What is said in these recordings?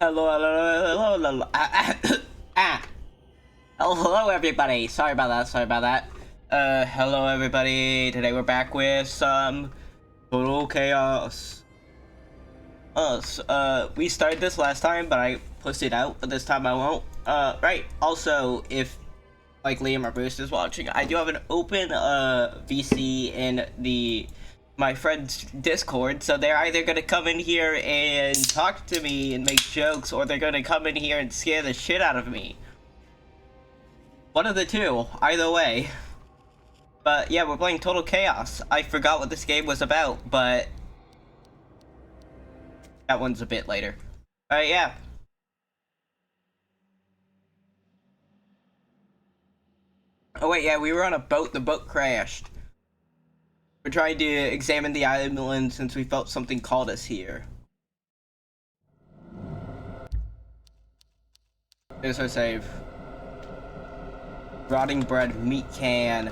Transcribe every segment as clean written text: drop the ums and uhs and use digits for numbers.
Hello, hello everybody. Sorry about that. Hello everybody. Today we're back with some Total Chaos. We started this last time, but I pushed it out, but this time I won't. Right. Also, if like Liam or Bruce is watching, I do have an open VC in my friend's Discord, so they're either gonna come in here and talk to me and make jokes, or they're gonna come in here and scare the shit out of me. One of the two, either way. But yeah, we're playing Total Chaos. I forgot what this game was about, but that one's a bit later. Alright, yeah. Oh wait, yeah, we were on a boat. The boat crashed. We're trying to examine the island since we felt something called us here. There's our save. Rotting bread meat can.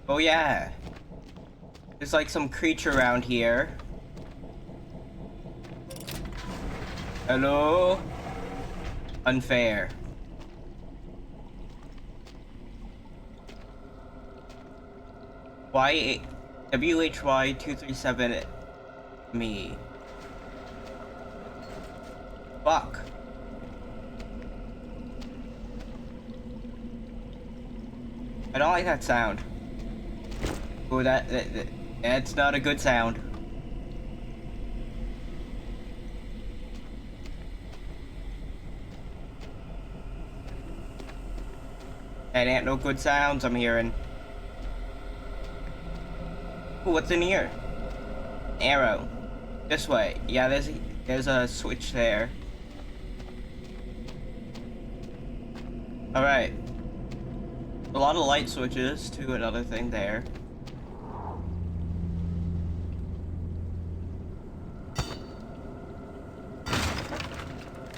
Oh yeah. There's like some creature around here. Hello? Unfair. WHY 237 me. Fuck. I don't like that sound. Oh, that's not a good sound. That ain't no good sounds I'm hearing. Ooh, what's in here? Arrow. This way. Yeah, there's a switch there. Alright. A lot of light switches to another thing there.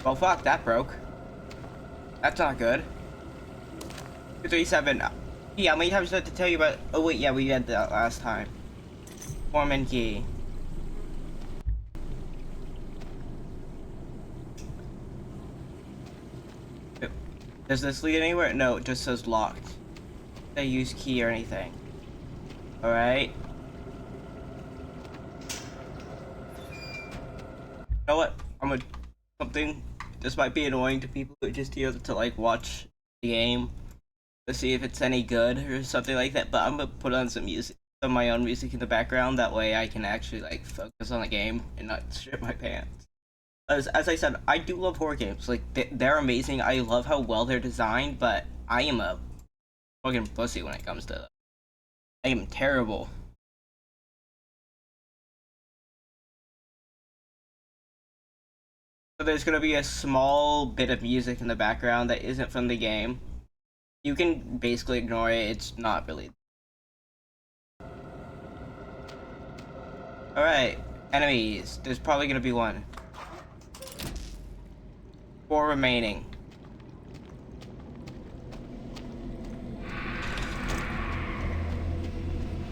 Well, fuck, that broke. That's not good. 237. Yeah, how many times did I have to tell you about? Oh wait, yeah, we had that last time. Foreman key. Does this lead anywhere? No, it just says locked. They use key or anything. Alright. You know what? I'm gonna something. This might be annoying to people who just here to like watch the game to see if it's any good or something like that, but I'm gonna put on some music, some of my own music in the background. That way I can actually like focus on the game and not shit my pants. As I said, I do love horror games. Like they're amazing. I love how well they're designed, but I am a fucking pussy when it comes to that. I am terrible. So there's gonna be a small bit of music in the background that isn't from the game. You can basically ignore it. It's not really. Alright, enemies. There's probably gonna be one. 4 remaining.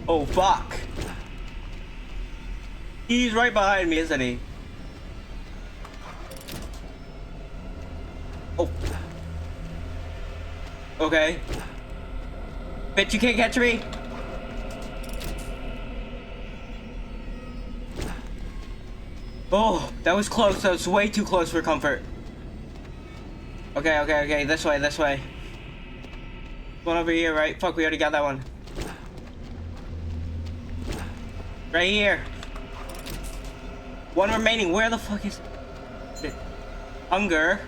Oh fuck! He's right behind me, isn't he? Oh. Okay. Bitch, you can't catch me! Oh, that was close. That was way too close for comfort. Okay, this way. One over here, right? Fuck, we already got that one. Right here. One remaining. Where the fuck is it? Hunger.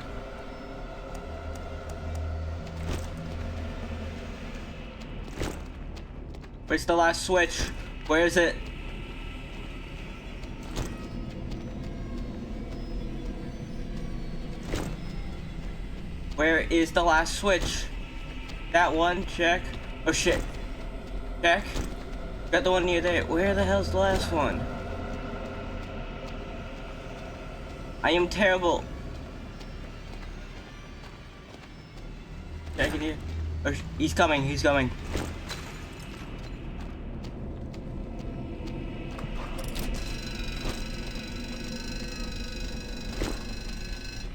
Where's the last switch? Where is it? Where is the last switch? That one, check. Oh shit. Check. Got the one near there. Where the hell's the last one? I am terrible. Check in here. Oh, he's coming.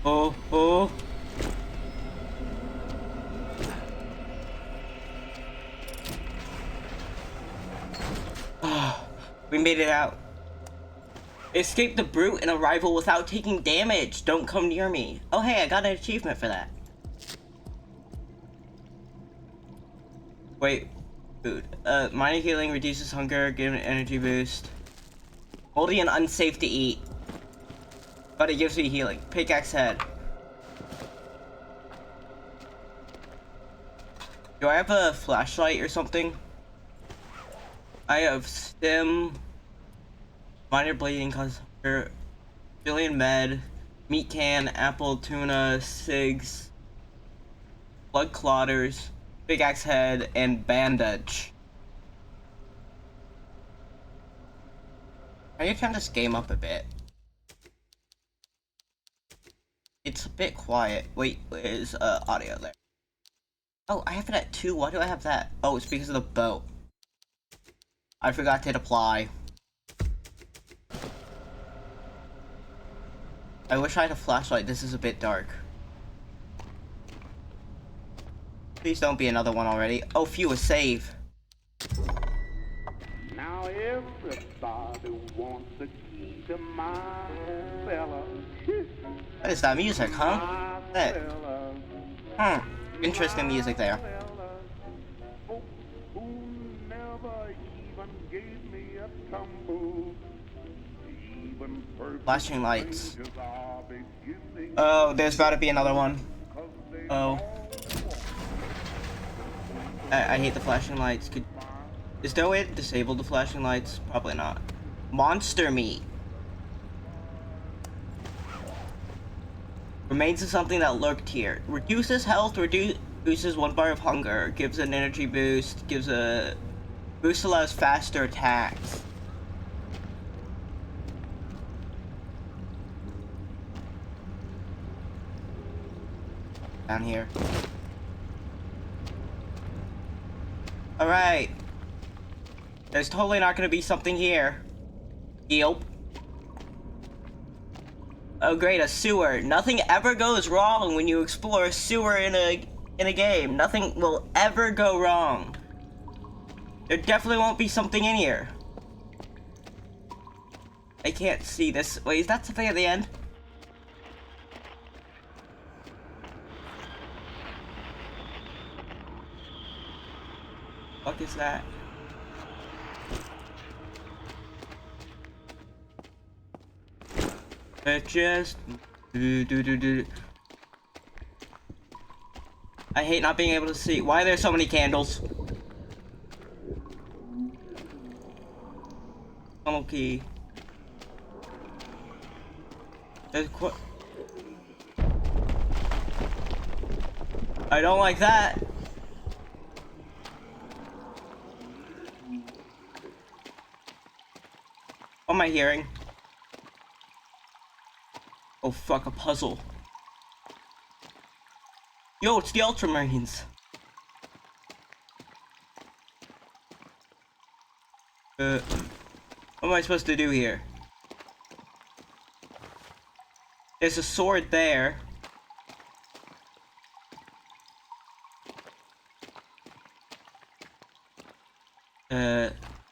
Oh, oh. We made it out. Escape the brute and arrival without taking damage. Don't come near me. Oh hey, I got an achievement for that. Wait, food. Minor healing reduces hunger, give an energy boost. Moldy and unsafe to eat. But it gives me healing. Pickaxe head. Do I have a flashlight or something? I have stim. Minor bleeding causes hunger. Billion med. Meat can, apple, tuna, cigs. Blood clotters. Pickaxe head, and bandage. I need to turn this game up a bit. It's a bit quiet. Wait, where's audio there? Oh, I have it at 2. Why do I have that? Oh, it's because of the boat. I forgot to hit apply. I wish I had a flashlight. This is a bit dark. Please don't be another one already. Oh, phew, a save. Now everybody wants the key to my cellar. What is that music, huh? That. Interesting music there. Folks who never even gave me a tumble. Even Flashing lights. strangers are beginning Oh, there's about to be another one. 'cause they Oh. all want I hate the flashing lights. Is there a way to disable the flashing lights? Probably not. Monster meat. Remains of something that lurked here. Reduces health, reduces 1 bar of hunger, gives an energy boost, gives a... Boost allows faster attacks. Down here. Alright. There's totally not gonna be something here. Yep. Oh great, a sewer. Nothing ever goes wrong when you explore a sewer in a game. Nothing will ever go wrong. There definitely won't be something in here. I can't see this. Wait, is that something at the end? What is that? It just I hate not being able to see. Why are there so many candles? Tunnel key. There's I don't like that. What am I hearing? Oh fuck, a puzzle. Yo, it's the Ultramarines. What am I supposed to do here? There's a sword there.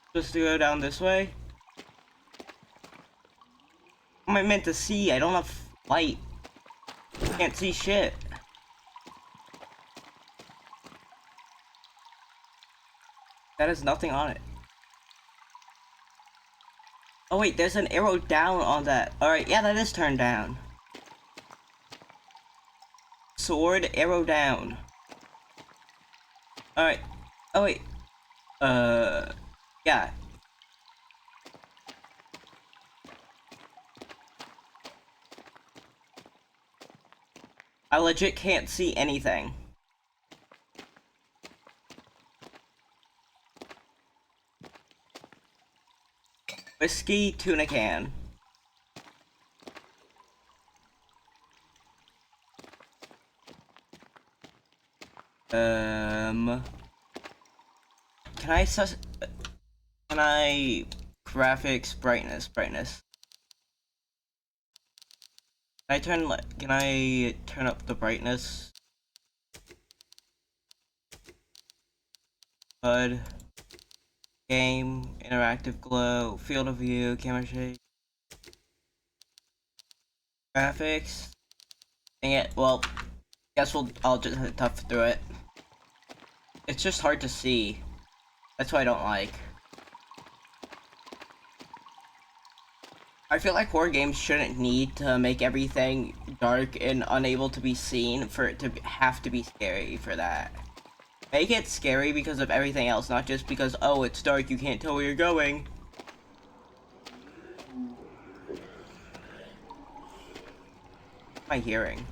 Supposed to go down this way? What am I meant to see? I don't have light. Can't see shit. That has nothing on it. Oh wait, there's an arrow down on that. Alright, yeah, that is turned down. Sword, arrow down. Alright. Oh wait. Yeah. I legit can't see anything. Whiskey, tuna can. Can I graphics brightness? Can I turn up the brightness? HUD, game, interactive glow, field of view, camera shake, graphics. Dang it. Well, I'll just have to tough through it. It's just hard to see. That's what I don't like. I feel like horror games shouldn't need to make everything dark and unable to be seen for it to have to be scary for that. Make it scary because of everything else, not just because, oh, it's dark, you can't tell where you're going. What am I hearing?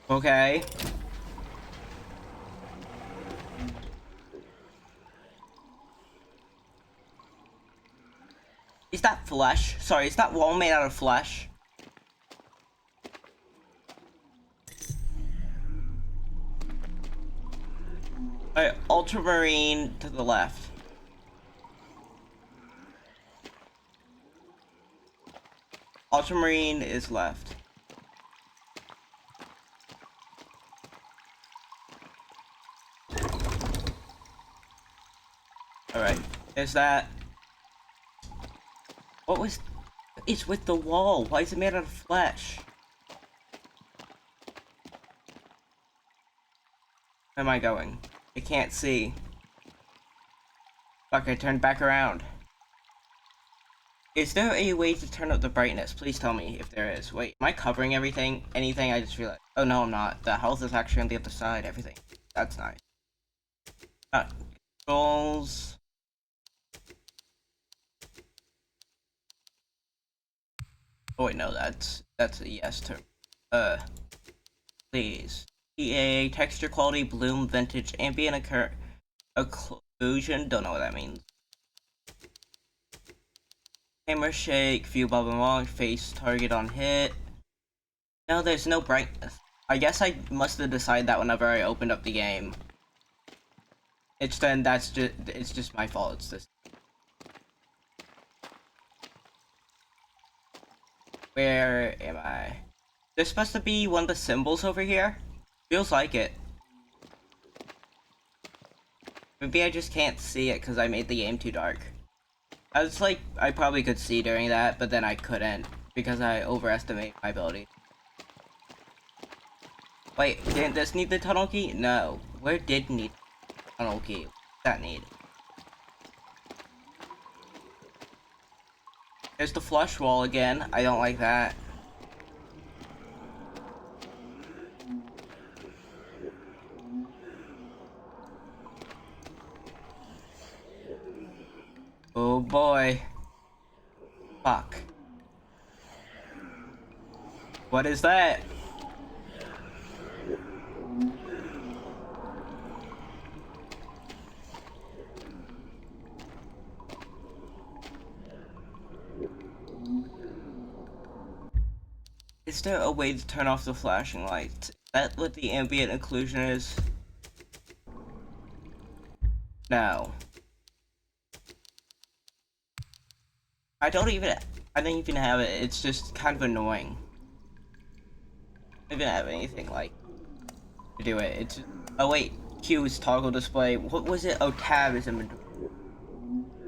Okay. Is that flesh? Sorry, is that wall made out of flesh? Alright, ultramarine to the left. Ultramarine is left. Alright, is that... What was... It's with the wall. Why is it made out of flesh? Where am I going? I can't see. Fuck, I turned back around. Is there a way to turn up the brightness? Please tell me if there is. Wait, am I covering everything? Anything? I just realized. Oh no, I'm not. The health is actually on the other side. Everything. That's nice. Controls. Oh wait, no, that's a yes term. Please. EA, texture quality, bloom, vintage, ambient occlusion, don't know what that means. Camera shake, view blah blah blah, face target on hit. No, there's no brightness. I guess I must have decided that whenever I opened up the game. It's just my fault, it's this. Where am I? There's supposed to be one of the symbols over here? Feels like it. Maybe I just can't see it because I made the game too dark. I was like, I probably could see during that, but then I couldn't because I overestimated my ability. Wait, didn't this need the tunnel key? No. Where did need the tunnel key? What's that need? There's the flush wall again. I don't like that. Oh boy. Fuck. What is that? Is there a way to turn off the flashing lights? Is that what the ambient occlusion is? No. I don't even have it. It's just kind of annoying. I don't even have anything like to do it. It's oh wait, Q is toggle display. What was it? Oh, tab is inventory.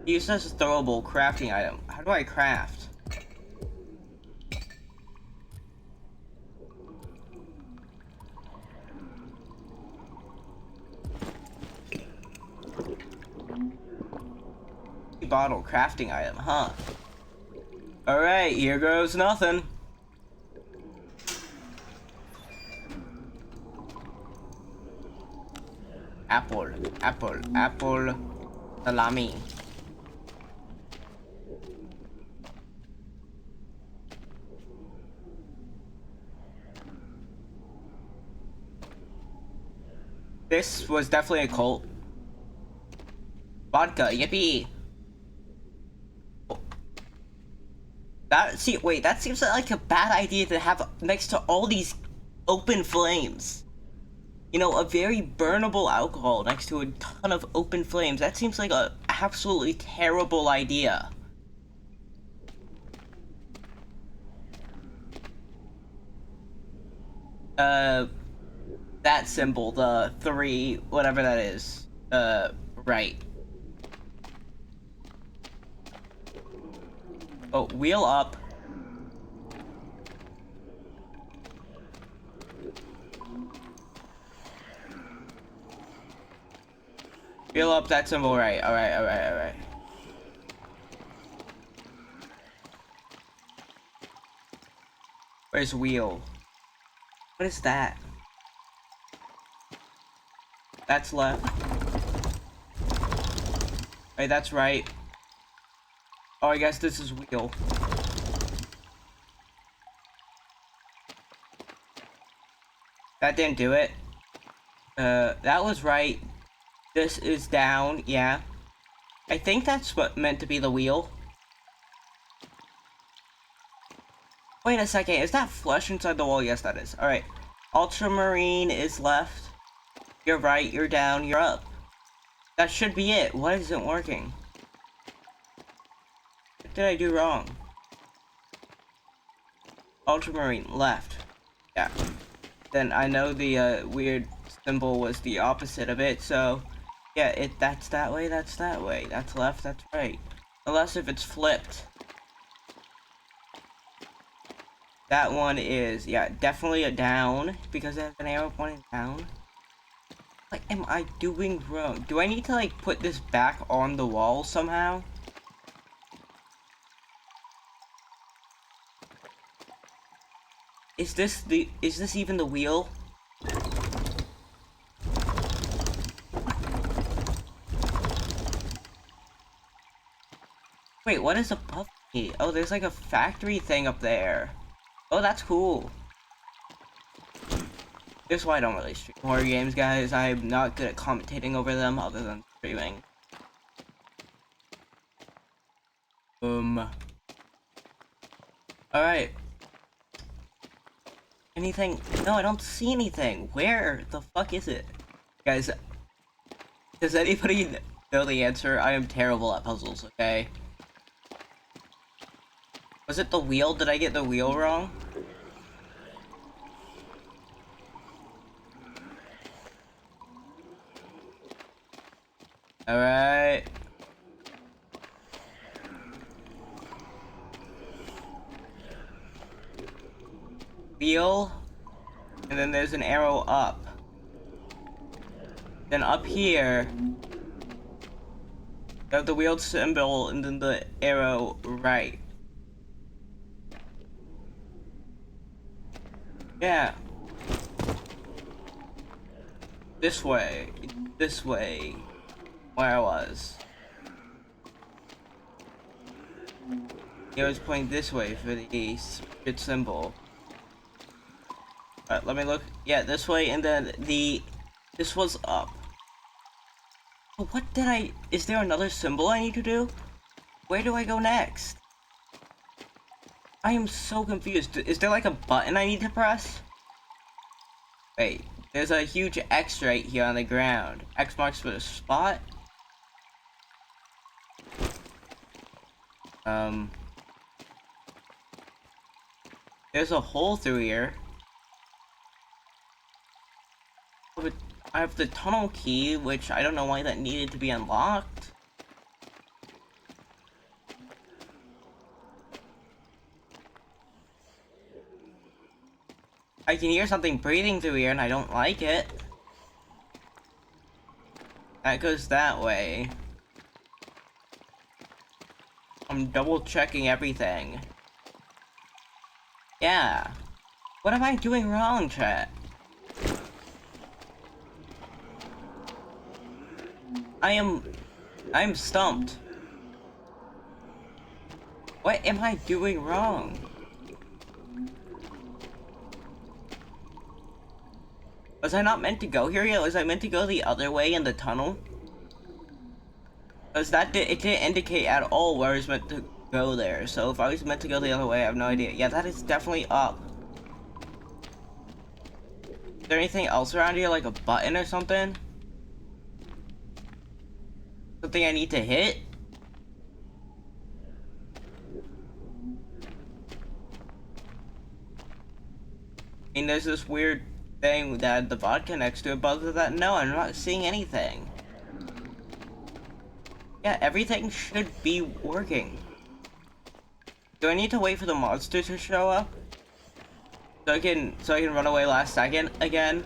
Use as a throwable crafting item. How do I craft? Bottle crafting item, huh? Alright, here goes nothing. Apple, salami. This was definitely a cult. Vodka, yippee! That seems like a bad idea to have next to all these open flames. You know, a very burnable alcohol next to a ton of open flames. That seems like a absolutely terrible idea. That symbol, the 3, whatever that is. Right. Oh, wheel up. Wheel up that symbol, right. Alright. Where's wheel? What is that? That's left. Right, that's right. Oh, I guess this is wheel. That didn't do it. That was right. This is down, yeah. I think that's what meant to be the wheel. Wait a second, is that flesh inside the wall? Yes, that is. Alright. Ultramarine is left. You're right, you're down, you're up. That should be it. What isn't working? What did I do wrong? Ultramarine, left. Yeah. Then I know the weird symbol was the opposite of it, so yeah, that's that way, that's that way. That's left, that's right. Unless if it's flipped. That one is, yeah, definitely a down, because it has an arrow pointing down. What am I doing wrong? Do I need to, like, put this back on the wall somehow? Is this even the wheel? Wait, what is above me? Oh, there's like a factory thing up there. Oh, that's cool. This is why I don't really stream horror games, guys. I'm not good at commentating over them other than streaming. Alright. Anything? No, I don't see anything. Where the fuck is it? Guys, does anybody know the answer? I am terrible at puzzles, okay? Was it the wheel? Did I get the wheel wrong? Alright. Wheel. And then there's an arrow up. Then up here, you have the wheel symbol and then the arrow right. Yeah. This way. This way. Where I was. It was pointing this way for the spirit symbol. Alright, let me look. Yeah, this way, and then this was up. But what did I... Is there another symbol I need to do? Where do I go next? I am so confused. Is there like a button I need to press? Wait, there's a huge X right here on the ground. X marks for the spot? There's a hole through here. But I have the tunnel key, which I don't know why that needed to be unlocked. I can hear something breathing through here and I don't like it. That goes that way. I'm double checking everything. Yeah. What am I doing wrong, chat? I'm stumped. What am I doing wrong? Was I not meant to go here yet? Was I meant to go the other way in the tunnel? Because it didn't indicate at all where I was meant to go there. So if I was meant to go the other way, I have no idea. Yeah, that is definitely up. Is there anything else around here, like a button or something? Something I need to hit? I mean, there's this weird thing that the bot connects to, but other than that, no, I'm not seeing anything. Yeah, everything should be working. Do I need to wait for the monster to show up? So I can run away last second again?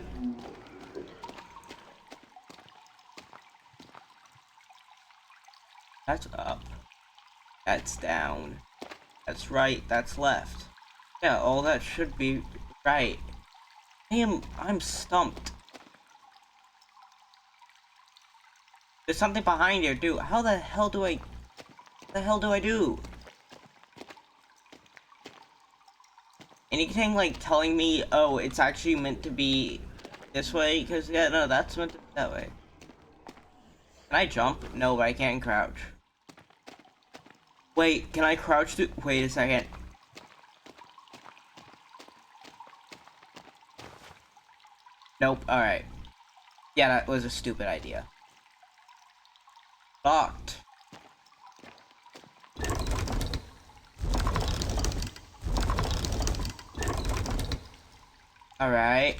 That's up. That's down. That's right, that's left. Yeah, all that should be right. I'm stumped. There's something behind here, dude. How the hell do I... What the hell do I do? Anything like telling me, oh, it's actually meant to be this way? Because, yeah, no, that's meant to be that way. Can I jump? No, but I can't crouch. Wait, can I crouch to... Wait a second. Nope, alright. Yeah, that was a stupid idea. Locked. Alright.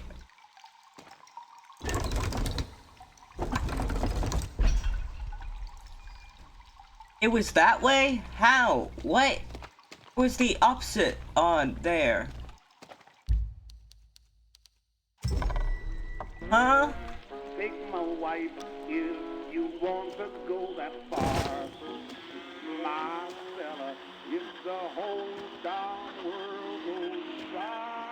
It was that way? How? What? Was the opposite on there? Huh? Take my wife if you want to go that far. My fella, if the whole darn world goes by.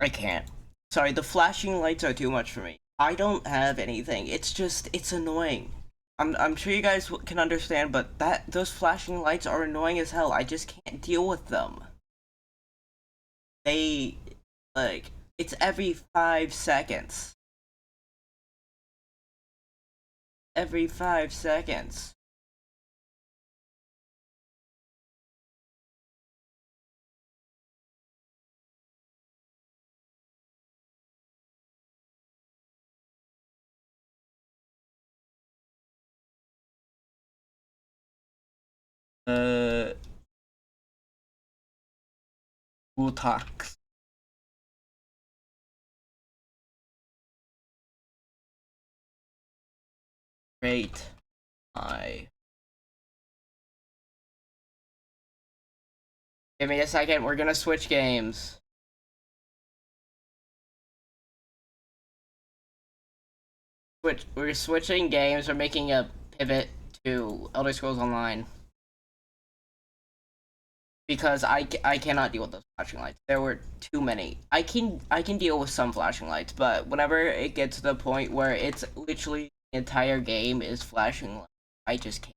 I can't. Sorry, the flashing lights are too much for me. I don't have anything. It's just, it's annoying. I'm sure you guys can understand, but those flashing lights are annoying as hell. I just can't deal with them. They, like, it's every 5 seconds. Every 5 seconds. Utax. Great. Give me a second, we're gonna switch games. We're switching games, we're making a pivot to Elder Scrolls Online. Because I cannot deal with those flashing lights. There were too many. I can deal with some flashing lights, but whenever it gets to the point where it's literally the entire game is flashing lights, I just can't.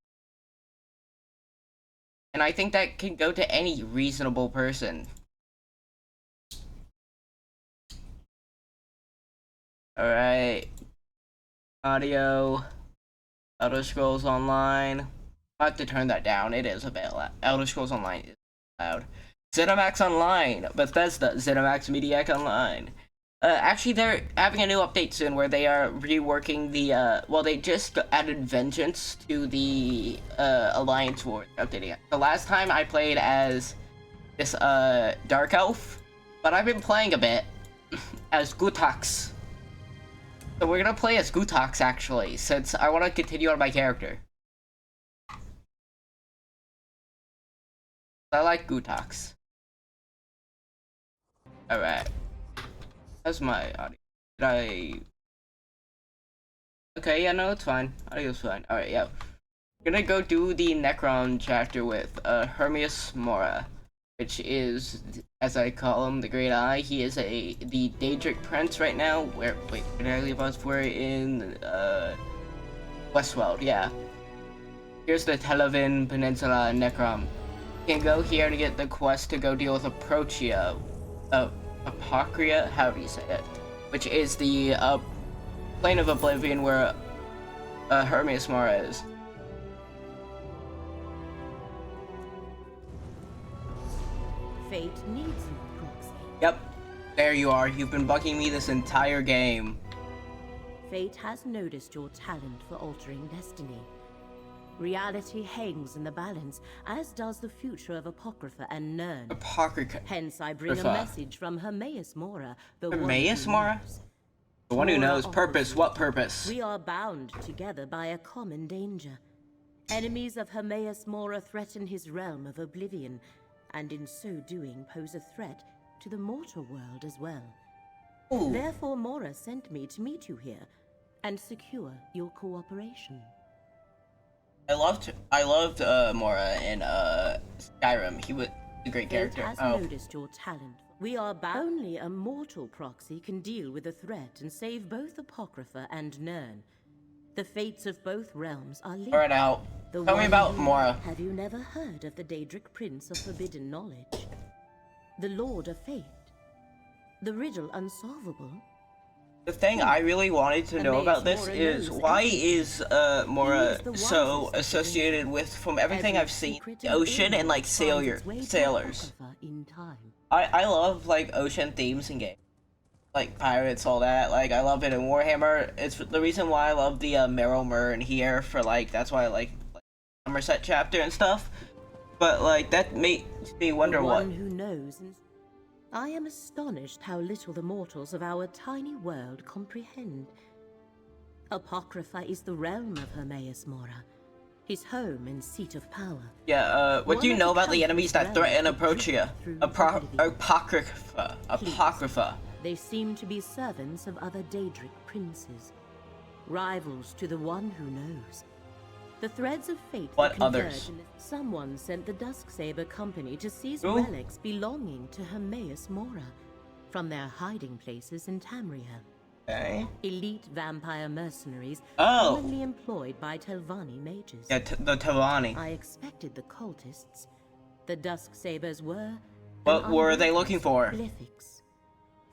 And I think that can go to any reasonable person. Alright. Audio. Elder Scrolls Online. I have to turn that down. It is a bit loud. Elder Scrolls Online is loud. ZeniMax Online. Bethesda. ZeniMax Media Online. Actually, they're having a new update soon where they are reworking the, well, they just added Vengeance to the, Alliance War updating it. The last time I played as this, Dark Elf, but I've been playing a bit as Gutax. So we're gonna play as Gutax, actually, since I want to continue on my character. I like Gutax. Alright. That's my audio. Did I... Okay, yeah, no, it's fine. Audio's fine. Alright, yeah. We're gonna go do the Necron chapter with, Hermias Mora, which is, as I call him, the Great Eye. He is the Daedric Prince right now. Wait, where did I leave us? We're in, Westworld, yeah. Here's the Televin Peninsula Necron. You can go here to get the quest to go deal with Aprochia. Apocria, how do you say it? Which is the, plane of oblivion where, Hermias Mora is. Fate needs you, proxy. Yep. There you are. You've been bugging me this entire game. Fate has noticed your talent for altering destiny. Reality hangs in the balance, as does the future of Apocrypha and Nurn. Apocrypha. Hence, I bring a message from Hermaeus Mora, the Hermaeus one who Mora? knows. The one who Mora knows offers purpose. you What the purpose? We are bound together by a common danger. Enemies of Hermaeus Mora threaten his realm of oblivion, and in so doing pose a threat to the mortal world as well. Ooh. Therefore, Mora sent me to meet you here and secure your cooperation. I loved Mora in Skyrim. He was a great character. Fate has noticed your talent. We are only a mortal proxy can deal with a threat and save both Apocrypha and Nurn. The fates of both realms are linked. Alright, out. The Tell me one about who- Mora. Have you never heard of the Daedric Prince of Forbidden Knowledge? The Lord of Fate? The riddle unsolvable? The thing I really wanted to know about this is why is Mora so associated with, from everything I've seen, the ocean and like sailors. In time. I love like ocean themes in games, like pirates, all that. Like I love it in Warhammer. It's the reason why I love the Merrill in here for like that's why I like Somerset chapter and stuff. But like that makes me wonder what. Who knows. I am astonished how little the mortals of our tiny world comprehend. Apocrypha is the realm of Hermaeus Mora, his home and seat of power. Yeah, what do you know about the enemies that threaten Approachia? Apocrypha. Apocrypha. They seem to be servants of other Daedric princes, rivals to the one who knows. The threads of fate What that converge others? Someone sent the Dusksaber Company to seize Who? relics belonging to Hermaeus Mora from their hiding places in Tamriel. Okay. Elite vampire mercenaries Oh. commonly employed by Telvanni mages. Yeah, the Tavani. I expected the cultists. The Dusksabers were... What an were they unnoticed looking for? Glyphics.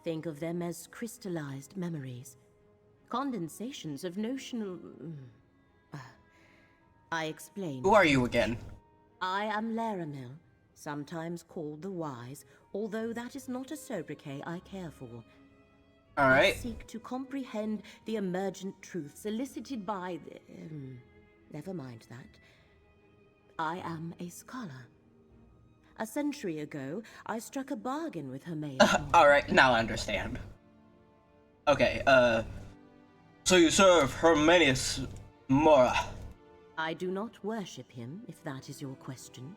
Think of them as crystallized memories. Condensations of notional... I explained. Who are you again? I am Laramil, sometimes called the Wise, although that is not a sobriquet I care for. I Alright. seek to comprehend the emergent truths elicited by the... never mind that. I am a scholar. A century ago, I struck a bargain with Hermaeus. Alright, now I understand. Okay, so you serve Hermaeus Mora. I do not worship him, if that is your question.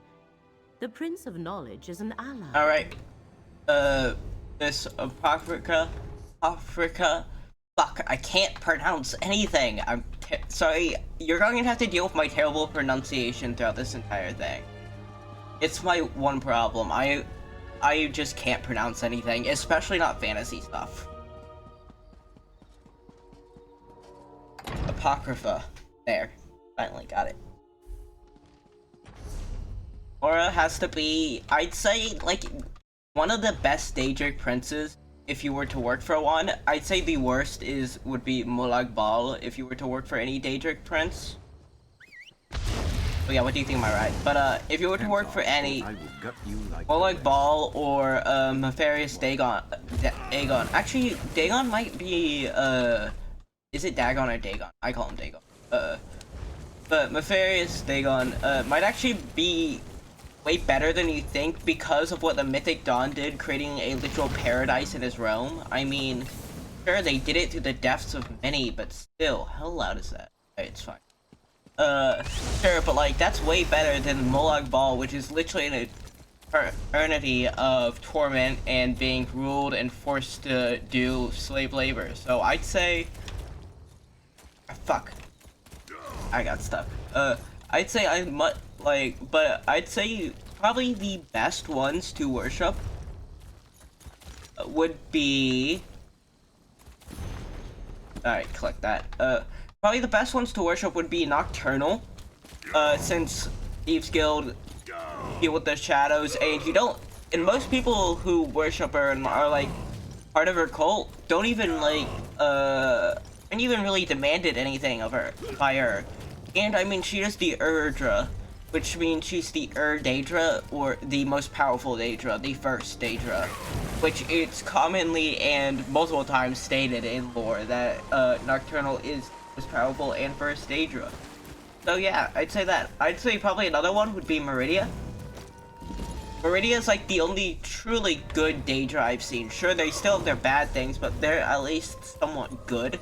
The Prince of Knowledge is an ally. Alright. This Apocrypha. Fuck, I can't pronounce anything. I'm sorry. You're going to have to deal with my terrible pronunciation throughout this entire thing. It's my one problem. I just can't pronounce anything, especially not fantasy stuff. Apocrypha. There. Finally got it. Mora has to be, I'd say, like, one of the best Daedric princes if you were to work for one. I'd say the worst would be Molag Bal if you were to work for any Daedric prince. Oh yeah, what do you think am I right? But if you were to work for any Molag Bal or Nefarious Dagon, actually Dagon might be is it Dagon or Dagon? I call him Dagon. But Nefarious Dagon might actually be way better than you think because of what the Mythic Dawn did, creating a literal paradise in his realm. I mean, sure, they did it through the deaths of many, but still, how loud is that? Okay, it's fine. Sure, but like, that's way better than Molag Bal, which is literally an eternity of torment and being ruled and forced to do slave labor. So I'd say... Fuck. I got stuck. I'd say but I'd say probably the best ones to worship would be... Alright, click that. Probably the best ones to worship would be Nocturnal, since Thieves Guild deal with the shadows, and you don't... And most people who worship her and are, like, part of her cult don't even, like, and even really demanded anything of her, by her. And I mean, she is the Urdra, which means she's the Daedra, or the most powerful Daedra, the first Daedra. which it's commonly and multiple times stated in lore that Nocturnal is most powerful and first Daedra. So yeah, I'd say that. I'd say probably another one would be Meridia. Meridia is like the only truly good Daedra I've seen. Sure, they still have their bad things, but they're at least somewhat good.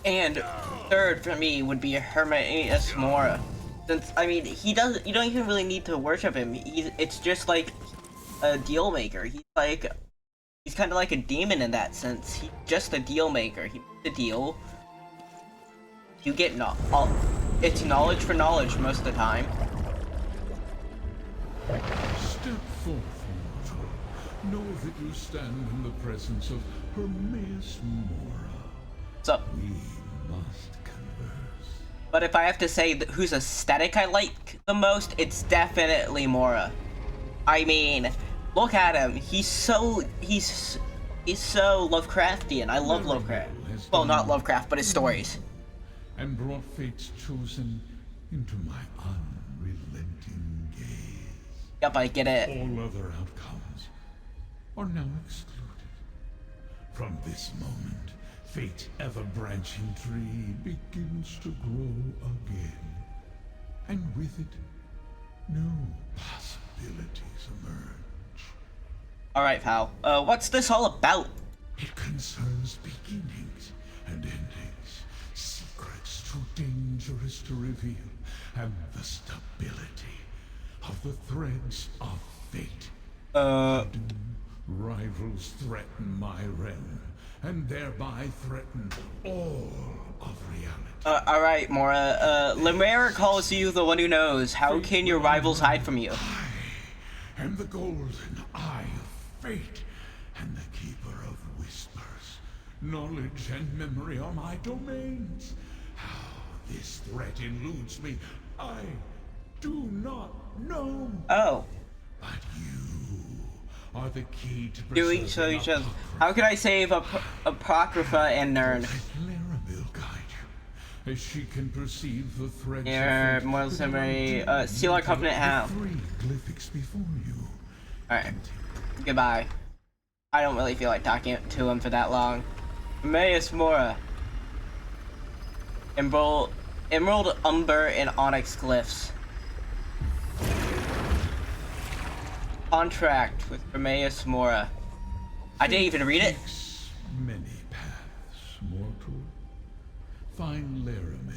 And third for me would be Hermaeus Mora. Since, I mean, you don't even really need to worship him. It's just like a deal maker. He's kind of like a demon in that sense. He's just a deal maker. He makes a deal. You get it's knowledge for knowledge most of the time. Step forth, mortal. Know that you stand in the presence of Hermaeus Mora. So, We must converse. but if I have to say whose aesthetic I like the most, it's definitely Mora. I mean, look at him. He's so Lovecraftian. I love Lovecraft. Well, not Lovecraft, but his stories. And brought fate's chosen into my unrelenting gaze. Yep, I get it. All other outcomes are now excluded. From this moment, fate ever-branching tree begins to grow again. And with it, new possibilities emerge. Alright, pal. What's this all about? It concerns beginnings and endings, secrets too dangerous to reveal, and the stability of the threads of fate. Rivals threaten my realm, and thereby threaten all of reality. Alright, Mora. Limera calls you the one who knows. How can your rivals hide from you? I am the golden eye of fate, and the keeper of whispers. Knowledge and memory are my domains. How this threat eludes me, I do not know. Oh. But you are the key to Doing so each other. How can I save Apocrypha and Nern? Let Lara will guide you, as she can perceive the threads Here, of fate Mortal without Summary, undoing Seal Our Covenant how? the 3 glyphics before you. Alright. Goodbye. I don't really feel like talking to him for that long. Hermaeus Mora. Emerald, Umber, and Onyx Glyphs. Contract with Hermaeus Mora. I didn't even read it. Takes many paths, mortal. Find Laramel in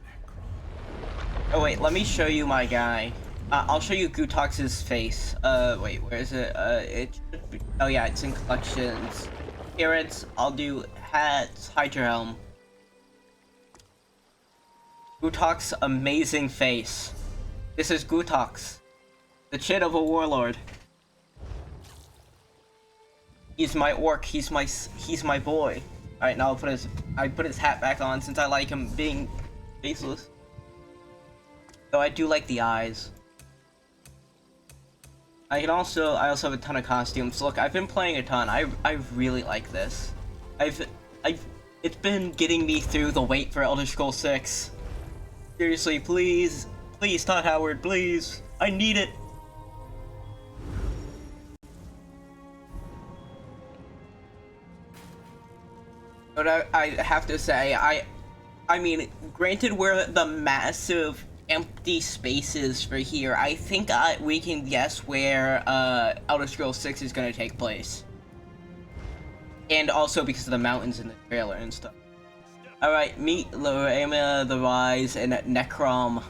Necron. Oh wait, let me show you my guy. I'll show you Gutox's face. Wait, where is it? It should be, oh yeah, it's in collections. Appearance, I'll do hats, Hydra Helm. Gutox's amazing face. This is Gutox, the chin of a warlord. He's my orc. He's my boy. All right, now I put his hat back on since I like him being faceless. Though I do like the eyes. I also have a ton of costumes. Look, I've been playing a ton. I really like this. It's been getting me through the wait for Elder Scrolls 6. Seriously, please, Todd Howard, please. I need it. But I have to say, I mean, granted we're the massive empty spaces for here, I think we can guess where Elder Scrolls 6 is going to take place. And also because of the mountains in the trailer and stuff. Alright, meet Lorema, the Rise, and Necrom.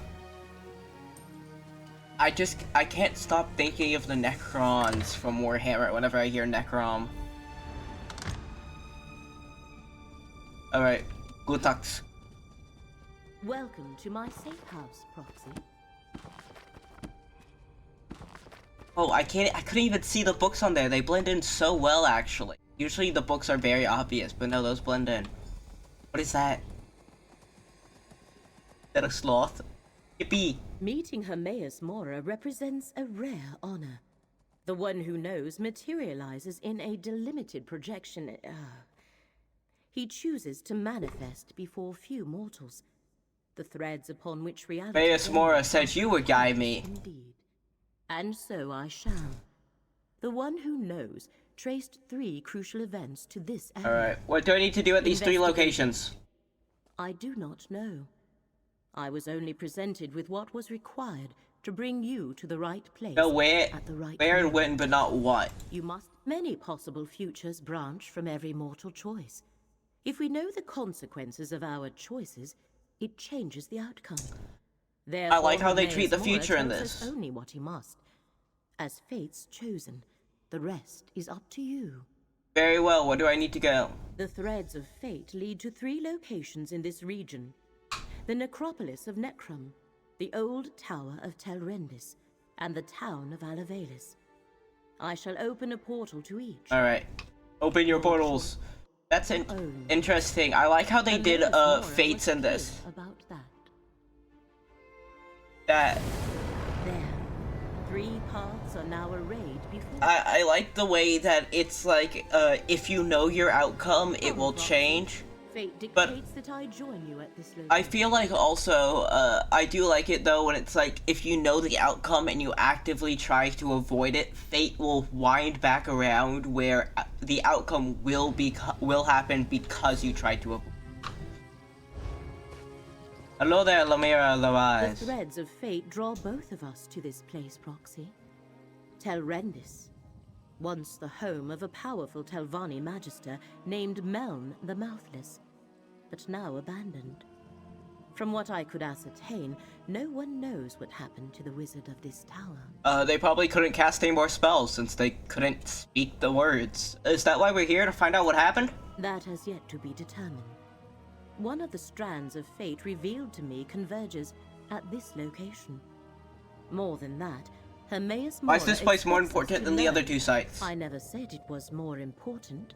I can't stop thinking of the Necrons from Warhammer whenever I hear Necrom. Alright, Gutox. Welcome to my safe house, Proxy. Oh, I couldn't even see the books on there. They blend in so well, actually. Usually the books are very obvious, but no, those blend in. What is that? Is that a sloth? Yippee! Meeting Hermaeus Mora represents a rare honor. The one who knows materializes in a delimited projection. He chooses to manifest before few mortals. The threads upon which reality... Hermaeus Mora said you would guide me. Indeed. And so I shall. The one who knows traced 3 crucial events to this area. Alright, what do I need to do at these 3 locations? I do not know. I was only presented with what was required to bring you to the right place. No, where at the right and moment. when, but not what. You must. Many possible futures branch from every mortal choice. If we know the consequences of our choices, it changes the outcome. I like how they Therefore, treat the Hermaeus future in Mora tells us this. only what he must. As fate's chosen, the rest is up to you. Very well, where do I need to go? The threads of fate lead to 3 locations in this region. The necropolis of Necrum, the old tower of Telrendis, and the town of Alavelis. I shall open a portal to each. Alright. Open your portals. That's interesting. I like how they did Hermaeus Mora fates was in this. clear about that. That There. 3 paths are now arrayed before I like the way that it's like if you know your outcome, it will change. fate but- dictates that I join you at this location. I feel like also, I do like it though when it's like, if you know the outcome and you actively try to avoid it, fate will wind back around where the outcome will happen because you tried to avoid it. Hello there, Lamira The Lawaz. threads of fate draw both of us to this place, Proxy. Telrendis, once the home of a powerful Telvanni magister named Meln the Mouthless, but now abandoned. From what I could ascertain, no one knows what happened to the wizard of this tower. They probably couldn't cast any more spells since they couldn't speak the words. Is that why we're here, to find out what happened? That has yet to be determined. One of the strands of fate revealed to me converges at this location. More than that, Hermaeus Why is Mora this place more expects us important to than the other learn. 2 sites? I never said it was more important.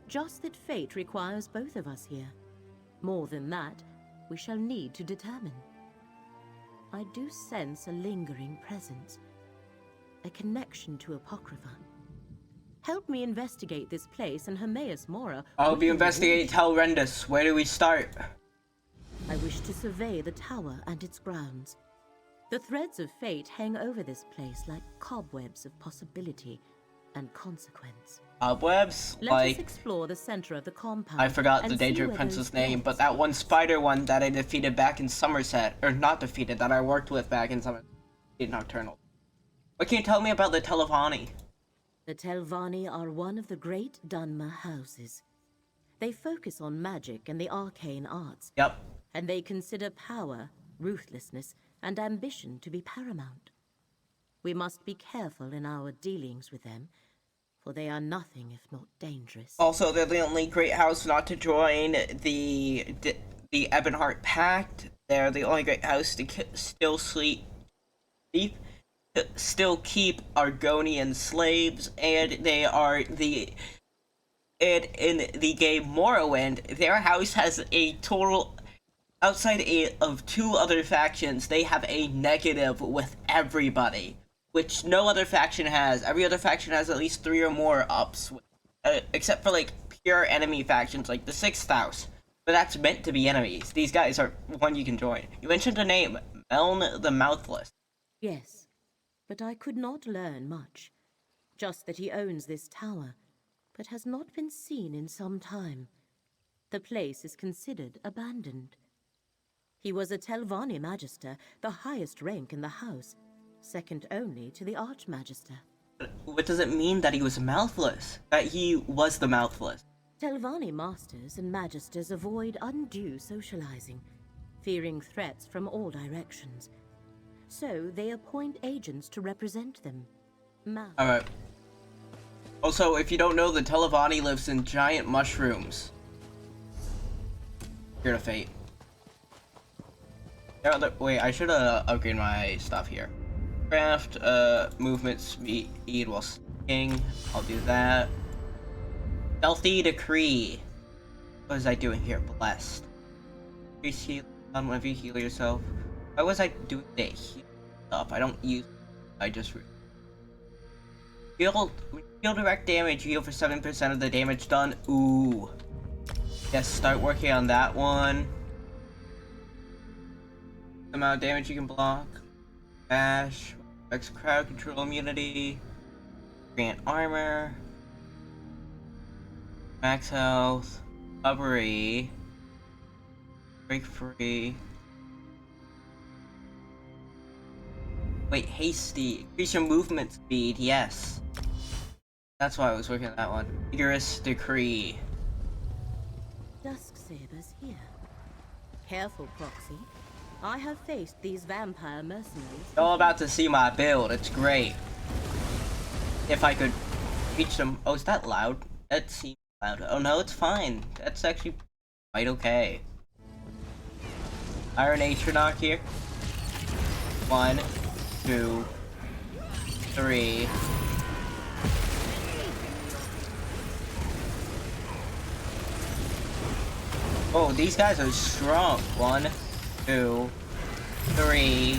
Just that fate requires both of us here. More than that, we shall need to determine. I do sense a lingering presence. A connection to Apocrypha. Help me investigate this place, and Hermaeus Mora I'll will be investigating Telrendis. Where do we start? I wish to survey the tower and its grounds. The threads of fate hang over this place like cobwebs of possibility and consequence. Cobwebs? Let us explore the center of the compound. I forgot the and Danger see where Prince's those name, but threads that one spider one that I defeated back in Somerset, or not defeated, that I worked with back in Somerset, Nocturnal. What can you tell me about the Telvanni? The Telvanni are one of the great Dunmer houses. They focus on magic and the arcane arts, Yep. and they consider power, ruthlessness, and ambition to be paramount. We must be careful in our dealings with them, for they are nothing if not dangerous. Also, they're the only great house not to join the Ebonheart Pact. They're the only great house to still keep Argonian slaves, and they are and in the game Morrowind, their house has a total, outside of 2 other factions, they have a negative with everybody, which no other faction has. Every other faction has at least 3 or more ups, except for like pure enemy factions like the 6th House. But that's meant to be enemies. These guys are one you can join. You mentioned a name, Meln the Mouthless. Yes, but I could not learn much. Just that he owns this tower, but has not been seen in some time. The place is considered abandoned. He was a Telvanni Magister, the highest rank in the house, second only to the Archmagister. What does it mean that he was mouthless? That he was the mouthless? Telvanni Masters and Magisters avoid undue socializing, fearing threats from all directions. So they appoint agents to represent them. Alright. Also, if you don't know, the Telvanni lives in giant mushrooms. Here to fate. Wait, I should upgrade my stuff here. Craft, movement speed while sneaking. I'll do that. Stealthy Decree. What was I doing here? Blessed. Increase heal on whenever you heal yourself. Why was I doing the heal stuff? I don't use. I just heal direct damage. Heal for 7% of the damage done. Ooh. Yes, start working on that one. The amount of damage you can block. Bash. X crowd control immunity. Grant armor. Max health. Recovery. Break free. Wait, hasty. Increase your movement speed, yes. That's why I was working on that one. Vigorous decree. Dusk Sabers here. Careful, Proxy. I have faced these vampire mercenaries. You're all about to see my build. It's great. If I could reach them. Oh, is that loud? That seems loud. Oh no, it's fine. That's actually quite okay. Iron Atronach here. 1, 2, 3. Oh, these guys are strong. 1, 2, 3.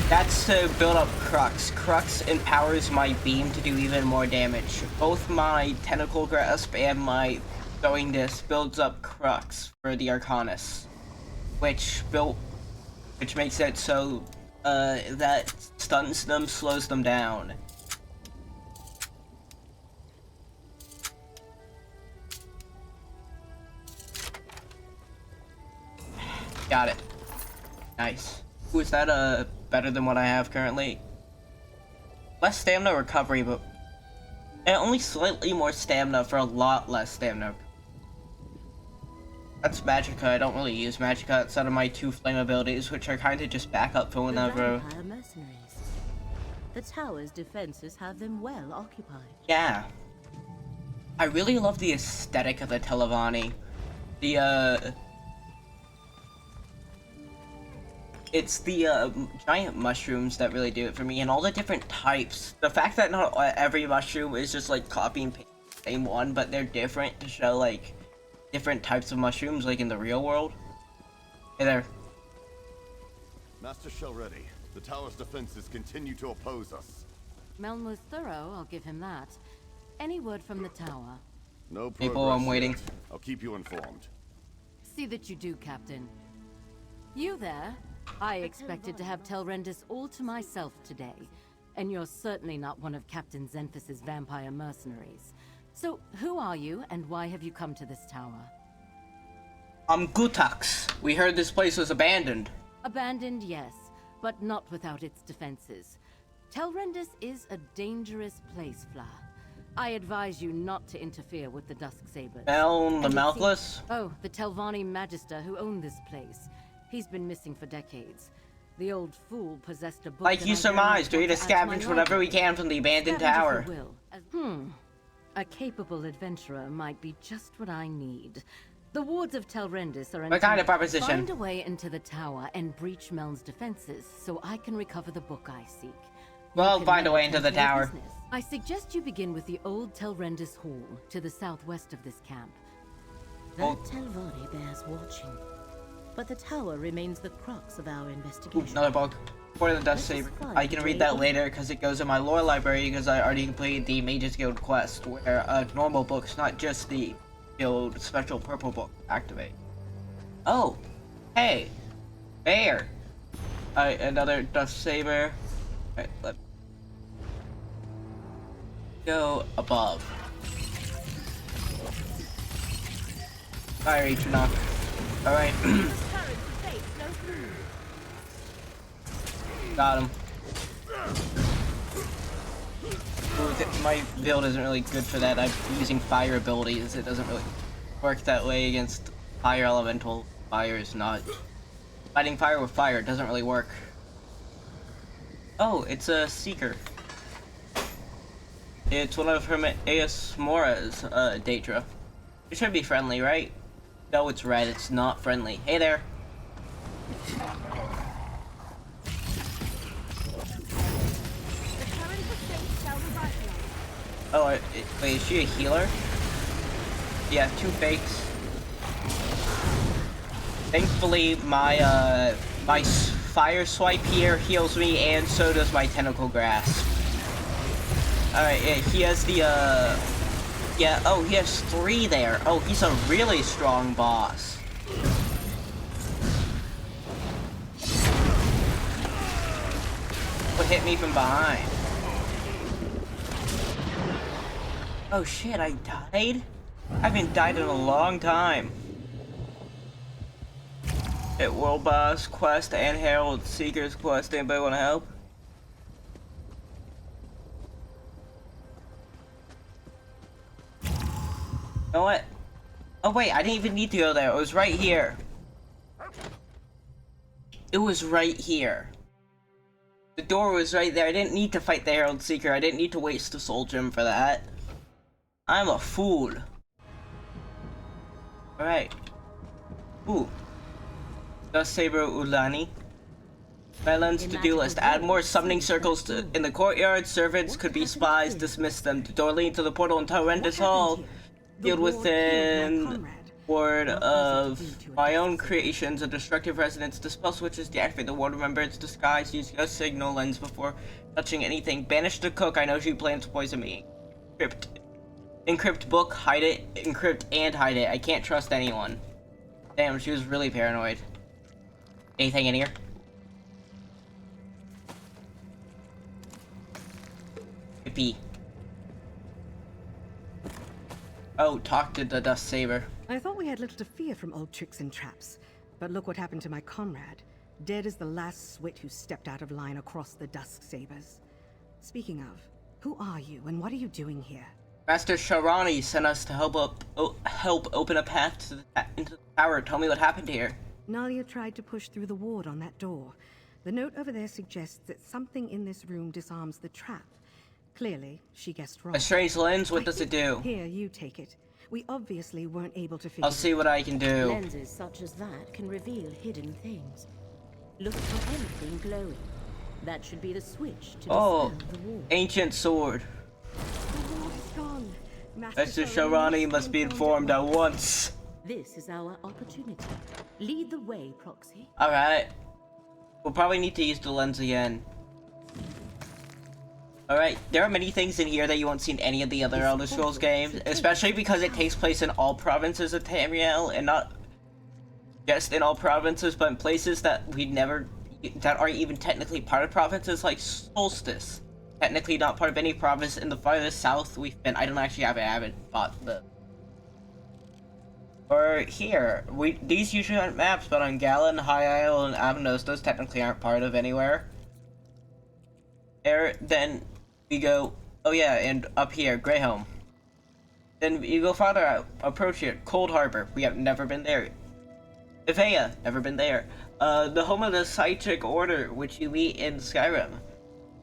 That's to build up Crux. Crux empowers my beam to do even more damage. Both my Tentacle Grasp and my Throwing Disc builds up Crux for the Arcanus. Which makes it so that stuns them, slows them down. Got it. Nice. Ooh, is that better than what I have currently? Less stamina recovery, but and only slightly more stamina for a lot less stamina. That's Magicka. I don't really use Magicka outside of my 2 flame abilities, which are kind of just backup for whenever. The vampire mercenaries. The tower's defenses have them well occupied. Yeah. I really love the aesthetic of the Telvanni. It's the giant mushrooms that really do it for me, and all the different types. The fact that not every mushroom is just like copy and paste the same one, but they're different to show like different types of mushrooms, like in the real world. Hey there. Master Shell ready. The tower's defenses continue to oppose us. Meln was thorough, I'll give him that. Any word from the tower? No progress People, I'm waiting. yet. I'll keep you informed. See that you do, Captain. You there? I expected to have Telrendis all to myself today, and you're certainly not one of Captain Xenphys's vampire mercenaries. So, who are you, and why have you come to this tower? I'm Gutax. We heard this place was abandoned. Abandoned, yes, but not without its defenses. Telrendis is a dangerous place, Fla. I advise you not to interfere with the Dusk Sabers. Meln the Mouthless? Oh, the Telvanni Magister who owned this place. He's been missing for decades. The old fool possessed a book. Like you surmised, we're to scavenge whatever we can from the abandoned tower. A capable adventurer might be just what I need. The wards of Telrendis are What kind of proposition? Find a way into the tower and breach Meln's defenses so I can recover the book I seek. Well, find a way into the tower. Business. I suggest you begin with the old Telrendis Hall to the southwest of this camp. That Telvanni bears watching. But the tower remains the crux of our investigation. Another book. For the Dust Saber. I can read that later because it goes in my lore library because I already completed the Mages Guild quest where normal books, not just the guild special purple book, activate. Oh, hey, bear. Another Dust Saber. Alright, let's go above. Fire Atronach. Alright. Got him. Ooh, my build isn't really good for that. I'm using fire abilities. It doesn't really work that way against fire elemental. Fire is not... Fighting fire with fire doesn't really work. Oh, it's a Seeker. It's one of Hermaeus Mora's, Daedra. It should be friendly, right? No, it's red. It's not friendly. Hey there. Oh, wait, is she a healer? Yeah, 2 fakes. Thankfully, my my fire swipe here heals me, and so does my tentacle grasp. Alright, yeah, he has the, yeah, oh, he has 3 there. Oh, he's a really strong boss. What hit me from behind? Oh shit, I died? I haven't died in a long time. Hit World Boss Quest and Herald Seeker's Quest. Anybody want to help? You know what? Oh wait, I didn't even need to go there. It was right here. It was right here. The door was right there. I didn't need to fight the Herald Seeker. I didn't need to waste a soul gem for that. I'm a fool. Alright. Ooh. Dust Saber Ulani. Melon's to-do list. Add more summoning circles in the courtyard. Servants could be spies. Dismiss them. The door leading to the portal in Horrendous Hall. Sealed within ward of my own creations. A destructive resonance. Dispel switches. Deactivate the ward. Remember its disguise. Use your signal lens before touching anything. Banish the cook. I know she plans to poison me. Encrypt book. Hide it. Encrypt and hide it. I can't trust anyone. Damn, she was really paranoid. Anything in here? Hippie. Oh, talk to the Dust Saber. I thought we had little to fear from old tricks and traps, but look what happened to my comrade. Dead as the last swit who stepped out of line across the Dusk Sabers. Speaking of, who are you and what are you doing here? Master Sharani sent us to help open a path to into the tower. Tell me what happened here. Nalia tried to push through the ward on that door. The note over there suggests that something in this room disarms the trap. Clearly, she guessed wrong. A strange lens, what does it do? Here, you take it. We obviously weren't able to figure I'll see what I can do. Lenses such as that can reveal hidden things. Look for anything glowing. That should be the switch to dispel the wall. Ancient sword. The wall is gone. Master Sharani must be informed at once. This is our opportunity. Lead the way, Proxy. Alright. We'll probably need to use the lens again. Alright, there are many things in here that you won't see in any of the other Elder Scrolls games, especially because it takes place in all provinces of Tamriel, and not just in all provinces, but in places that that aren't even technically part of provinces, like Solstice. Technically not part of any province in the farthest south we've been. I haven't bought the... Or here, these usually aren't maps, but on Galan, High Isle, and Avanos, those technically aren't part of anywhere. Then we go, oh yeah, and up here, Greyholm. Then you go farther out, approach here, Cold Harbor, we have never been there. Ivea, never been there. The home of the Psychic Order, which you meet in Skyrim.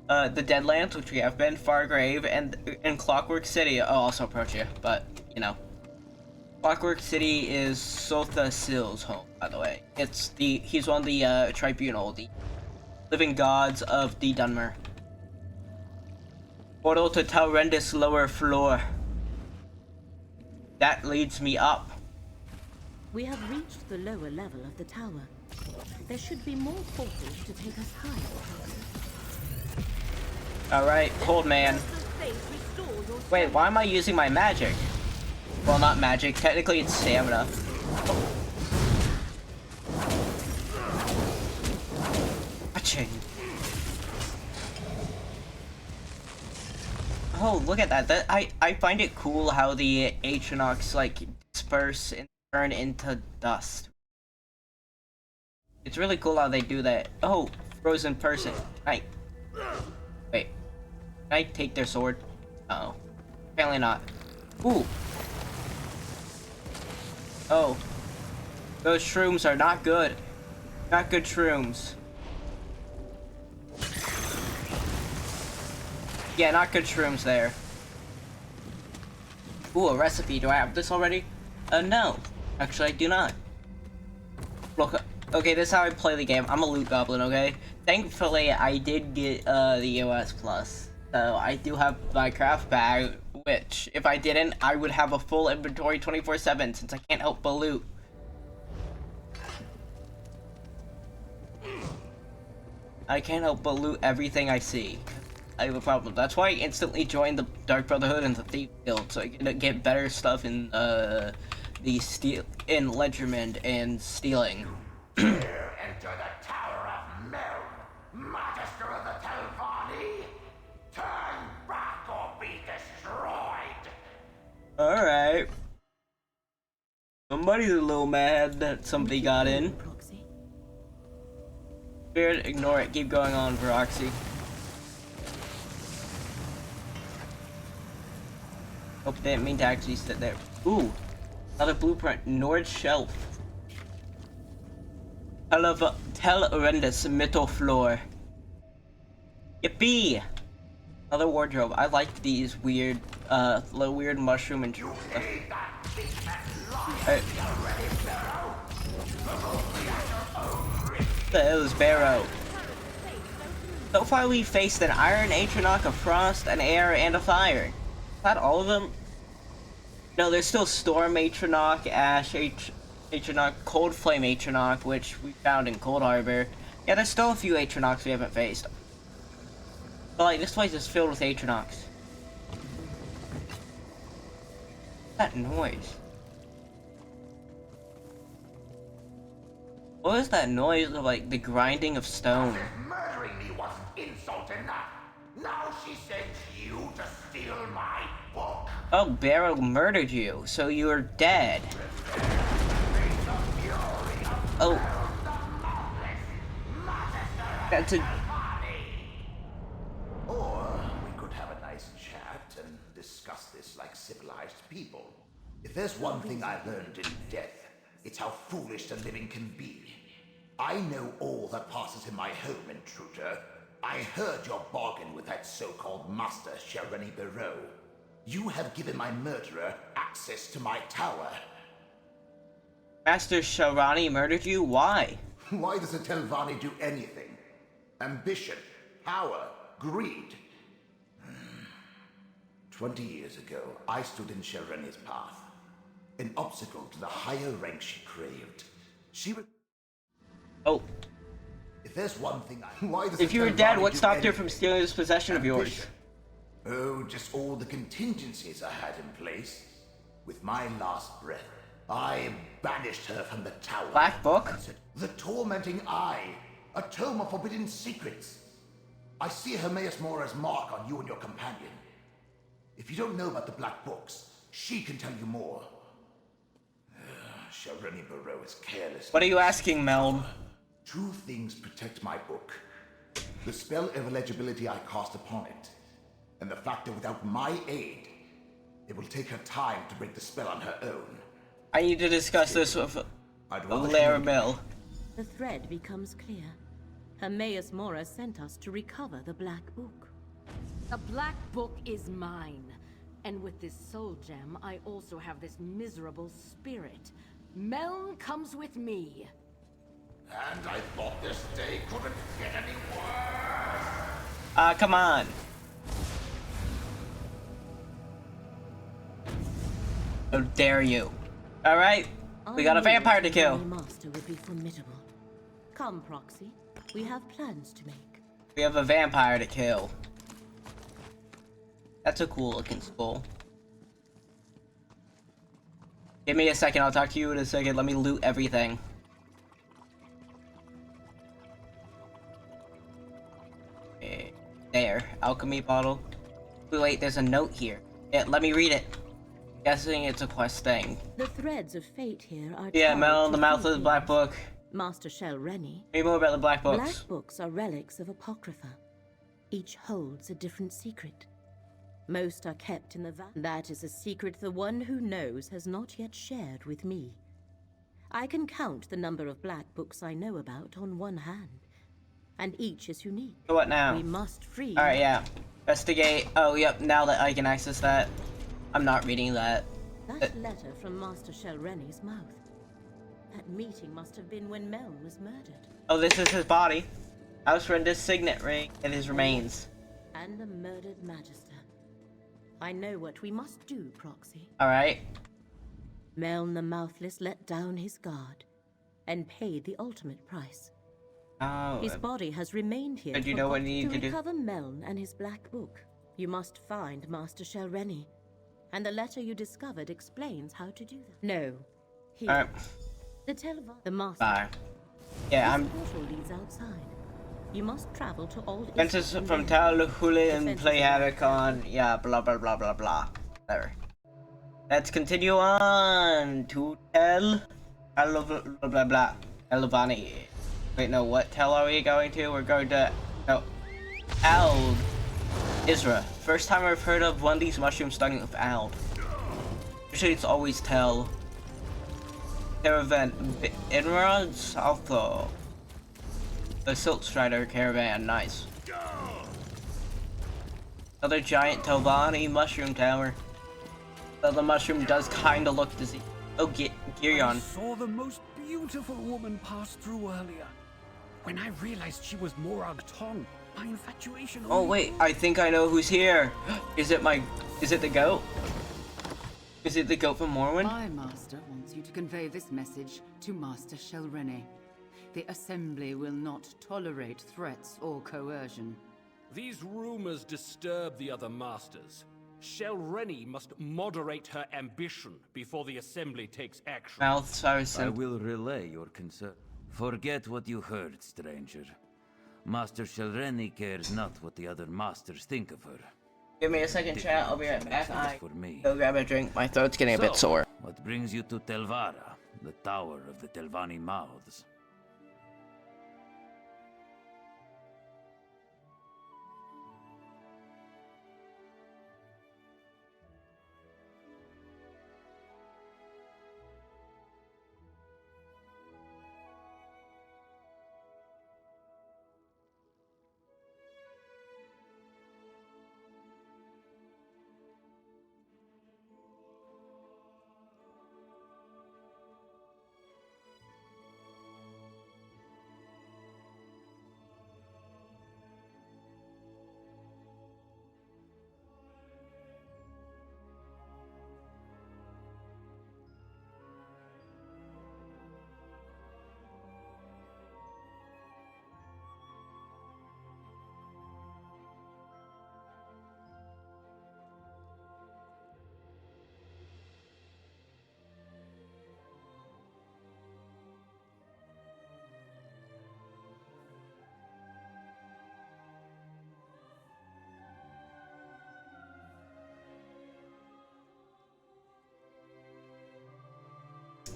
The Deadlands, which we have been, Fargrave, and Clockwork City. I'll also approach you, but, you know. Clockwork City is Sotha Sil's home, by the way. He's one of the, Tribunal, the living gods of the Dunmer. Portal to Talrendis lower floor. That leads me up. We have reached the lower level of the tower. There should be more portals to take us higher. Alright, Cold Man. Wait, why am I using my magic? Well, not magic. Technically, it's stamina. Watching. Oh, look at that. I find it cool how the Atriox, like, disperse and turn into dust. It's really cool how they do that. Oh, frozen person. Wait. Can I take their sword? Uh-oh. Apparently not. Ooh. Oh. Those shrooms are not good. Not good shrooms. Yeah, not good shrooms there. Ooh, a recipe. Do I have this already? No. Actually, I do not. Look, okay, this is how I play the game. I'm a loot goblin, okay? Thankfully, I did get, the EOS Plus. So, I do have my craft bag, which, if I didn't, I would have a full inventory 24/7, since I can't help but loot. I can't help but loot everything I see. I have a problem. That's why I instantly joined the Dark Brotherhood and the Thief Guild, so I can get better stuff in in Ledgermond and stealing. Enter the Tower of Meln, Magister of the Telvanni. Turn back or be destroyed. Somebody's a little mad that somebody got in. Proxy. Spirit, ignore it. Keep going on, Roxy. Hope they didn't mean to actually sit there. Ooh, another blueprint. Nord shelf. Tell horrendous middle floor. Yippee! Another wardrobe. I like these weird, little weird mushroom and stuff. Alright. What the hell is Barrow? So far we've faced an Iron Atronach, a Frost, an Air, and a Fire. Is that all of them? No, there's still Storm Atronach, Ash Atronach, Cold Flame Atronach, which we found in Cold Harbor. Yeah, there's still a few Atronachs we haven't faced. But like, this place is filled with Atronachs. What's that noise? What was that noise of like the grinding of stone? Murdering me wasn't insult enough. Now she sends you to steal my book. Oh, Barrow murdered you, so you're dead. Oh. That's a... Or we could have a nice chat and discuss this like civilized people. If there's one thing I learned in death, it's how foolish the living can be. I know all that passes in my home, intruder. I heard your bargain with that so-called Master Shareni Barrow. You have given my murderer access to my tower. Master Sharani murdered you? Why? Why does a Telvanni do anything? Ambition, power, greed. 20 years ago, I stood in Shareni's path. An obstacle to the higher rank she craved. Oh. If there's one thing why does If you were dead, what stopped her from stealing this possession of yours? Oh, just all the contingencies I had in place. With my last breath, I banished her from the tower. Black Book? And said, the tormenting eye, a tome of forbidden secrets. I see Hermaeus Mora's mark on you and your companion. If you don't know about the Black Books, she can tell you more. Shareni Barrow is careless. What are you asking, Melm? Two things protect my book. The spell of illegibility I cast upon it, and the fact that without my aid, it will take her time to break the spell on her own. I need to discuss this with Laramil. The thread becomes clear. Hermaeus Mora sent us to recover the Black Book. The Black Book is mine. And with this soul gem, I also have this miserable spirit. Meln comes with me. And I thought this day couldn't get any worse. Come on. How dare you? Alright, we got a vampire to kill. Master would be formidable. Come, Proxy. We have plans to make. We have a vampire to kill. That's a cool looking skull. Give me a second, I'll talk to you in a second. Let me loot everything. Okay. There, alchemy bottle. Wait, there's a note here. Yeah, let me read it. Guessing it's a quest thing. The threads of fate here are Yeah, tied Mel, to the mouth of the Phoebe. Black Book. Master Shell Rennie. Read more about the Black Books. Black Books are relics of Apocrypha. Each holds a different secret. Most are kept in the That is a secret the one who knows has not yet shared with me. I can count the number of Black Books I know about on one hand. And each is unique. So what now? We must free... Alright, yeah. Investigate. Oh, yep, now that I can access that. I'm not reading that. That letter from Master Shell Rennie's mouth. That meeting must have been when Meln was murdered. Oh, this is his body. House Renda's signet ring and his remains. And the murdered Magister. I know what we must do, Proxy. Alright. Meln the Mouthless let down his guard and paid the ultimate price. Oh. His body has remained here. But you know what you need to do? recover Meln and his Black Book. You must find Master Shell Rennie. And the letter you discovered explains how to do that. No. Here. Alright. The the Master. Bye. Yeah, This portal leads outside. You must travel to Old Princess from Tal Huli and play havoc on, yeah, blah blah blah blah blah. Whatever. Let's continue on to blah blah Elvani. Wait, no, what tell are we going to? We're going to Ald Isra. First time I've heard of one of these mushrooms starting with Ald. Usually it's always tell. Caravan Inra Saltho. The Silk Strider caravan, nice. Another giant Telvanni mushroom tower. Though the mushroom does kinda look diseased. Oh, Girion. I saw the most beautiful woman pass through earlier. When I realized she was Morag Tong, my infatuation. Oh wait, I think I know who's here. Is it the goat? Is it the goat from Morrowind? My master wants you to convey this message to Master Shelrene. The Assembly will not tolerate threats or coercion. These rumors disturb the other masters. Shelrene must moderate her ambition before the Assembly takes action. Mouth Saracen. I will relay your concern. Forget what you heard, stranger. Master Shelrene cares not what the other masters think of her. Give me a second, chat. I'll be right back. I For me. go grab a drink. My throat's getting a bit sore. What brings you to Telvara, the Tower of the Telvanni Mouths?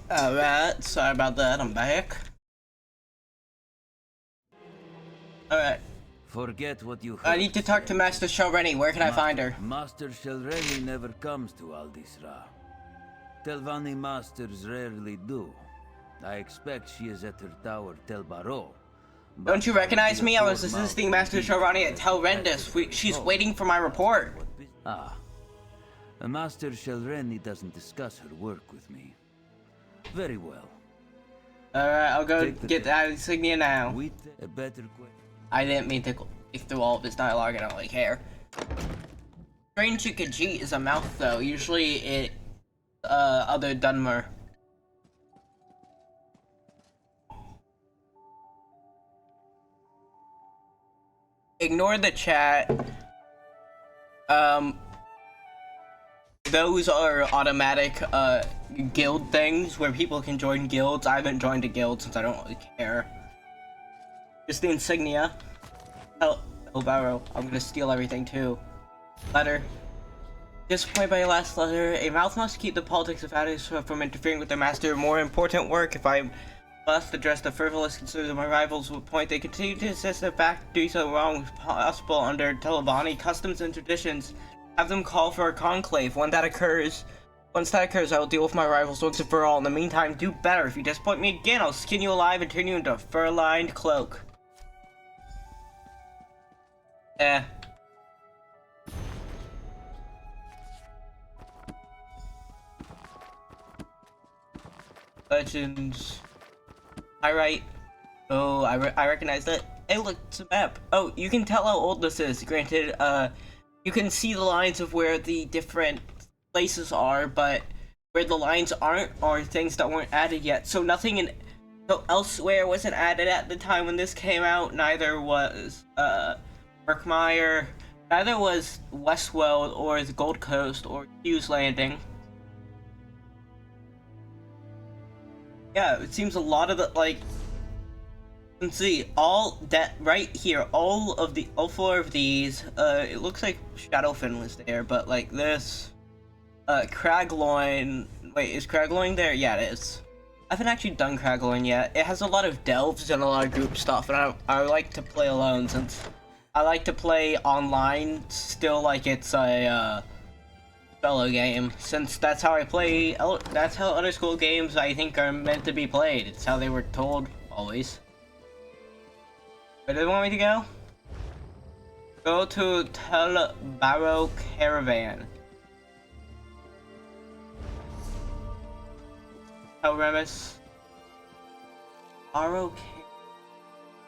Alright, sorry about that, I'm back. Alright. Forget what you heard. I need to talk to Master Shelrene. Where can I find her? Master Shelrene never comes to Aldisra. Telvanni masters rarely do. I expect she is at her tower Tel Baro. Don't you recognize me? I was assisting Master Shelrene at Tel Rendis. She's waiting for my report. Ah. Master Shelrene doesn't discuss her work with me. Very well. Alright, I'll go get that insignia now. With a better I didn't mean to go through all of this dialogue, I don't really care. Strange Khajiit is a mouth though, usually it, other Dunmer. Ignore the chat. Those are automatic, guild things where people can join guilds. I haven't joined a guild since I don't really care. Just the insignia. Oh, Barrow. I'm gonna steal everything too. Letter. Disappointed by your last letter. A mouth must keep the politics of Hades from interfering with their master. More important work. If I must address the frivolous concerns of my rivals with point, they continue to insist that fact do so wrong as possible under Telvanni customs and traditions. Have them call for a conclave. Once that occurs, I will deal with my rivals once and for all. In the meantime, do better. If you disappoint me again, I'll skin you alive and turn you into a fur-lined cloak. Legends. Pyrite. Oh, I recognize that. Hey, look, it's a map. Oh, you can tell how old this is. Granted, you can see the lines of where the different places are, but where the lines aren't are things that weren't added yet. So nothing in elsewhere wasn't added at the time when this came out. Neither was Murkmire, neither was Westworld or the Gold Coast or Hughes Landing. Yeah, it seems a lot of the you can see all that right here, all four of these, it looks like Shadowfen was there, but like this, Cragloin. Wait, is Cragloin there? Yeah, it is. I haven't actually done Cragloin yet. It has a lot of delves and a lot of group stuff, and I like to play alone since I like to play online still like it's a fellow game, since that's how I play. That's how other school games I think are meant to be played. It's how they were told always. Where do they want me to go? Go to Tel Barrow Caravan. Tel Remus. Barrow Caravan.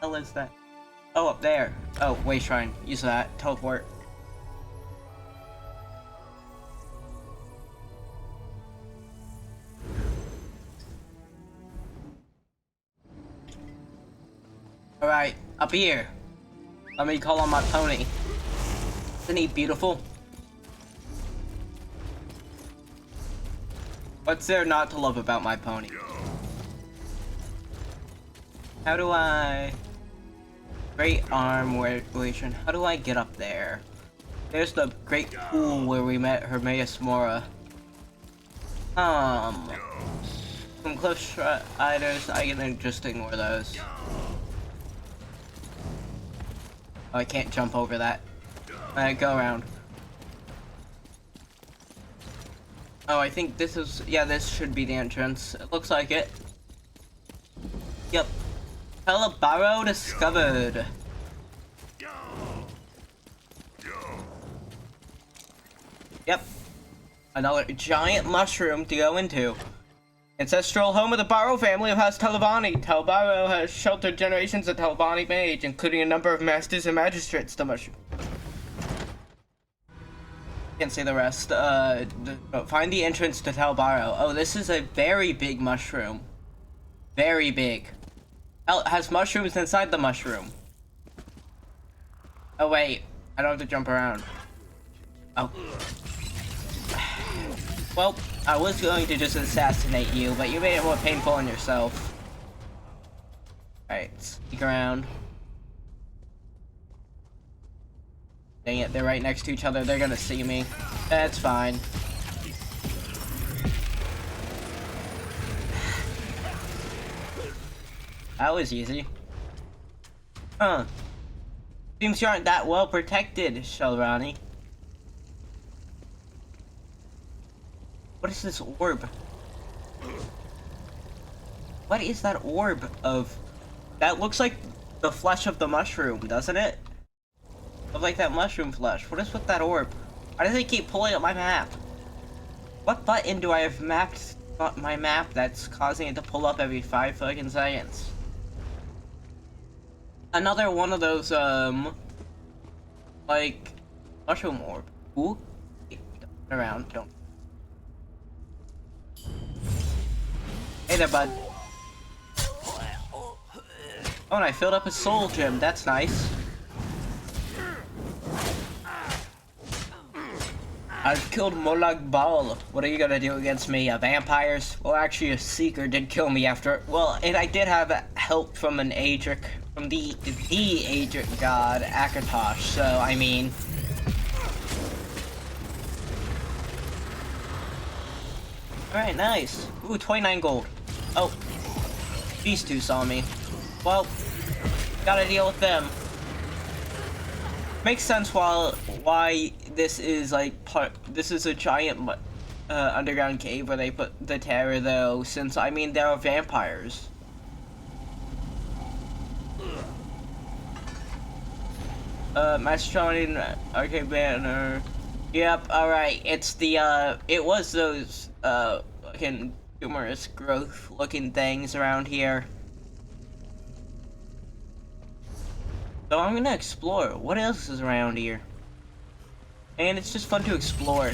What the hell is that? Oh, up there. Oh, Way Shrine. Use that. Teleport. Alright, up here. Let me call on my pony. Isn't he beautiful? What's there not to love about my pony? How do I... Great arm relation. How do I get up there? There's the great pool where we met Hermaeus Mora. Some cliff striders. I can just ignore those. Oh, I can't jump over that. Alright, go around. Oh, I think this is... Yeah, this should be the entrance. It looks like it. Yep. Barrow discovered. Yep. Another giant mushroom to go into. Ancestral home of the Barrow family of House Telvanni. Tel Barrow has sheltered generations of Telvanni mage, including a number of masters and magistrates. The mushroom. Can't say the rest. Find the entrance to Tel Barrow. Oh, this is a very big mushroom. Very big. It has mushrooms inside the mushroom. Oh wait, I don't have to jump around. Oh. Well, I was going to just assassinate you, but you made it more painful on yourself. Alright, sneak around. Dang it, they're right next to each other. They're gonna see me. That's fine. That was easy. Huh. Seems you aren't that well protected, Shelrani. What is this orb? What is that orb of... That looks like the flesh of the mushroom, doesn't it? Of like that mushroom flesh. What is with that orb? Why does it keep pulling up my map? What button do I have mapped my map that's causing it to pull up every 5 fucking seconds? Another one of those, like, mushroom orb. Ooh. Don't around, don't. Hey there, bud. Oh, and I filled up a soul gem. That's nice. I've killed Molag Bal. What are you gonna do against me? Vampires? Well, actually, a seeker did kill me after. Well, and I did have help from an Adric, from the Adric god, Akatosh. So, I mean. Alright, nice. Ooh, 29 gold. Oh. These two saw me. Well, gotta deal with them. Makes sense why this is like this is a giant underground cave where they put the terror, though, since I mean there are vampires. Mastronian arcade banner. Yep, alright. It's the it was those fucking humorous growth looking things around here. So I'm gonna explore. What else is around here? And it's just fun to explore.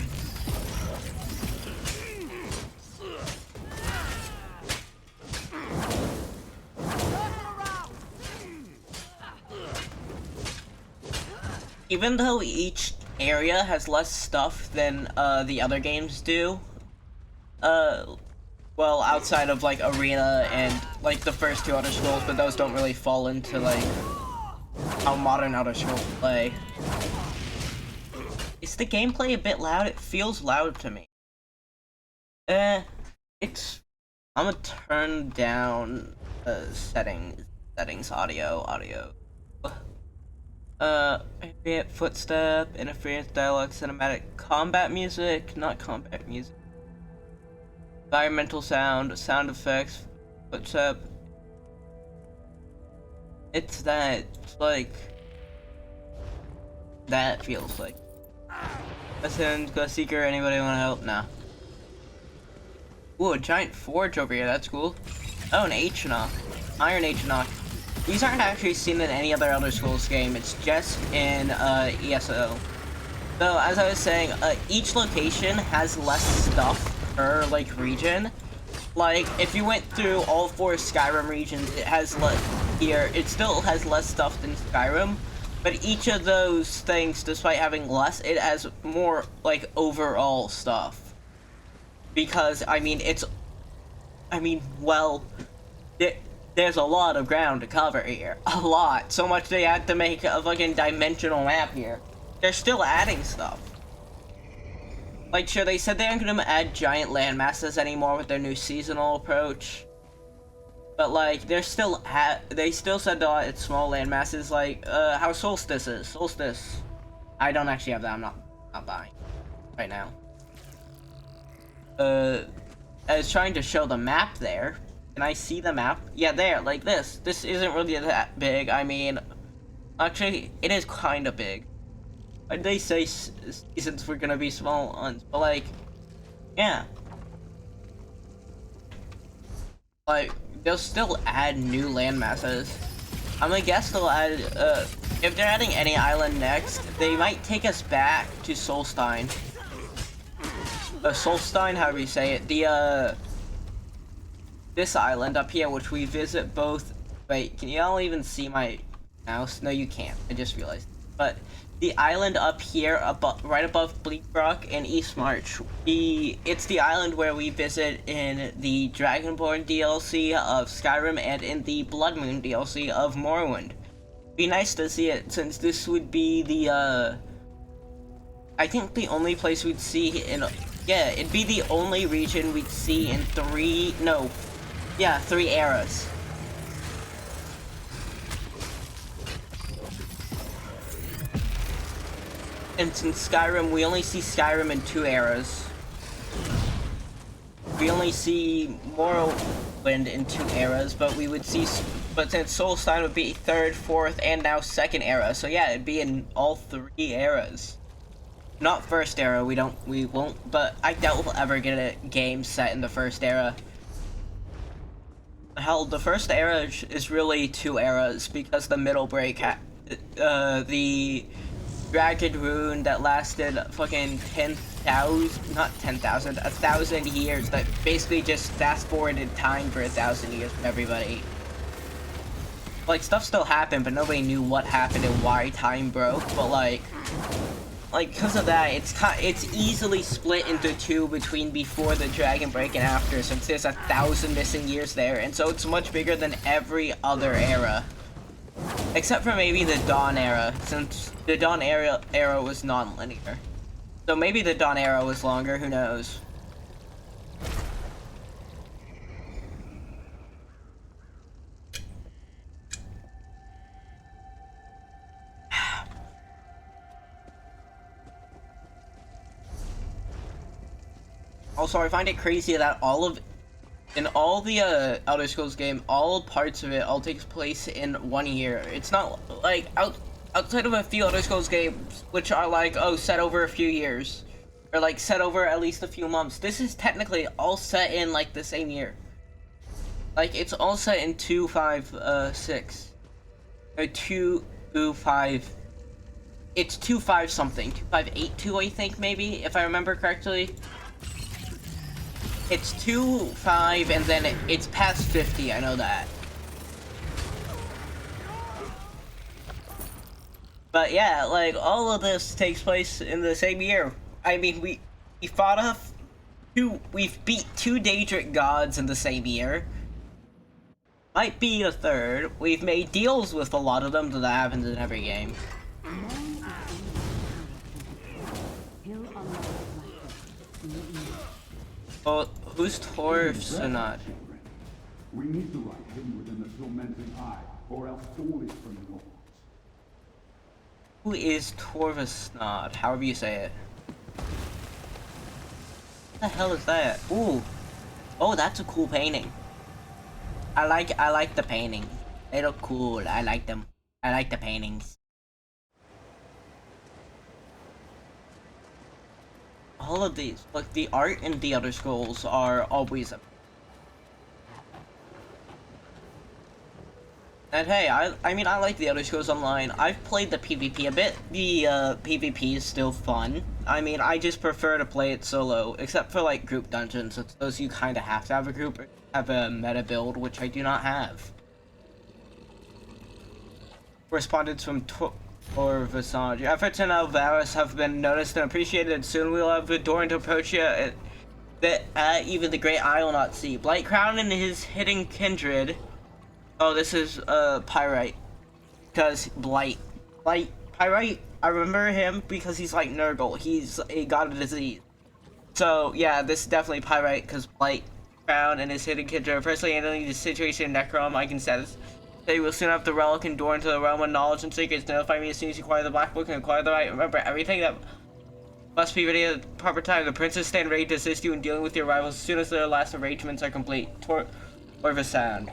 Even though each area has less stuff than the other games do, well, outside of like Arena and like the first two Outer Scrolls, but those don't really fall into like how modern Outer Scrolls play. Is the gameplay a bit loud? It feels loud to me. It's I'm gonna turn down settings audio. Ambient footstep, interference, dialogue, cinematic, combat music, not combat music. Environmental sound, sound effects, footstep. It's like that feels like. Listen, go seeker, anybody wanna help? Nah. Ooh, a giant forge over here, that's cool. Oh, an H-knock. Iron H-knock. These aren't actually seen in any other Elder Scrolls game, it's just in ESO. So, as I was saying, each location has less stuff per, like, region. Like, if you went through all 4 Skyrim regions, it has it still has less stuff than Skyrim, but each of those things, despite having less, it has more, like, overall stuff. Because, well, there's a lot of ground to cover here. A lot. So much they had to make a fucking dimensional map here. They're still adding stuff. Like, sure, they said they aren't gonna add giant land masses anymore with their new seasonal approach. But, like, they still said they'll add small land masses, like, how Solstice is. Solstice. I don't actually have that, I'm not buying right now. I was trying to show the map there. Can I see the map? Yeah, there, like this. This isn't really that big. I mean, actually, it is kind of big. They say seasons were gonna be small ones, but like, yeah. Like, they'll still add new land masses. I'm gonna guess they'll add, if they're adding any island next, they might take us back to Solstein. Solstein, however you say it, this island up here, which we visit both. Wait, can y'all even see my mouse? No, you can't. I just realized. But the island up here, right above Bleak Rock and East March, it's the island where we visit in the Dragonborn DLC of Skyrim and in the Blood Moon DLC of Morrowind. Be nice to see it, since this would be the I think the only place we'd see in. Yeah, it'd be the only region we'd see in 3 eras. And since Skyrim, we only see Skyrim in 2 eras. We only see Morrowind in 2 eras, but since Solstein would be 3rd, 4th, and now 2nd era, so yeah, it'd be in all 3 eras. Not 1st era, we won't, but I doubt we'll ever get a game set in the 1st era. Hell, the 1st era is really 2 eras, because the middle break the Dragon Rune that lasted fucking 1,000 years, that basically just fast-forwarded time for 1,000 years for everybody. Like, stuff still happened, but nobody knew what happened and why time broke, but like, because of that, it's easily split into 2 between before the Dragon Break and after, since there's 1,000 missing years there, and so it's much bigger than every other era. Except for maybe the Dawn era, since the Dawn era was non-linear. So maybe the Dawn era was longer, who knows. Also, I find it crazy that in all the Elder Scrolls game, all parts of it all takes place in 1 year. It's not like outside of a few Elder Scrolls games, which are like, oh, set over a few years, or like set over at least a few months. This is technically all set in like the same year. Like, it's all set in 256 or 225. It's 25 something, 2582, I think, maybe, if I remember correctly. It's 25, and then it's past 50, I know that. But yeah, like, all of this takes place in the same year. I mean, we fought off we've beat 2 Daedric gods in the same year. Might be a 3rd. We've made deals with a lot of them, so that happens in every game. Oh, who's Torvsonad? We need the right hidden within the tormenting eye, or else all is for naught. Who is Torvsonad? However you say it. What the hell is that? Ooh. Oh, that's a cool painting. I like the painting. They look cool. I like them. I like the paintings. All of these, like the art in the other scrolls are always a. And hey, I mean I like the other Scrolls Online. I've played the PvP a bit. The PvP is still fun. I mean I just prefer to play it solo, except for like group dungeons. It's those you kind of have to have a group or have a meta build, which I do not have. Correspondence from Torvsonad. Your efforts in Alvaris have been noticed and appreciated. Soon we will have a door into Approachia that even the Great Eye will not see. Blightcrown and his hidden kindred. Oh, this is Pyrite. Because Pyrite, I remember him because he's like Nurgle. He's a god of disease. So yeah, this is definitely Pyrite because Blightcrown and his hidden kindred are personally handling the situation in Necrom. I can say they will soon have the relic and door into the realm of knowledge and secrets. Notify me as soon as you acquire the Black Book and acquire the right. Remember, everything that must be ready at the proper time. The princes stand ready to assist you in dealing with your rivals as soon as their last arrangements are complete. Torvsonad.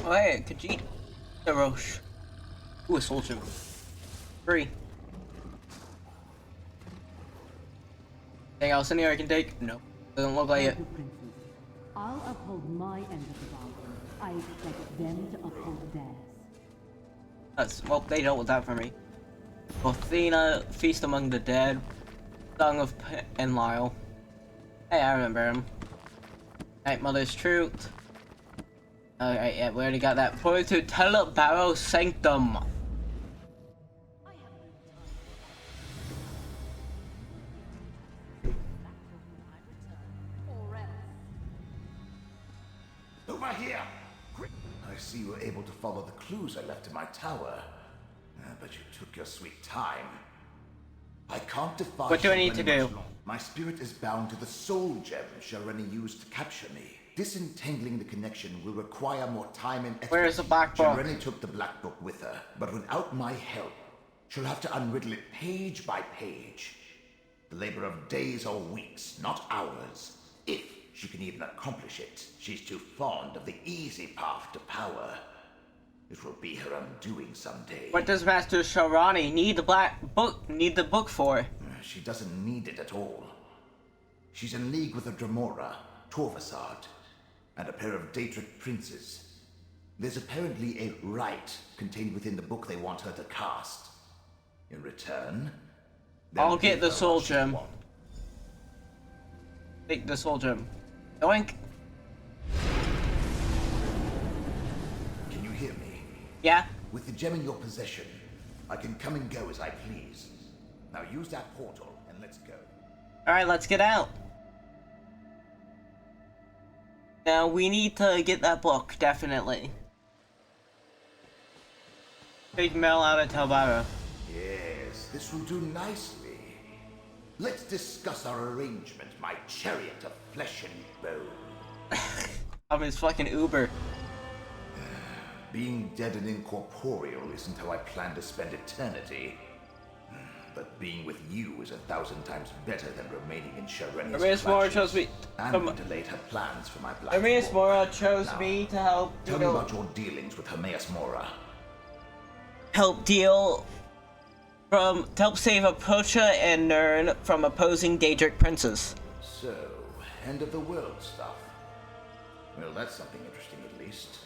Oh hey, Khajiit. Roche. Ooh, a soul gem. 3. Anything else in here I can take? No. Doesn't look like it. I'll uphold my end of the bargain. I expect them to uphold theirs. Well, they dealt with that for me. Athena, Feast Among the Dead, Song of Enlil. Hey, I remember him. Night Mother's Truth. Alright, yeah, we already got that. Portal to Telebaro Sanctum. Over here! Quick! I see you were able to follow the clues I left in my tower. But you took your sweet time. I can't defy. What do I need to do? My spirit is bound to the soul gem Shareni used to capture me. Disentangling the connection will require more time and effort. Where is the Black Book? Shareni took the Black Book with her, but without my help, she'll have to unriddle it page by page. The labor of days or weeks, not hours. If she can even accomplish it, she's too fond of the easy path to power. It will be her undoing someday. What does Master Sharani need the book for? She doesn't need it at all. She's in league with a Dremora, Torvsonad, and a pair of Daedric princes. There's apparently a rite contained within the book they want her to cast. In return, I'll get the soul gem. Take the soul gem. Doink. Can you hear me? Yeah? With the gem in your possession, I can come and go as I please. Now use that portal and let's go. Alright, let's get out. Now, we need to get that book, definitely. Take Mel out of Telebaro. Yes, this will do nicely. Let's discuss our arrangement, my chariot of flesh and bone. I'm his fucking Uber. Being dead and incorporeal isn't how I plan to spend eternity. But being with you is 1,000 times better than remaining in Shareni's Mora chose me. And delayed her plans for my black Hermaeus book. Mora chose Now, me to help. Tell me about your dealings with Hermaeus Mora. Help save Approachia and Nern from opposing Daedric princes. So, end of the world stuff. Well, that's something interesting at least.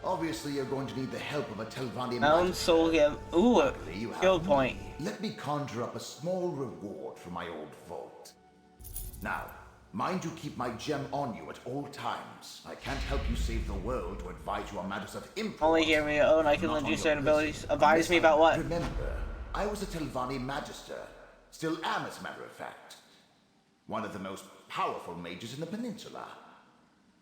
Obviously, you're going to need the help of a Telvanni Mountain Soul Gem. Ooh, skill point. Let me conjure up a small reward for my old vault. Now, mind you keep my gem on you at all times. I can't help you save the world or advise you on matters of import. Only hear me own, I can lend you certain abilities. Advise me about what? Remember, I was a Telvanni Magister. Still am, as a matter of fact. One of the most powerful mages in the peninsula.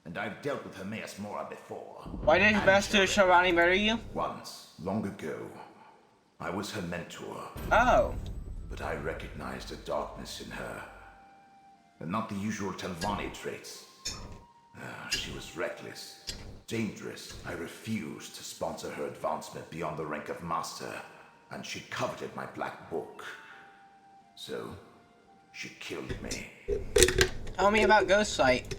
And I've dealt with Hermaeus Mora before. Why did Master Sharani marry you? Once, long ago. I was her mentor, Oh. but I recognized a darkness in her. And not the usual Telvanni traits. She was reckless, dangerous. I refused to sponsor her advancement beyond the rank of master, and she coveted my black book. So, she killed me. Tell me about Ghost Sight.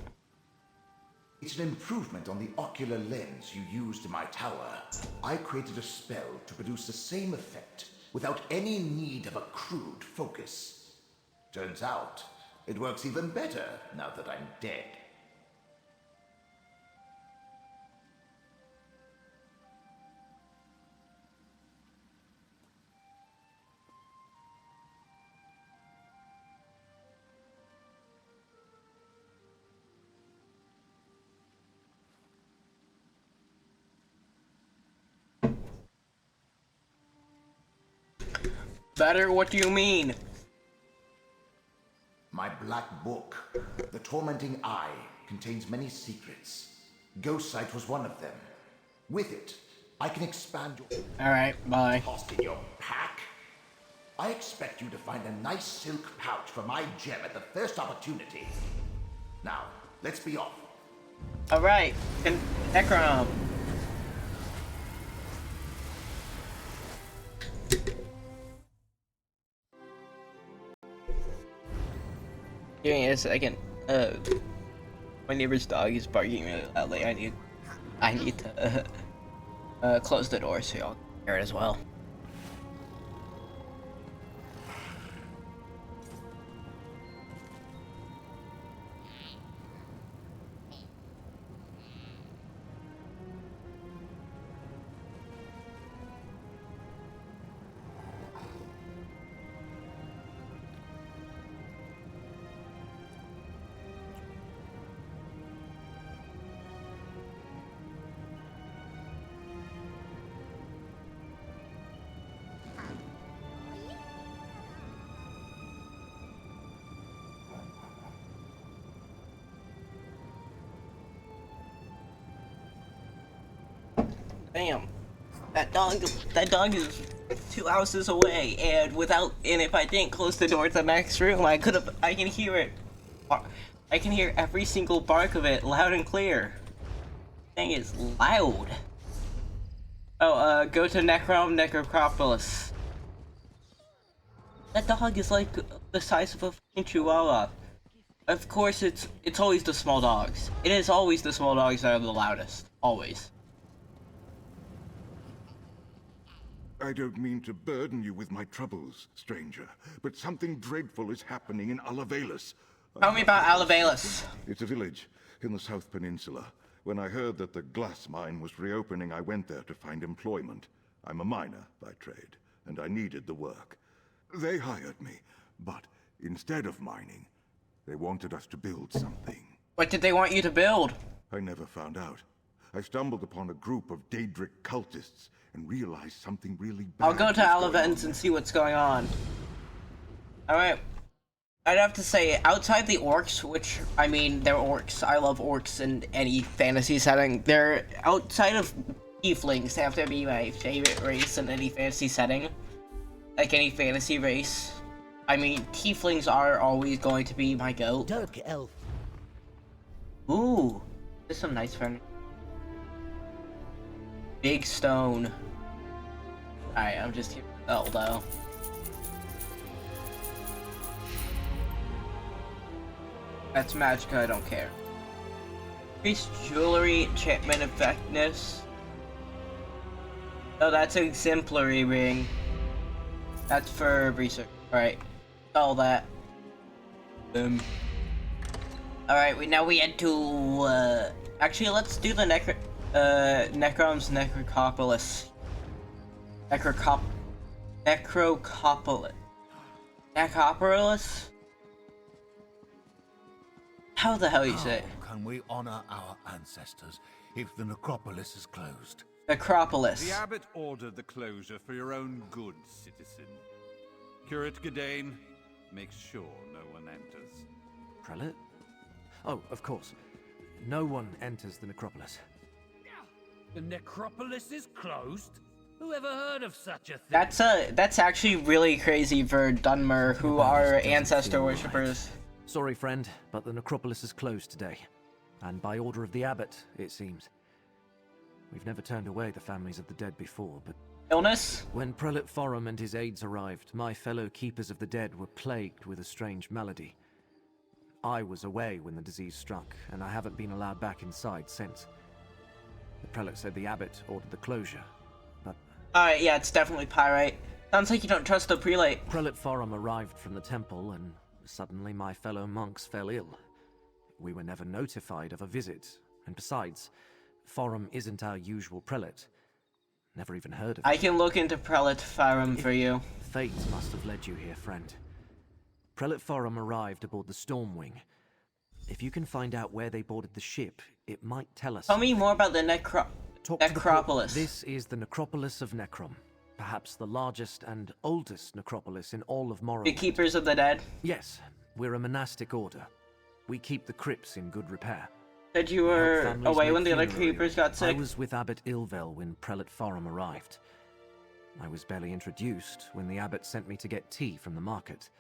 It's an improvement on the ocular lens you used in my tower. I created a spell to produce the same effect without any need of a crude focus. Turns out, it works even better now that I'm dead. Better? What do you mean? My black book, The Tormenting Eye, contains many secrets. Ghost Sight was one of them. With it, I can expand your... Alright, bye. Tossed in your pack? I expect you to find a nice silk pouch for my gem at the first opportunity. Now, let's be off. Alright, Necrom. Give me a second. My neighbor's dog is barking really loudly. I need to close the door so y'all can hear it as well. Damn, that dog is 2 houses away, and if I didn't close the door to the next room, I can hear it. I can hear every single bark of it loud and clear. Thing is loud. Oh, go to Necropolis. That dog is like the size of a fucking chihuahua. Of course, it's always the small dogs. It is always the small dogs that are the loudest. Always. I don't mean to burden you with my troubles, stranger, but something dreadful is happening in Alavelis. Tell me about Alavelis. It's a village in the South Peninsula. When I heard that the glass mine was reopening, I went there to find employment. I'm a miner by trade, and I needed the work. They hired me, but instead of mining, they wanted us to build something. What did they want you to build? I never found out. I stumbled upon a group of Daedric cultists and realized something really bad. I'll go to Alavens and see what's going on. Alright. I'd have to say, outside the orcs, which, I mean, they're orcs. I love orcs in any fantasy setting. They're outside of tieflings. They have to be my favorite race in any fantasy setting. Like any fantasy race. I mean, tieflings are always going to be my goat. Dark elf. Ooh. There's some nice furniture. Big stone. Alright, I'm just here. Oh, though. That's magic, I don't care. Increased jewelry, enchantment effectiveness. Oh, that's an exemplary ring. That's for research. Alright. All that. Boom. Alright, now we head to, actually, let's do the Necrom's Necropolis. Necropolis? How the hell you say it? How can we honor our ancestors if the necropolis is closed? Necropolis. The abbot ordered the closure for your own good, citizen. Curate Gadain, make sure no one enters. Prelate? Oh, of course. No one enters the necropolis. The necropolis is closed? Who ever heard of such a thing? That's actually really crazy for Dunmer, who are ancestor Right. worshippers. Sorry, friend, but the necropolis is closed today. And by order of the abbot, it seems. We've never turned away the families of the dead before, but... Illness? When Prelate Forum and his aides arrived, my fellow keepers of the dead were plagued with a strange malady. I was away when the disease struck, and I haven't been allowed back inside since. The prelate said the abbot ordered the closure, but... Alright, yeah, it's definitely pyrite. Sounds like you don't trust the prelate. Prelate Forum arrived from the temple, and suddenly my fellow monks fell ill. We were never notified of a visit, and besides, Forum isn't our usual prelate. Never even heard of him. I can look into Prelate Forum for you. Fate must have led you here, friend. Prelate Forum arrived aboard the Stormwing. If you can find out where they boarded the ship, it might tell us. Tell me more about the necropolis. This is the necropolis of Necrom. Perhaps the largest and oldest necropolis in all of Morrowind. The Keepers of the Dead? Yes, we're a monastic order. We keep the crypts in good repair. Said you were away when the other Keepers got sick? I was with Abbot Ilvel when Prelate Forum arrived. I was barely introduced when the abbot sent me to get tea from the market.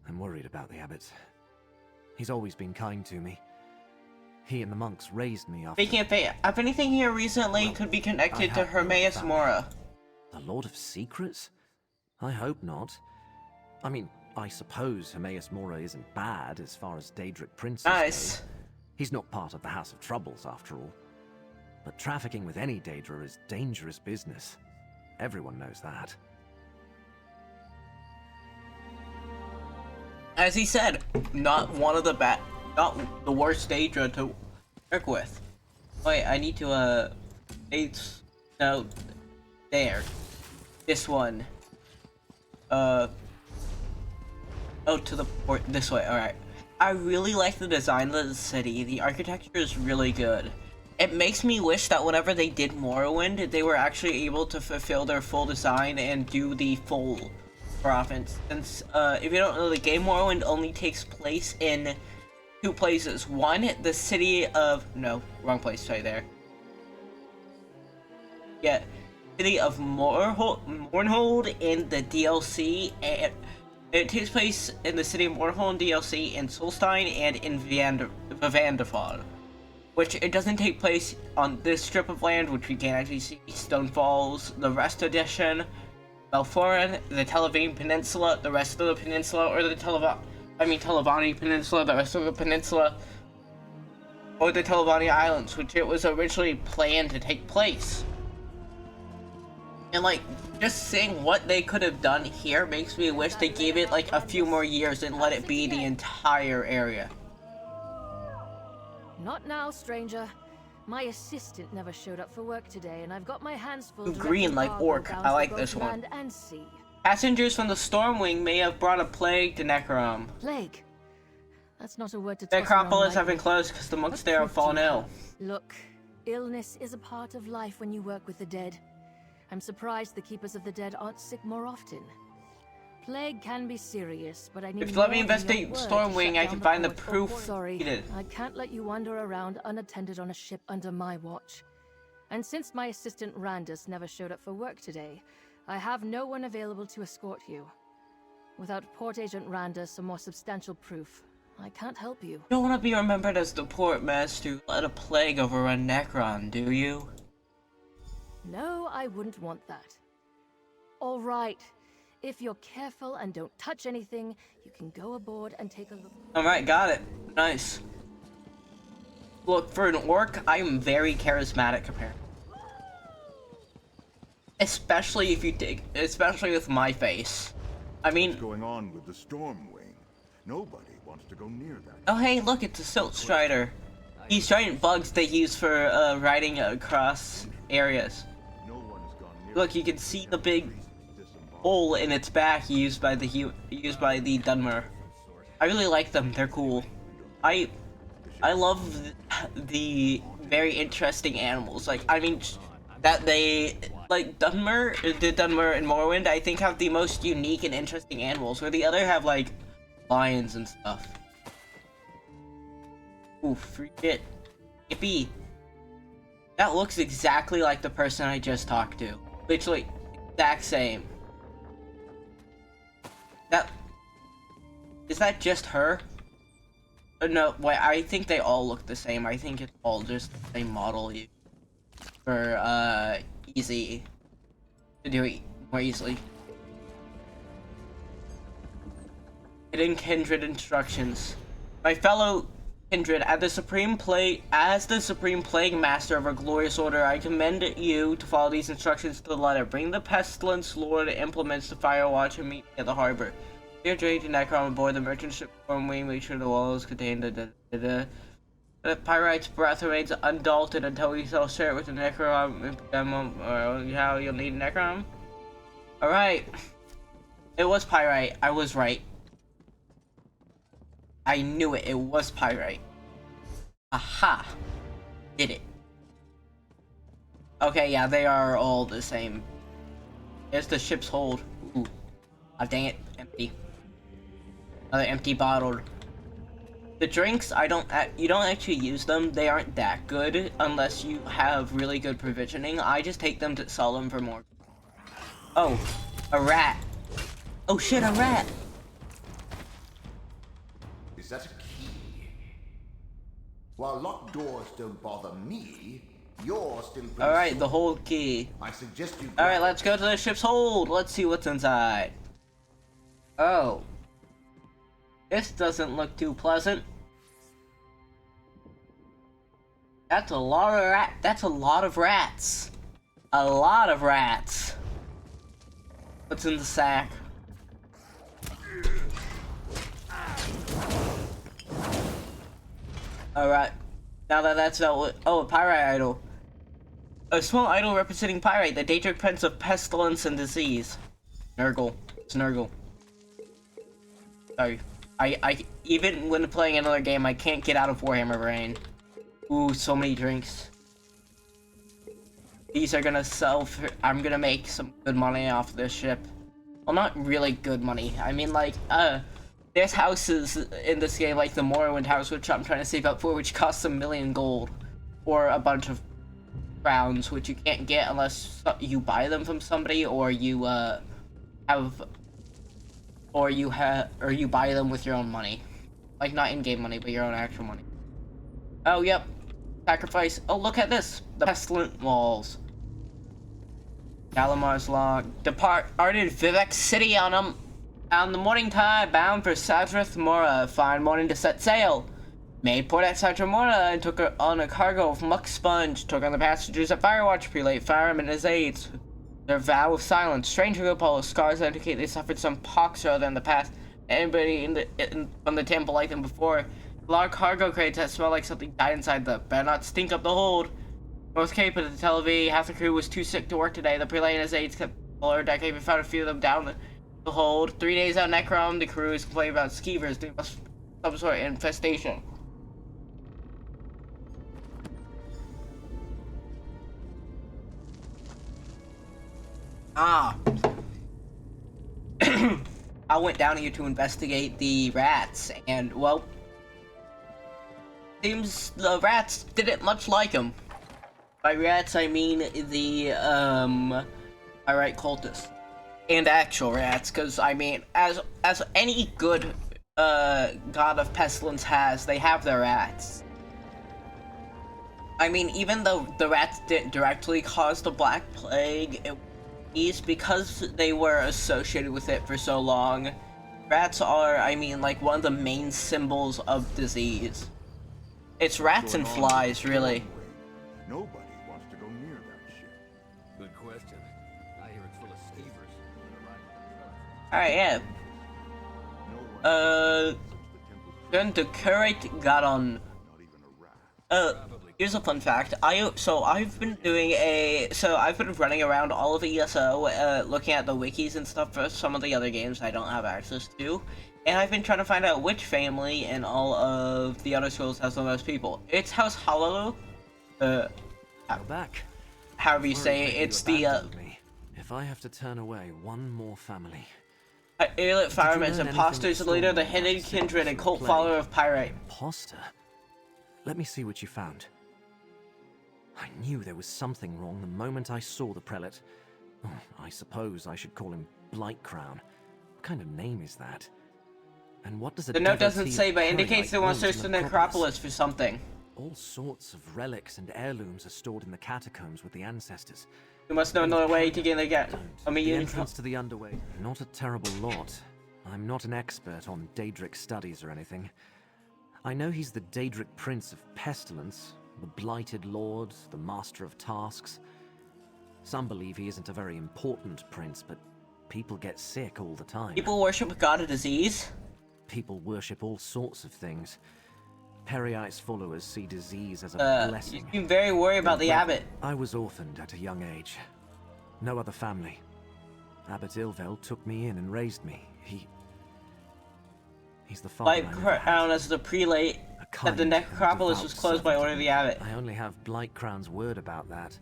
I'm worried about the abbot. He's always been kind to me. He and the monks raised me after... Speaking of fate, if anything here recently could be connected to Hermaeus Mora. The Lord of Secrets? I hope not. I mean, I suppose Hermaeus Mora isn't bad as far as Daedric princes go. He's not part of the House of Troubles, after all. But trafficking with any Daedra is dangerous business. Everyone knows that. As he said, not one of the not the worst Daedra to work with. Wait, I need to, no, there. This one. Oh, to the port, this way, alright. I really like the design of the city. The architecture is really good. It makes me wish that whenever they did Morrowind, they were actually able to fulfill their full design and do the full profit. Since, if you don't know, the game Morrowind only takes place in 2 places. One, the city of... No, wrong place, sorry there. Yeah, city of Mournhold in the DLC, and it takes place in the city of Mournhold in DLC, in Solstein, and in Vivandafar. Which it doesn't take place on this strip of land, which we can actually see. Stonefalls, the Rest Edition, Belforan, the Televane Peninsula, the rest of the peninsula, or the Telvanni Peninsula, the rest of the peninsula, or the Telvanni Islands, which it was originally planned to take place. And like, just seeing what they could have done here makes me wish they gave it like a few more years and let it be the entire area. Not now, stranger. My assistant never showed up for work today, and I've got my hands full. Green like orc. I like this one. Land and sea. Passengers from the Stormwing may have brought a plague to Necrom. Plague? That's not a word to The toss around Necropolis have lightly. been closed because the monks there have fallen ill. Look, illness is a part of life when you work with the dead. I'm surprised the Keepers of the Dead aren't sick more often. Plague can be serious, but I need If you let me more than investigate your word to Stormwing, shut I down can the find the port or proof port. Sorry, needed. I can't let you wander around unattended on a ship under my watch. And since my assistant Randus never showed up for work today, I have no one available to escort you. Without Port Agent Randus or more substantial proof, I can't help you. You don't want to be remembered as the port master who let a plague overrun Necron, do you? No, I wouldn't want that. All right. If you're careful and don't touch anything, you can go aboard and take a look. Alright, got it. Nice. Look, for an orc, I am very charismatic apparently. Especially if you take, especially with my face. I mean... What's going on with the Stormwing? Nobody wants to go near that. Oh hey, look, it's a Silt Strider. These giant bugs they use for riding across areas. Look, you can see the big hole in its back used by the Dunmer. I really like them. They're cool. I love the very interesting animals. Like, I mean, that they like Dunmer, the Dunmer and Morrowind, I think have the most unique and interesting animals, where the other have like lions and stuff. Ooh, free shit. Yippee. That looks exactly like the person I just talked to. Literally, exact same. Is that just her? No, wait, I think they all look the same. I think it's all just the same model for, easy to do it more easily. Hidden Kindred instructions. My fellow Kindred, as the Supreme Plague Master of our glorious order, I commend you to follow these instructions to the letter. Bring the Pestilence Lord implements to Firewatch and meet me at the harbor. Clear Drake and Necron aboard the merchant ship form wing. Make sure the walls contain the Pyrite's breath remains undalted until we shall share it with the Necron. Or how you'll need Necron. Alright. It was Pyrite. I was right. I knew it. It was Pyrite. Aha. Did it. Okay, yeah, they are all the same. There's the ship's hold. Ooh. Oh, dang it. Empty. Another empty bottle. The drinks, you don't actually use them. They aren't that good unless you have really good provisioning. I just take them to sell them for more. Oh, a rat. Oh shit, a rat. Is that a key? While locked doors don't bother me, you're still pretty Alright, the whole key. I suggest you... Alright, let's go to the ship's hold. Let's see what's inside. Oh. This doesn't look too pleasant. That's a lot of that's a lot of rats. A lot of rats. What's in the sack? Alright. Now that that's dealt with. Oh, a pyrite idol. A small idol representing Pyrite, the Daedric Prince of Pestilence and Disease. Nurgle. It's Nurgle. Sorry. I even when playing another game, I can't get out of Warhammer Brain. Ooh, so many drinks. These are gonna sell for, I'm gonna make some good money off this ship. Well, not really good money. I mean, like, there's houses in this game, like the Morrowind house, which I'm trying to save up for, which costs 1 million gold. Or a bunch of crowns, which you can't get unless you buy them from somebody, or you, or you buy them with your own money. Like, not in-game money, but your own actual money. Oh, yep. Sacrifice. Oh, look at this. The Pestilent Walls. Galamar's Log. Departed Vivek City on the morning tide, bound for Sadrith Mora. Fine morning to set sail. Made port at Sadrith Mora and took on a cargo of muck sponge. Took on the passengers at Firewatch, prelate Fireman and his aides. Their vow of silence. Strange Apollo scars indicate they suffered some pox rather than the past. Anybody from the temple like them before. Large cargo crates that smell like something died inside them. Better not stink up the hold. North Cape of the Tel Aviv. Half the crew was too sick to work today. The prelate and his aides kept below deck. I even found a few of them down the hold. 3 days out Necrom, the crew is complaining about skeevers doing some sort of infestation. Ah. I went down here to investigate the rats, and, well, seems the rats didn't much like him. By rats, I mean the, Pyrite cultists. And actual rats, because, I mean, as any good, god of pestilence has, they have their rats. I mean, even though the rats didn't directly cause the Black Plague, is because they were associated with it for so long. Rats are, I mean, like, one of the main symbols of disease. It's rats and flies, really. Nobody wants to go near that ship. Good question. I hear it's full of skeevers. Alright, yeah. Then the curate got on. Here's a fun fact. I've been running around all of ESO, looking at the wikis and stuff for some of the other games I don't have access to. And I've been trying to find out which family in all of the other schools has the most people. It's House Hollow. Go back. However you say it, it's the, If I have to turn away one more family. Airlit Fireman's imposters leader, the hidden kindred, and cult follower of Pyrite. Imposter? Let me see what you found. I knew there was something wrong the moment I saw the prelate. Oh, I suppose I should call him Blightcrown. What kind of name is that? And what does a The note doesn't devotee say, of but Perryite indicates they want to want search in the the necropolis for something. All sorts of relics and heirlooms are stored in the catacombs with the ancestors. You must know another way to get again. The entrance to the underway. Not a terrible lot. I'm not an expert on Daedric studies or anything. I know he's the Daedric Prince of Pestilence, the Blighted Lord, the Master of Tasks. Some believe he isn't a very important prince, but people get sick all the time. People worship a god of disease? People worship all sorts of things. Perryite's followers see disease as a blessing. You seem very worried about the abbot. I was orphaned at a young age. No other family. Abbot Ilvel took me in and raised me. He's the father Blightcrown as the prelate that the necropolis was closed by order of the abbot. I only have Blightcrown's word about that.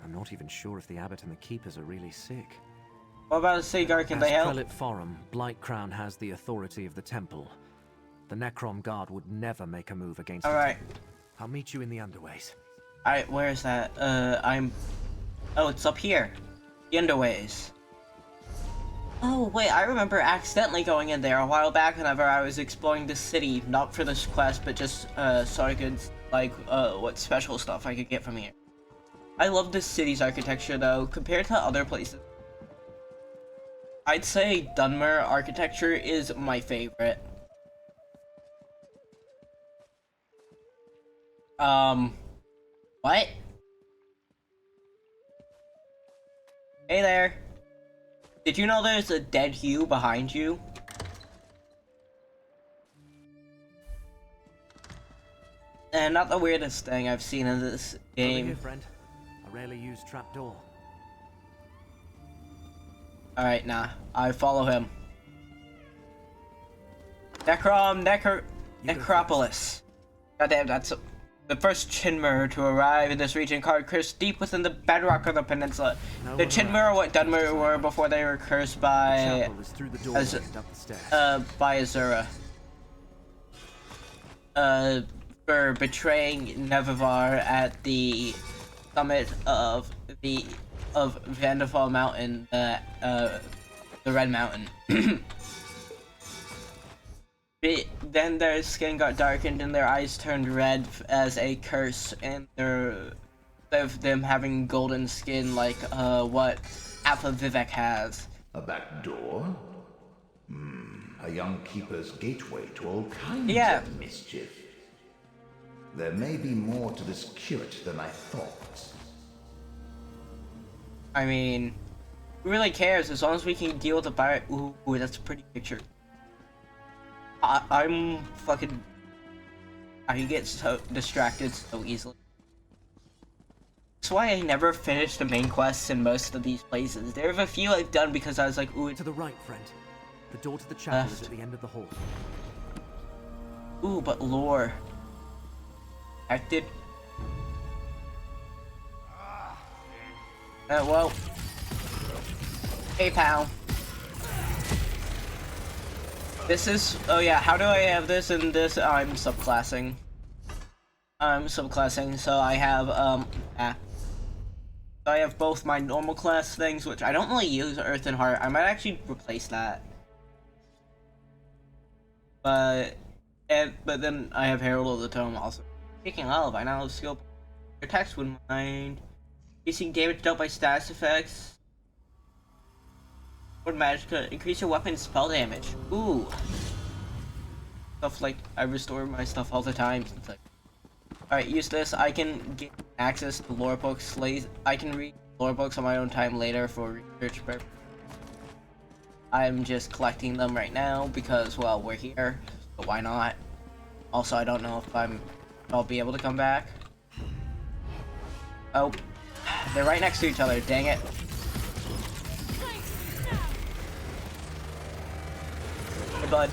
I'm not even sure if the abbot and the keepers are really sick. What about the Sigar? Can they help? As Prelate Forum, Blightcrown has the authority of the temple. The Necrom Guard would never make a move against him. Alright. I'll meet you in the underways. Alright, where is that? Oh, it's up here. The underways. Oh, wait, I remember accidentally going in there a while back whenever I was exploring the city. Not for this quest, but just, so I could, like, what special stuff I could get from here. I love this city's architecture, though, compared to other places. I'd say Dunmer architecture is my favorite. What? Hey there. Did you know there's a dead Hugh behind you? And not the weirdest thing I've seen in this game. Over here, friend. A rarely used trapdoor. Alright, nah. I follow him. Necropolis. Goddamn, that's the first Chinmer to arrive in this region, carved cursed deep within the bedrock of the peninsula. The Chinmer are what Dunmer were before they were cursed by by Azura. For betraying Nevivar at the summit of Vandefall Mountain, the Red Mountain. Then their skin got darkened and their eyes turned red as a curse, and of them having golden skin like what Alpha Vivek has. A back door? A young keeper's gateway to all kinds of mischief. There may be more to this curate than I thought. I mean, who really cares as long as we can deal with the pirate? Ooh, that's a pretty picture. I'm fucking... I get so distracted so easily. That's why I never finished the main quests in most of these places. There are a few I've done because I was like, ooh... To the right, friend. The door to the chapel is at the end of the hall. Ooh, but lore. Acted. Well. Hey, pal. This is... Oh yeah, how do I have this and this? I'm subclassing. So I have, So I have both my normal class things, which I don't really use Earth and Heart. I might actually replace that. But then I have Herald of the Tome also. Speaking of, I now have skill. Your attacks wouldn't mind. Increasing damage dealt by status effects. What magic could increase your weapon's spell damage. Ooh. Stuff like I restore my stuff all the time. Like, alright, use this. I can get access to lore books. I can read lore books on my own time later for research purposes. I'm just collecting them right now because, well, we're here. So why not? Also, I don't know if I'll be able to come back. Oh, they're right next to each other. Dang it. Hey, bud.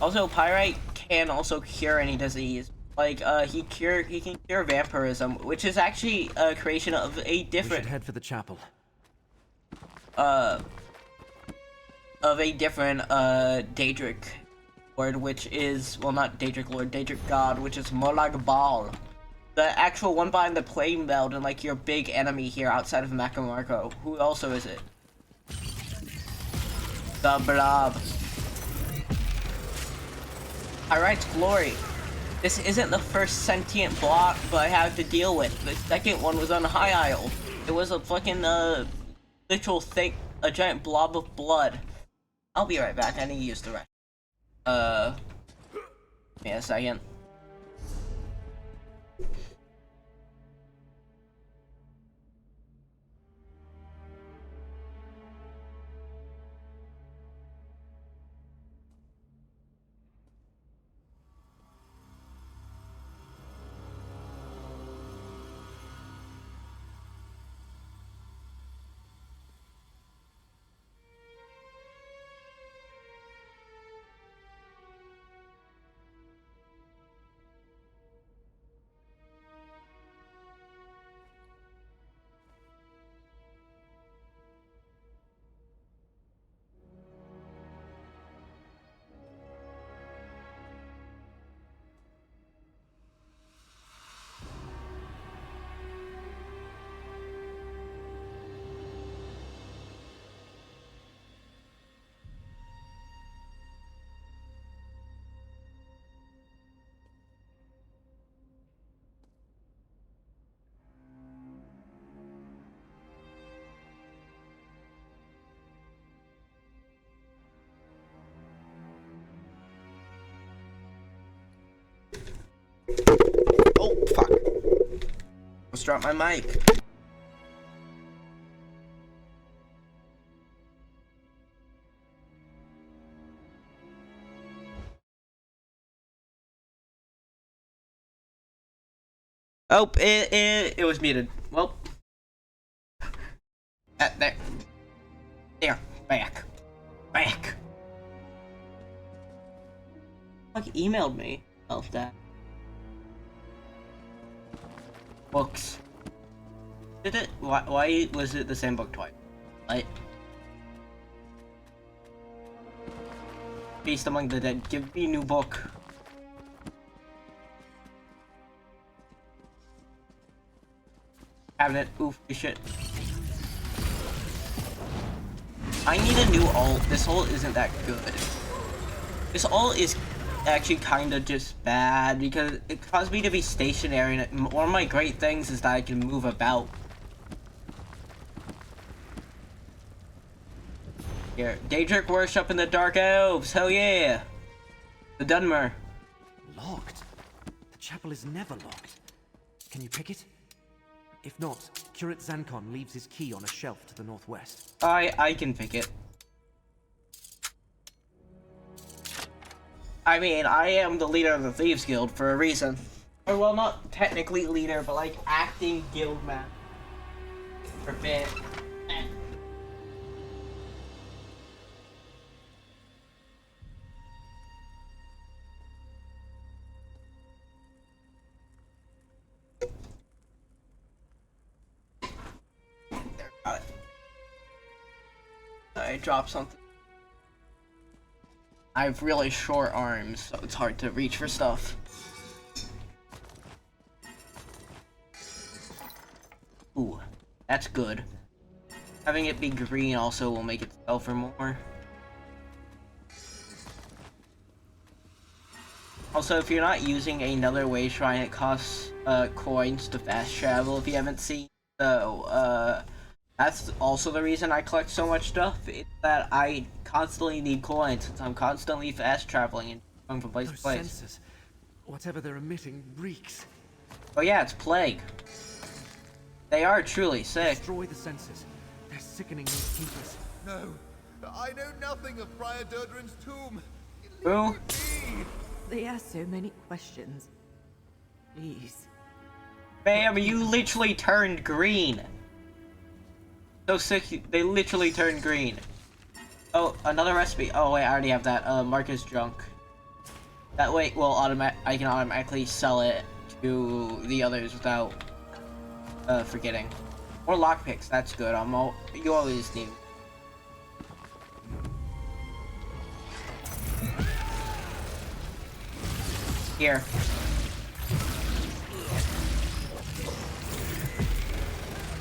Also, Pyrite can also cure any disease. Like, he can cure vampirism, which is actually a creation of a different... We should head for the chapel. Of a different, Daedric Lord, which is... Well, not Daedric Lord, Daedric God, which is Molag Bal. The actual one behind the plane belt and like your big enemy here outside of Mecha Marco. Who also is it? The Blob. Alright, Glory. This isn't the first sentient block but I have to deal with. The second one was on High Isle. It was a fucking literal thing, a giant blob of blood. I'll be right back. I need to use the rest. Give me a second. Oh, fuck. Let's drop my mic. Oh, it was muted. Well. There. There. Back. Back. Fuck, emailed me about that. Books. Did it? Why was it the same book twice? Like, Beast Among the Dead. Give me a new book. Cabinet. Oof, shit. I need a new ult. This ult isn't that good. This ult is actually kind of just bad because it caused me to be stationary, and one of my great things is that I can move about. Here, Daedric worship in the Dark Elves, hell yeah! The Dunmer. Locked? The chapel is never locked. Can you pick it? If not, Curate Zancon leaves his key on a shelf to the northwest. I can pick it. I mean, I am the leader of the Thieves Guild for a reason. Or, well, not technically leader, but like acting guild man. For bit. Got it. I dropped something. I have really short arms, so it's hard to reach for stuff. Ooh, that's good. Having it be green also will make it sell for more. Also, if you're not using another way shrine, it costs coins to fast travel if you haven't seen. So, that's also the reason I collect so much stuff. It's that I constantly need coins since I'm constantly fast traveling and going from place to place. Sensors, whatever they're emitting, reeks. Oh yeah, it's plague. They are truly sick. Destroy the sensors. They're sickening these keepers. No, I know nothing of Friar Durdrin's tomb. Who? They ask so many questions. Please. Bam, you literally turned green. So sick, they literally turned green. Oh, another recipe. Oh wait, I already have that. Marcus Drunk. That way, well, I can automatically sell it to the others without forgetting. More lockpicks, that's good. You always need. Here.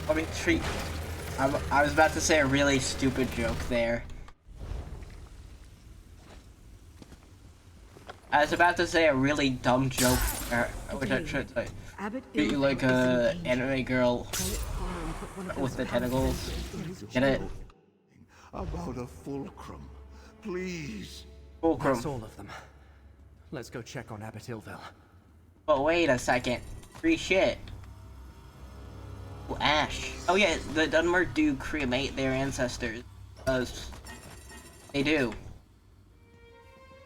Let me treat. I was about to say a really stupid joke there. I was about to say a really dumb joke, which I should say. Treat you like a anime girl with the tentacles. Get it? About a fulcrum, please. Fulcrum. That's all of them. Let's go check on Abbot Ilvel. But wait a second. Free shit. Ooh, Ash. Oh yeah, the Dunmer do cremate their ancestors. They do.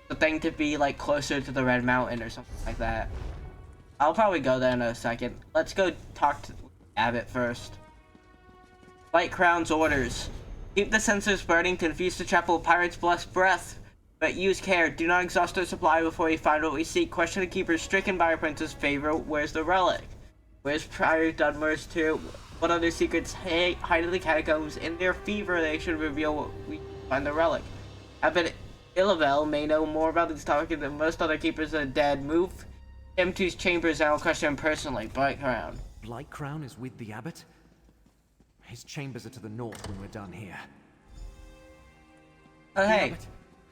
The thing to be like closer to the Red Mountain or something like that. I'll probably go there in a second. Let's go talk to Abbot first. Light Crown's orders. Keep the sensors burning to infuse the chapel with Pirate's blessed breath. But use care. Do not exhaust our supply before we find what we seek. Question the keeper stricken by our prince's favor. Where's the relic? Where's Prior Dunmer's tomb? What other secrets hide in the catacombs? In their fever, they should reveal what we find the relic. Abbot Ilvel may know more about this topic than most other keepers of the dead. Move him to his chambers and I'll question him personally. Blight Crown. Blight Crown is with the Abbot? His chambers are to the north when we're done here. Oh, hey. Abbot,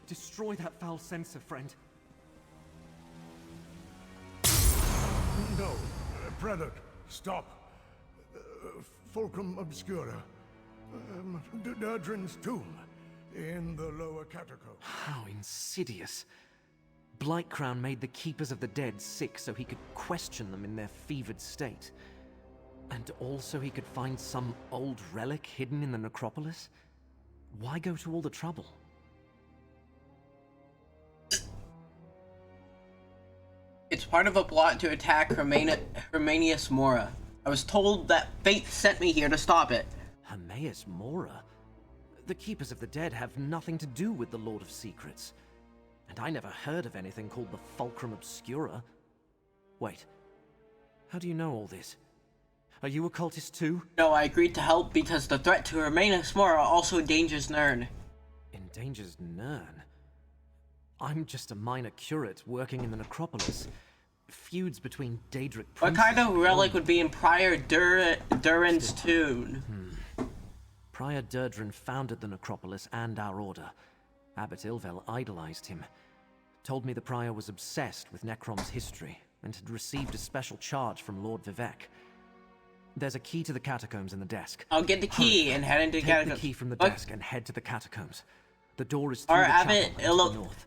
destroy that foul sensor, friend. No, Predator, stop. Fulcrum Obscura. Durdrin's tomb. In the lower catacomb. How insidious. Blight Crown made the Keepers of the Dead sick so he could question them in their fevered state. And also he could find some old relic hidden in the necropolis? Why go to all the trouble? It's part of a plot to attack Hermanius Mora. I was told that fate sent me here to stop it. Hermanius Mora? The Keepers of the Dead have nothing to do with the Lord of Secrets. And I never heard of anything called the Fulcrum Obscura. Wait, how do you know all this? Are you a cultist too? No, I agreed to help because the threat to Hermanius Mora also endangers Nirn. Endangers Nirn? I'm just a minor curate working in the necropolis. Feuds between Daedric princes. What kind of relic would be in Prior Durin's tomb? Prior Durdrin founded the necropolis and our order. Abbot Ilvel idolized him. Told me the prior was obsessed with Necrom's history and had received a special charge from Lord Vivek. There's a key to the catacombs in the desk. I'll get the key and head into the catacombs. Take the key from the desk and head to the catacombs. The door is through the chapel and to the north.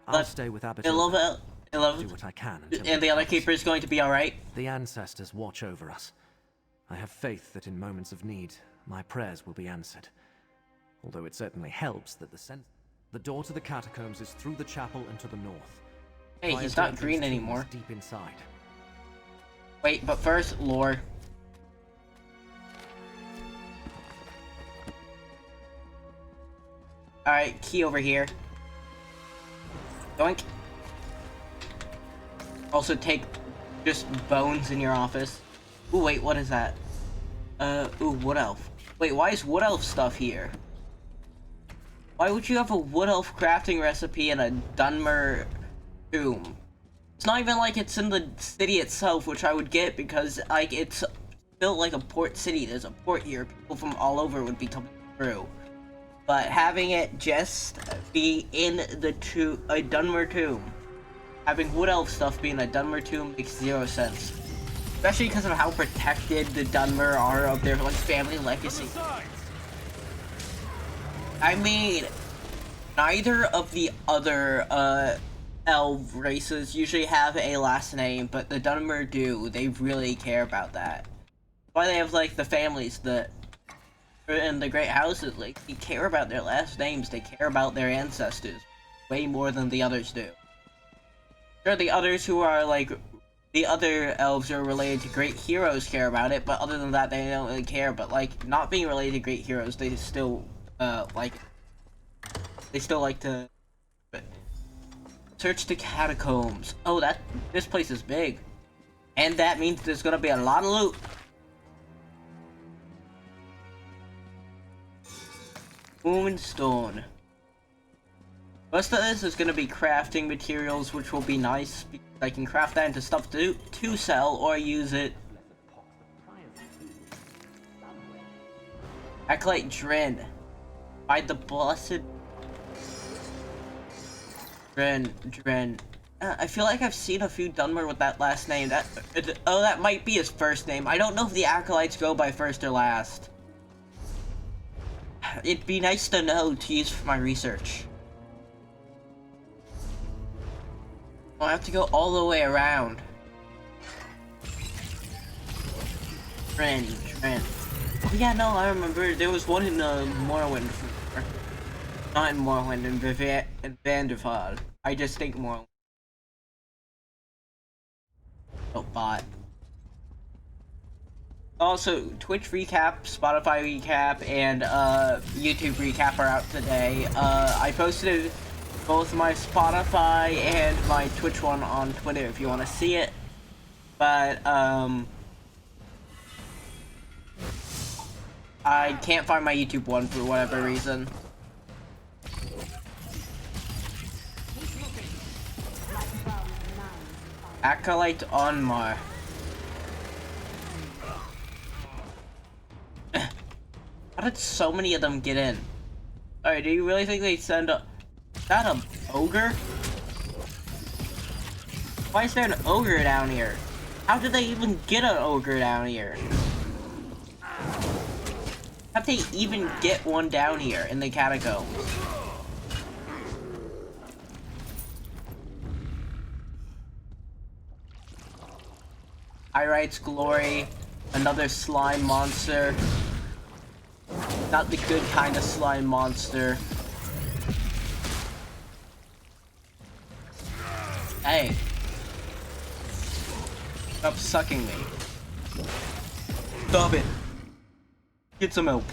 I'll stay with Abbot Ilvel. Do what I can and the other keeper is going to be alright? The ancestors watch over us. I have faith that in moments of need, my prayers will be answered. Although it certainly helps that the door to the catacombs is through the chapel and to the north. Hey, he's not green anymore. Deep inside. Wait, but first, lore. Alright, key over here. Doink. Also take just bones in your office. Ooh, wait, what is that? Ooh, Wood Elf. Wait, why is Wood Elf stuff here? Why would you have a Wood Elf crafting recipe in a Dunmer tomb? It's not even like it's in the city itself, which I would get because, like, it's built like a port city. There's a port here. People from all over would be coming through. But having it just be in the a Dunmer tomb, having Wood Elf stuff be in a Dunmer tomb makes zero sense. Especially because of how protected the Dunmer are of their like family legacy. I mean, neither of the other elf races usually have a last name, but the Dunmer do. They really care about that. Why they have like the families that and the great houses, like they care about their last names. They care about their ancestors way more than the others do. Sure, the others who are like the other elves who are related to great heroes care about it, but other than that, they don't really care. But like not being related to great heroes, they still like to search the catacombs. Oh, this place is big, and that means there's gonna be a lot of loot. Moonstone. Most of this is gonna be crafting materials, which will be nice because I can craft that into stuff to sell or use it. Acolyte Drin. By the blessed... Drin. I feel like I've seen a few Dunmer with that last name. That might be his first name. I don't know if the Acolytes go by first or last. It'd be nice to know to use for my research. I'll have to go all the way around. Drin. Oh, yeah, no, I remember there was one in Morrowind. Not in Morrowind, in Vanderfall. I just think Morrowind. Oh, bot. Also, Twitch recap, Spotify recap, and YouTube recap are out today. I posted both my Spotify and my Twitch one on Twitter if you want to see it. But, I can't find my YouTube one for whatever reason. Acolyte Onmar. How did so many of them get in? Alright, do you really think they send a... Is that an ogre? Why is there an ogre down here? How did they even get an ogre down here? How'd they even get one down here in the catacombs? Yrite's Glory, another slime monster. Not the good kind of slime monster. Hey. Stop sucking me. Stop it. Get some help.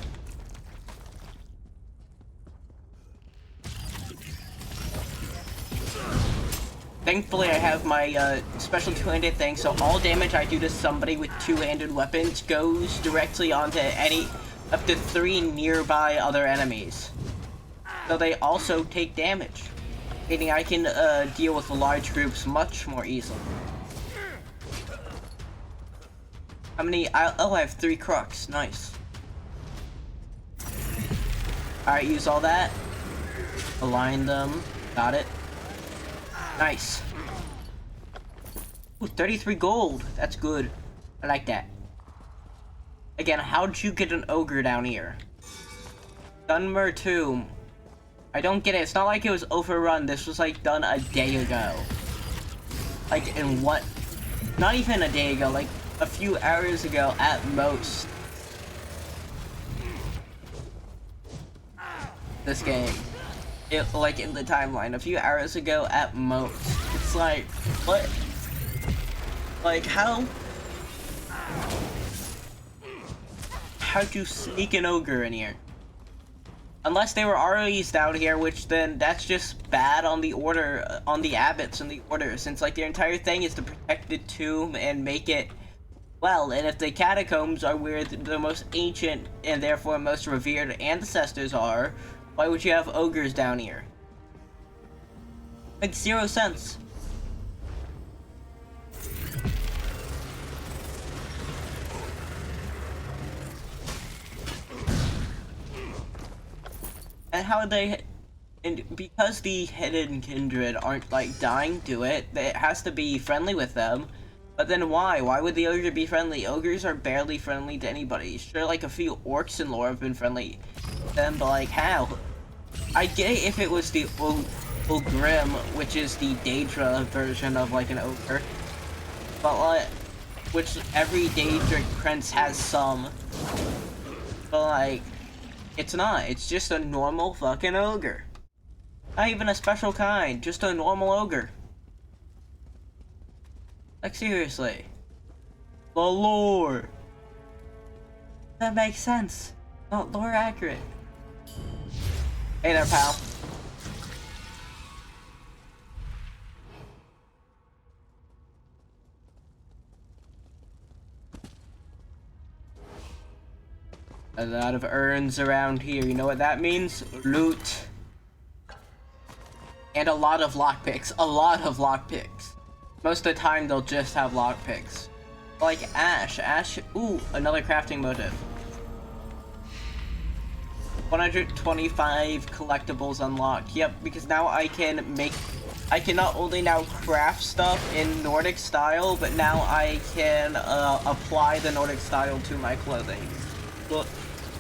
Thankfully, I have my special two-handed thing, so all damage I do to somebody with two-handed weapons goes directly onto any up to 3 nearby other enemies. So they also take damage, meaning I can deal with large groups much more easily. How many? Oh, I have 3 crux. Nice. Alright, use all that. Align them. Got it. Nice. Ooh, 33 gold. That's good. I like that. Again, how'd you get an ogre down here? Dunmer Tomb. I don't get it. It's not like it was overrun. This was like done a day ago. Like in what? Not even a day ago. Like a few hours ago at most. This game. It, like in the timeline, a few hours ago at most. It's like, what? Like, how'd you sneak an ogre in here? Unless they were already down here, which then that's just bad on the order, on the abbots and the order, since like their entire thing is to protect the tomb and make it well, and if the catacombs are where the most ancient and therefore most revered ancestors are, why would you have ogres down here? Makes 0 sense. And how would they... And because the hidden kindred aren't, like, dying to it, it has to be friendly with them. But then why? Why would the ogre be friendly? Ogres are barely friendly to anybody. Sure, like, a few orcs in lore have been friendly to them, but, like, how? I get it if it was the Ogrim, which is the Daedra version of, like, an ogre. But, like, which every Daedric prince has some. But, like, it's not. It's just a normal fucking ogre. Not even a special kind, just a normal ogre. Like, seriously. The lore. That makes sense. Not lore accurate. Hey there, pal. A lot of urns around here. You know what that means? Loot. And a lot of lockpicks. A lot of lockpicks. Most of the time, they'll just have lockpicks. Like Ash. Ash. Ooh, another crafting motive. 125 collectibles unlocked. Yep, because now I can not only now craft stuff in Nordic style, but now I can apply the Nordic style to my clothing. Look,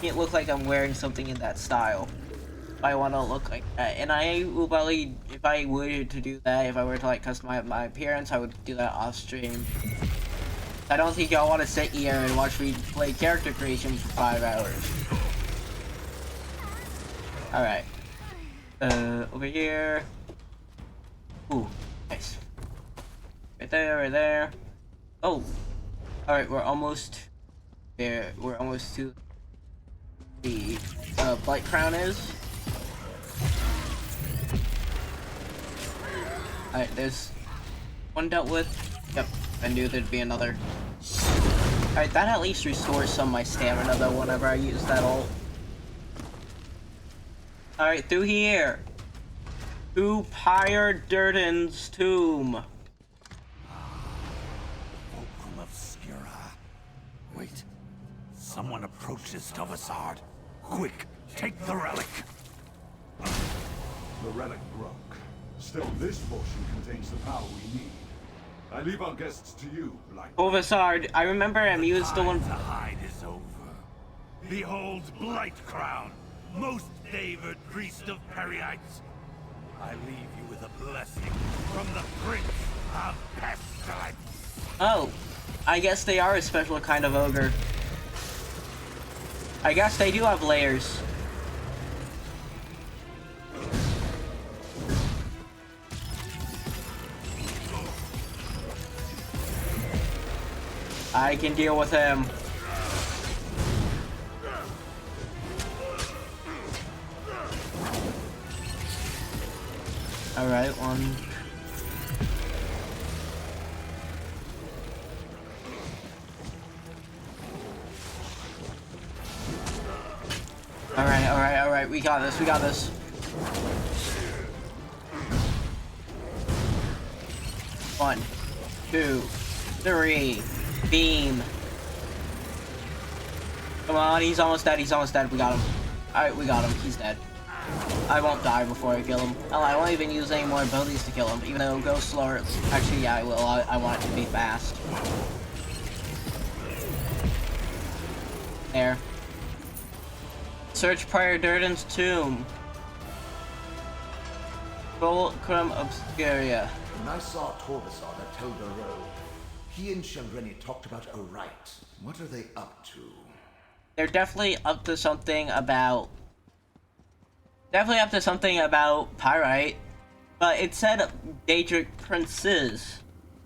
it look like I'm wearing something in that style. I want to look like that, and I will probably, if I were to do that, if I were to like customize my appearance, I would do that off stream. I don't think y'all want to sit here and watch me play character creation for 5 hours. Alright. Over here. Ooh, nice. Right there, right there. Oh! Alright, we're almost there. We're almost to the Blight Crown is. Alright, there's one dealt with. Yep, I knew there'd be another. Alright, that at least restores some of my stamina though whenever I use that ult. Alright, through here. To Pyre Durden's tomb. Fulcrum of Skira. Wait. Someone approaches Tovasard. Quick, take the relic. The relic broke. Still, this portion contains the power we need. I leave our guests to you, Blight. Tovasard, I remember him, he was the one. The hide is over. Behold Blight Crown, most favored priest of Perryites. I leave you with a blessing from the Prince of Pestilence. Oh, I guess they are a special kind of ogre. I guess they do have layers. I can deal with him. Alright, one. Alright, we got this. One, two, three, beam. Come on, he's almost dead, we got him. Alright, we got him, he's dead. I won't die before I kill him. Oh, I won't even use any more abilities to kill him, even though it'll go slower. Actually, yeah, I will. I want it to be fast. There. Search Prior Durden's tomb. Fulcrum Obscuria. When I saw Tovasard at Telda Road, he and Shelreni talked about a rite. What are they up to? They're definitely up to something about... Pyrite. But it said Daedric Princes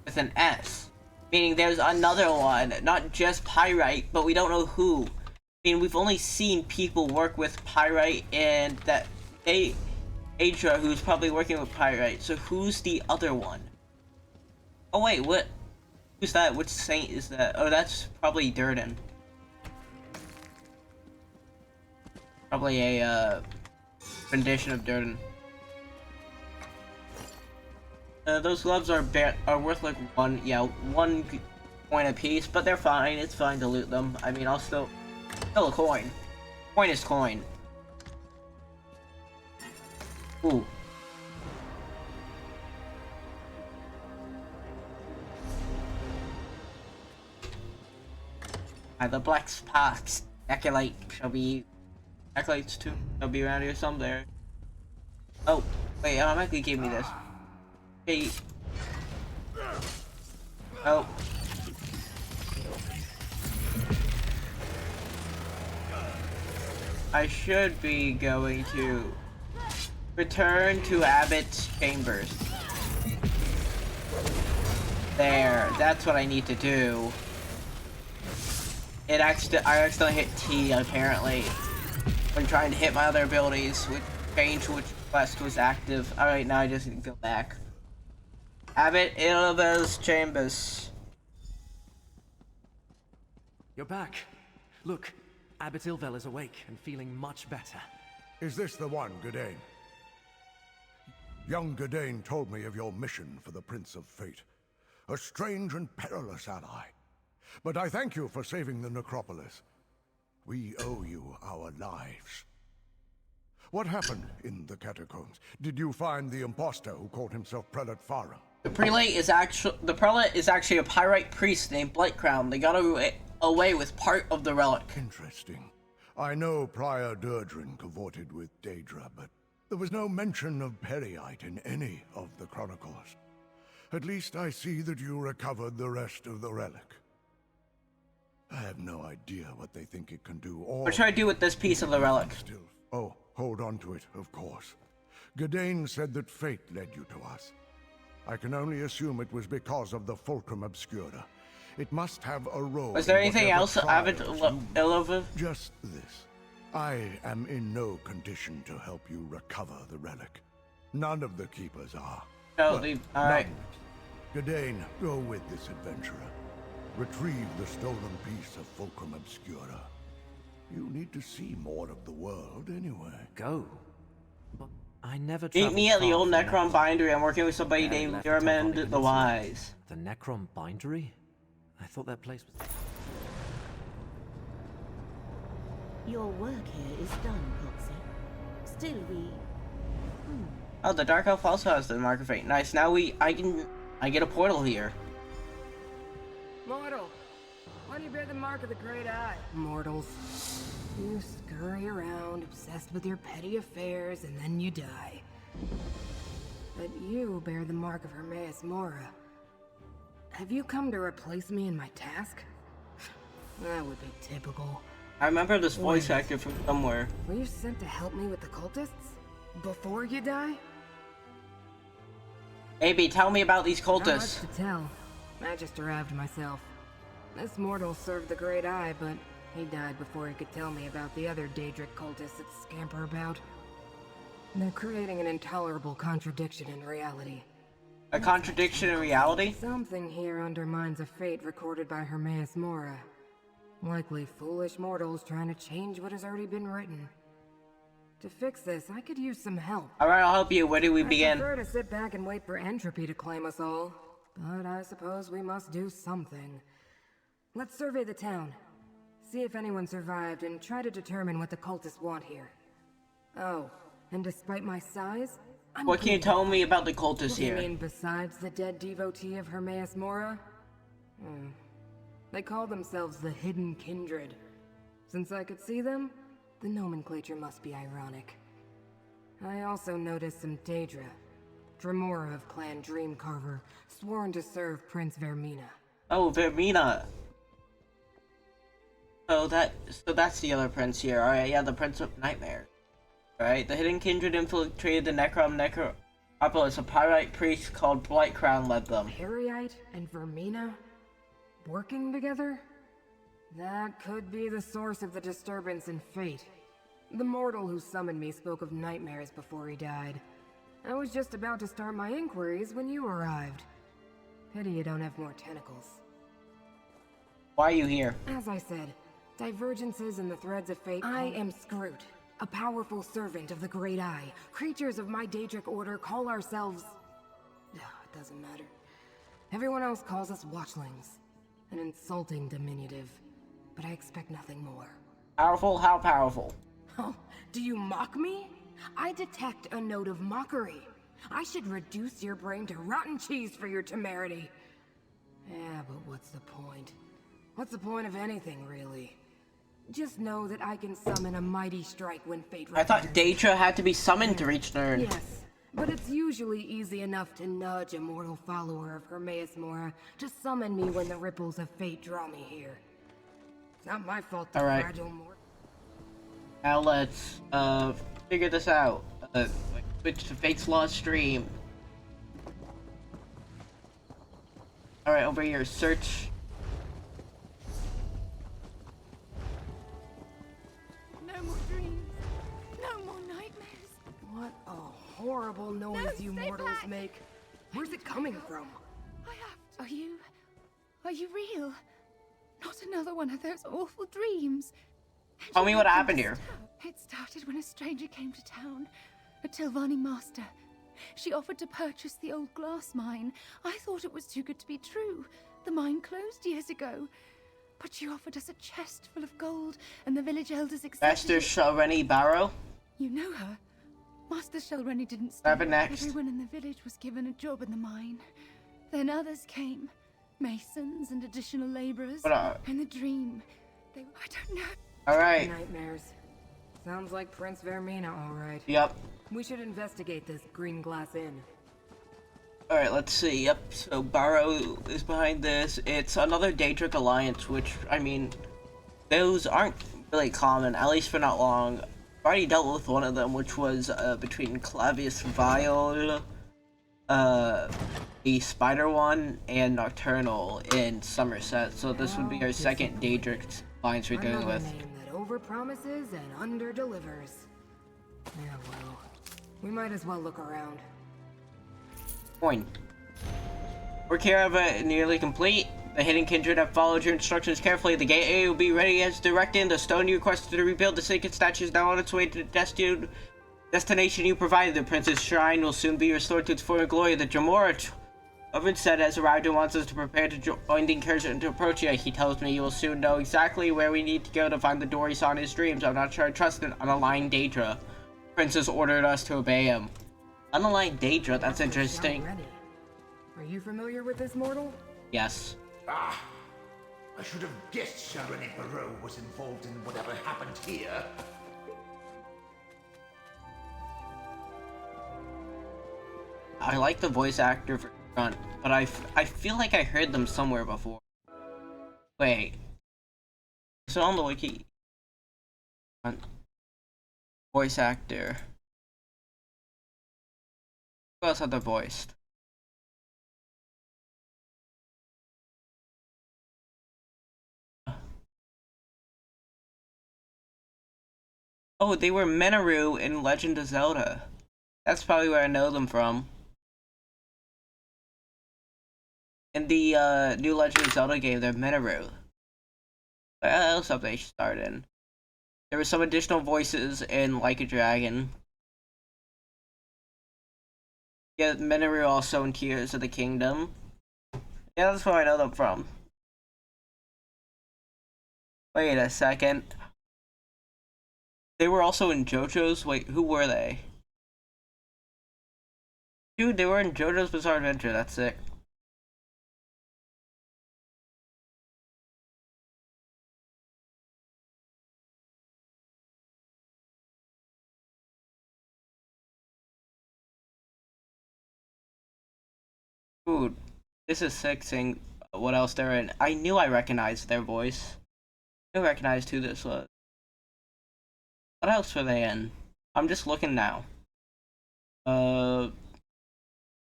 with an S. Meaning there's another one, not just Pyrite, but we don't know who. I mean, we've only seen people work with Pyrite and that Adra, who's probably working with Pyrite. So who's the other one? Oh wait, what? Who's that? Which saint is that? Oh, that's probably Durden. Probably a rendition of Durden. Those gloves are worth like one coin a piece, but they're fine. It's fine to loot them. I mean, still a coin. Coin is coin. Ooh. The black sparks acolyte shall be acolytes too. Shall be around here somewhere. Oh, wait! It automatically gave me this. Hey. Oh. I should be going to return to Abbott's chambers. There, that's what I need to do. I accidentally hit T apparently when trying to hit my other abilities, which changed which quest was active. Alright, now I just need to go back. Abbott Ilva's chambers. You're back. Look, Abbot Ilvel is awake and feeling much better. Is this the one, Gadain? Young Gadain told me of your mission for the Prince of Fate. A strange and perilous ally. But I thank you for saving the necropolis. We owe you our lives. What happened in the catacombs? Did you find the imposter who called himself Prelate Farum? The prelate is actually a pyrite priest named Blightcrown. They got away with part of the relic. Interesting. I know Prior Durdrin cavorted with Daedra, but there was no mention of Periite in any of the chronicles. At least I see that you recovered the rest of the relic. I have no idea what they think it can do, or... What should I do with this piece of the relic? Oh, hold on to it, of course. Gadain said that fate led you to us. I can only assume it was because of the Fulcrum Obscura. It must have a role. Was there anything else Avid Ilova? Just this. I am in no condition to help you recover the relic. None of the keepers are. No, alright. Gadain, go with this adventurer. Retrieve the stolen piece of Fulcrum Obscura. You need to see more of the world anyway. Go? But I never meet me at the old Necron Bindery. I'm working with somebody named Yermend the Wise. The Necron Bindery? I thought that place was... Your work here is done, Poxy. Still, we... Oh, the Dark Elf also has the Mark of Fate. Nice. Now I get a portal here. Mortal, why do you bear the mark of the Great Eye? Mortals, you scurry around, obsessed with your petty affairs, and then you die. But you bear the mark of Hermaeus Mora. Have you come to replace me in my task? That would be typical. I remember this voice actor from somewhere. Were you sent to help me with the cultists? Before you die? Maybe tell me about these cultists. Not much to tell. I just arrived myself. This mortal served the Great Eye, but he died before he could tell me about the other Daedric cultists that scamper about. They're creating an intolerable contradiction in reality. A contradiction in reality? Something here undermines a fate recorded by Hermaeus Mora. Likely foolish mortals trying to change what has already been written. To fix this, I could use some help. Alright, I'll help you. Where do we begin? I prefer to sit back and wait for entropy to claim us all. But I suppose we must do something. Let's survey the town. See if anyone survived and try to determine what the cultists want here. Oh, and despite my size, what can you tell me about the cultists here? You mean besides the dead devotee of Hermaeus Mora? They call themselves the Hidden Kindred. Since I could see them, the nomenclature must be ironic. I also noticed some Daedra. Dremora of Clan Dreamcarver, sworn to serve Prince Vermina. Oh, Vermina. So that's the other prince here. Alright, yeah, the Prince of Nightmare. Alright, the Hidden Kindred infiltrated the Necropolis. A pyrite priest called Blightcrown led them. Periite and Vermina? Working together? That could be the source of the disturbance in fate. The mortal who summoned me spoke of nightmares before he died. I was just about to start my inquiries when you arrived. Pity you don't have more tentacles. Why are you here? As I said, divergences in the threads of fate. I am Scroot, a powerful servant of the Great Eye. Creatures of my Daedric order call ourselves... it doesn't matter. Everyone else calls us Watchlings. An insulting diminutive. But I expect nothing more. Powerful? How powerful? Oh, do you mock me? I detect a note of mockery. I should reduce your brain to rotten cheese for your temerity. Yeah, but what's the point? What's the point of anything, really? Just know that I can summon a mighty strike when fate returns. I thought Daedra had to be summoned to reach Nurn. Yes, but it's usually easy enough to nudge a mortal follower of Hermaeus Mora to summon me when the ripples of fate draw me here. It's not my fault the fragile mortal... Now let's, figure this out. Switch to Fate's Law stream. Alright, over here, search. No more dreams. No more nightmares. What a horrible noise you mortals make. Where's it coming from? Are you real? Not another one of those awful dreams. Tell me what happened here. It started when a stranger came to town, a Telvanni master. She offered to purchase the old glass mine. I thought it was too good to be true. The mine closed years ago. But she offered us a chest full of gold, and the village elders accepted Master Shareni Barrow? You know her? Master Shelreni didn't What stop. happened next? Everyone in the village was given a job in the mine. Then others came. Masons and additional laborers. And the dream. I don't know. Alright. Nightmares. Sounds like Prince Vermina, alright. Yep. We should investigate this Green Glass Inn. Alright, let's see. Yep, so Barrow is behind this. It's another Daedric alliance, which, I mean, those aren't really common, at least for not long. I've already dealt with one of them, which was between Clavius Viol, the Spider one, and Nocturnal in Somerset. So this would be our second Daedric alliance we're dealing with. Name that overpromises and underdelivers. Yeah, well, we might as well look around. Coin. Work here of it nearly complete. The hidden kindred have followed your instructions carefully. The gateway will be ready as directed. The stone you requested to rebuild the sacred statue is now on its way to the destination you provided. The prince's shrine will soon be restored to its former glory. The Jamora Oven said has arrived and wants us to prepare to join the incursion to approach you. He tells me you will soon know exactly where we need to go to find the door he saw in his dreams. I'm not sure I trust an unaligned Daedra. Prince has ordered us to obey him. Unaligned Daedra, that's interesting. Are you familiar with this mortal? Yes. Ah! I should have guessed Shelreni Barrow was involved in whatever happened here. I like the voice actor for Grunt, but I feel like I heard them somewhere before. Wait. Is it on the wiki? Grunt. Voice actor. Who else had they voiced? Oh, they were Menaru in Legend of Zelda. That's probably where I know them from. In the new Legend of Zelda game, they're Menaru. What else have they starred in? There were some additional voices in Like a Dragon. Yeah, Menaru also in Tears of the Kingdom. Yeah, that's where I know them from. Wait a second. They were also in JoJo's? Wait, who were they? Dude, they were in JoJo's Bizarre Adventure, that's sick. Dude, this is sick seeing what else they're in. I knew I recognized their voice. I recognized who this was. What else were they in? I'm just looking now. Oh,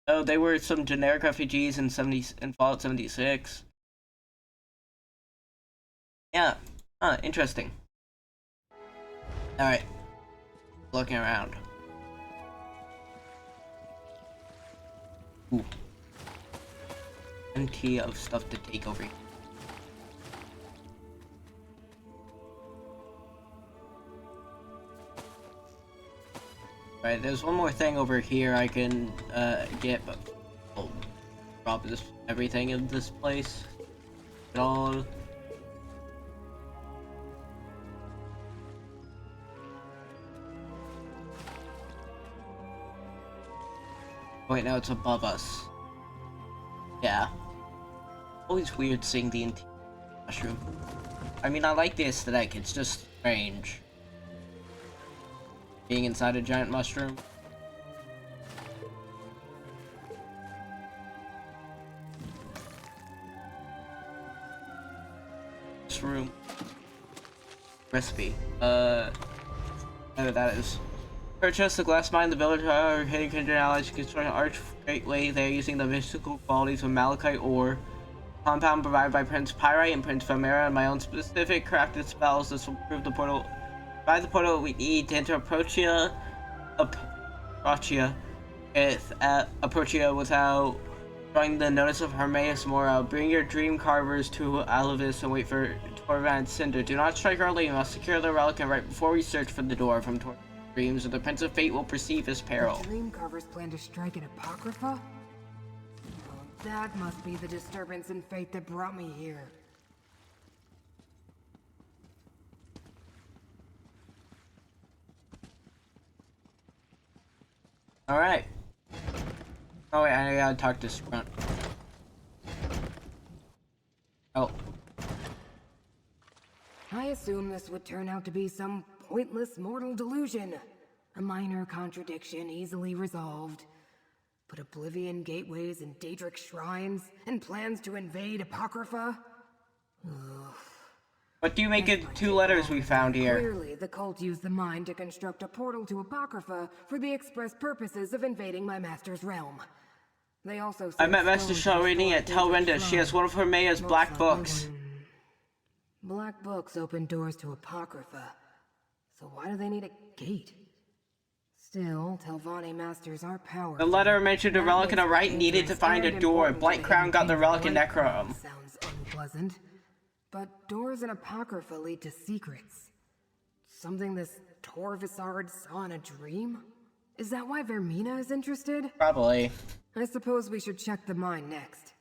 they were some generic refugees in Fallout 76. Yeah. Huh, interesting. Alright. Looking around. Ooh. Plenty of stuff to take over here. Right, there's one more thing over here I can get, but I'll drop this everything in this place. It all. Wait, now it's above us. Yeah. Always weird seeing the interior mushroom. I mean, I like the aesthetic, it's just strange. Being inside a giant mushroom. This room. Recipe. Oh, that is. Purchase the glass mine in the village, however, hidden kindred allies to construct an arch gateway there using the mystical qualities of malachite ore. Compound provided by Prince Pyrite and Prince Famera and my own specific crafted spells. This will prove the portal. Provide the portal we need to enter Approachia without drawing the notice of Hermaeus Mora. Bring your dream carvers to Alavis and wait for Torvald Cinder. Do not strike early. You must secure the relic and right before we search for the door from Torvald's dreams, or the Prince of Fate will perceive his peril. The dream carvers plan to strike an Apocrypha? Oh, that must be the disturbance in fate that brought me here. Alright. Oh wait, I gotta talk to Scrunt. Oh. I assume this would turn out to be some pointless mortal delusion. A minor contradiction easily resolved. But Oblivion gateways and Daedric shrines, and plans to invade Apocrypha? Ugh. What do you make of 2 letters we found here? Clearly, the cult used the mind to construct a portal to Apocrypha for the express purposes of invading my master's realm. They also I met Master Shalrini at Telrenda. She has one of Hermea's black books. Black books open doors to Apocrypha. So why do they need a gate? Still, Telvanni masters are powerful. The letter mentioned a relic and a rite needed to find a door. Blight Crown got the relic in Necrom. Sounds unpleasant. But doors in Apocrypha lead to secrets. Something this Torvisard saw in a dream? Is that why Vermina is interested? Probably. I suppose we should check the mine next.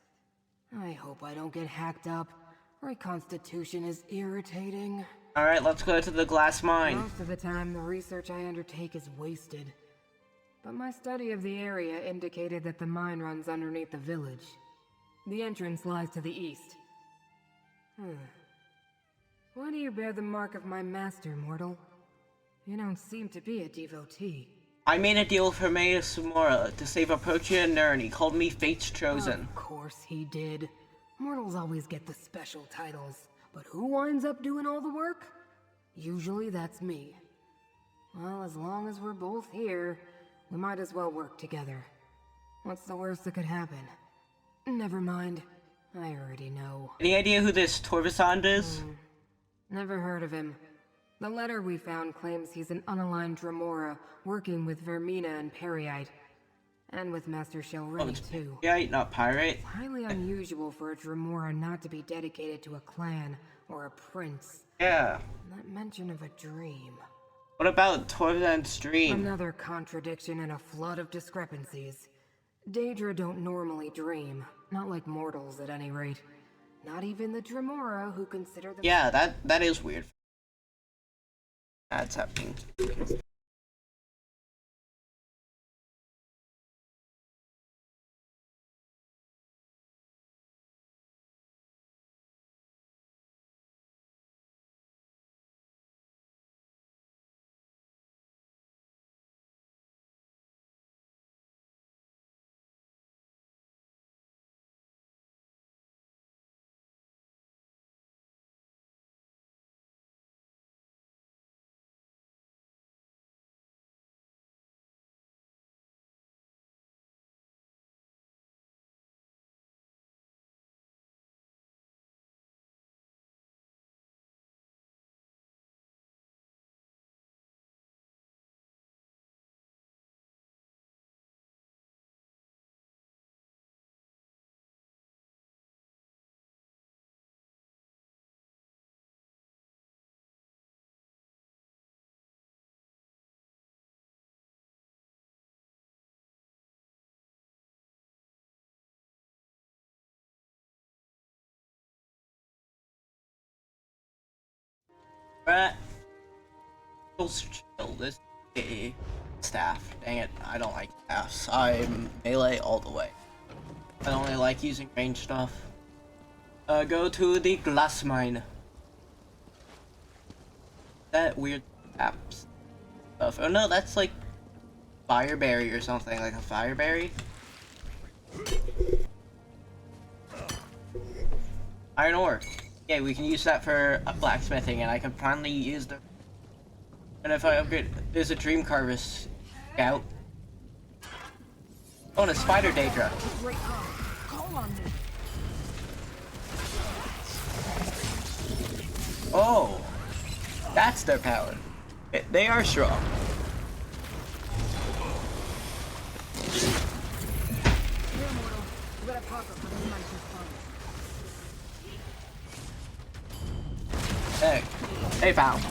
I hope I don't get hacked up. Reconstitution is irritating. Alright, let's go to the glass mine. Most of the time, the research I undertake is wasted. But my study of the area indicated that the mine runs underneath the village. The entrance lies to the east. Why do you bear the mark of my master, mortal? You don't seem to be a devotee. I made a deal with Hermea Samora to save Approachia and Nern. He called me Fate's Chosen. Of course he did. Mortals always get the special titles. But who winds up doing all the work? Usually that's me. Well, as long as we're both here, we might as well work together. What's the worst that could happen? Never mind. I already know. Any idea who this Torvisand is? Never heard of him. The letter we found claims he's an unaligned Dremora working with Vermina and Periite. And with Master Shalrini, too. Yeah, not pirate. It's highly unusual for a Dremora not to be dedicated to a clan or a prince. Yeah. Not mention of a dream. What about Torvisand's dream? Another contradiction and a flood of discrepancies. Daedra don't normally dream. Not like mortals, at any rate. Not even the Dremora who consider them— Yeah, that is weird. That's happening. Right. Chill. This is staff. Dang it, I don't like staffs. I'm melee all the way. I only like using range stuff. Go to the glass mine. That weird apps stuff. Oh no, that's like fireberry or something, like a fireberry. Iron ore. Yeah, we can use that for blacksmithing, and I can finally use the. And if I upgrade, there's a dream carver scout. Oh, and a spider Daedra. Oh, that's their power. They are strong. Hey, pal.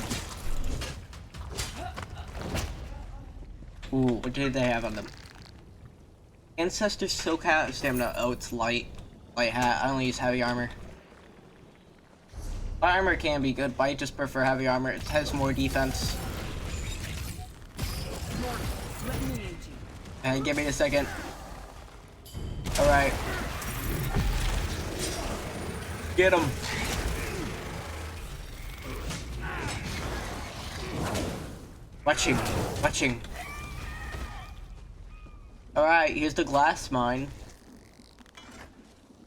Ooh, what did they have on them? Ancestor Silk Hat, Stamina. Oh, it's light. Light hat. I only use heavy armor. Light armor can be good, but I just prefer heavy armor. It has more defense. And give me a second. Alright. Get him. Watching. Watching. Alright, here's the glass mine.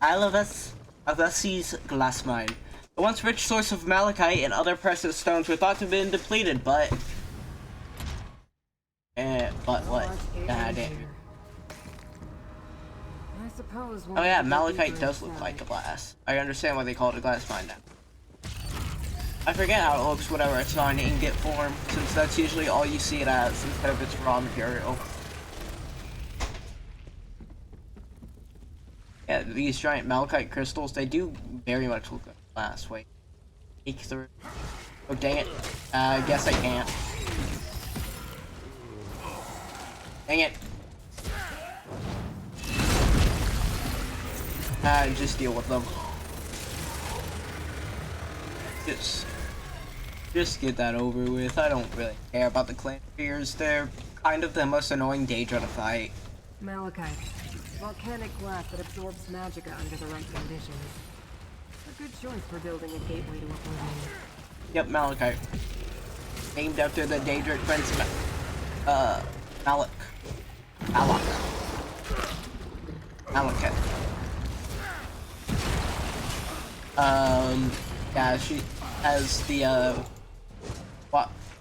Avessi's glass mine. The once rich source of malachite and other precious stones were thought to have been depleted, but what? God damn. I suppose. Oh yeah, malachite does look like glass. I understand why they call it a glass mine now. I forget how it looks whenever it's not in ingot form, since that's usually all you see it as instead of its raw material. Yeah, these giant malachite crystals, they do very much look like glass. Wait. Peek through. Oh, dang it. I guess I can't. Dang it. Just deal with them. Just get that over with. I don't really care about the clan fears. They're kind of the most annoying Daedra to fight. Malachite. Volcanic glass that absorbs magicka under the right conditions. A good choice for building a gateway to oblivion. Yep, malachite. Named after the Daedric prince, Malak. Malachite. Yeah, she, as the,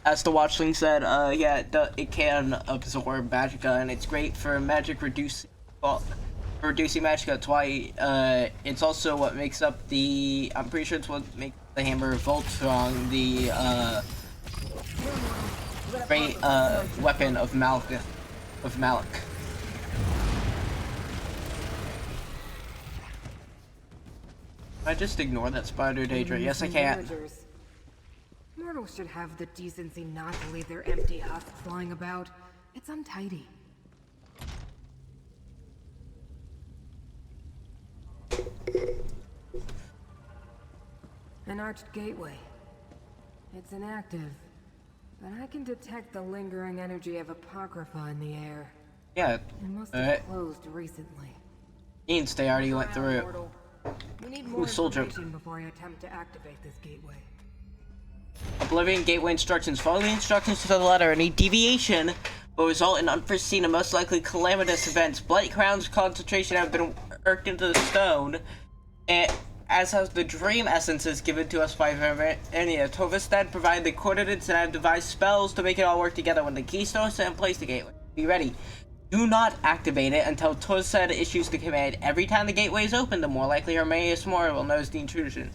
as the watchling said, yeah, it can absorb magicka, and it's great for magic reducing, well, for reducing magicka. That's why, it's also what makes up the, I'm pretty sure it's what makes the hammer of Voltron the, great, weapon of Malak. I just ignore that spider, Daedra. Yes, I can. Mortals should have the decency not to leave their empty husks lying about. It's untidy. An arched gateway. It's inactive, but I can detect the lingering energy of Apocrypha in the air. Yeah. It must have closed recently. Means they already went through it. We need more information before I attempt to activate this gateway. Oblivion gateway instructions. Follow the instructions to the letter. Any deviation will result in unforeseen and most likely calamitous events. Blight crowns concentration have been worked into the stone, and as has the dream essences given to us by Vermania. Tovistad provided the coordinates, and I have devised spells to make it all work together. When the keystone is set in place, the gateway. Be ready. Do not activate it until Tovistad issues the command. Every time the gateway is open, the more likely Hermaeus Mora will notice the intrusion.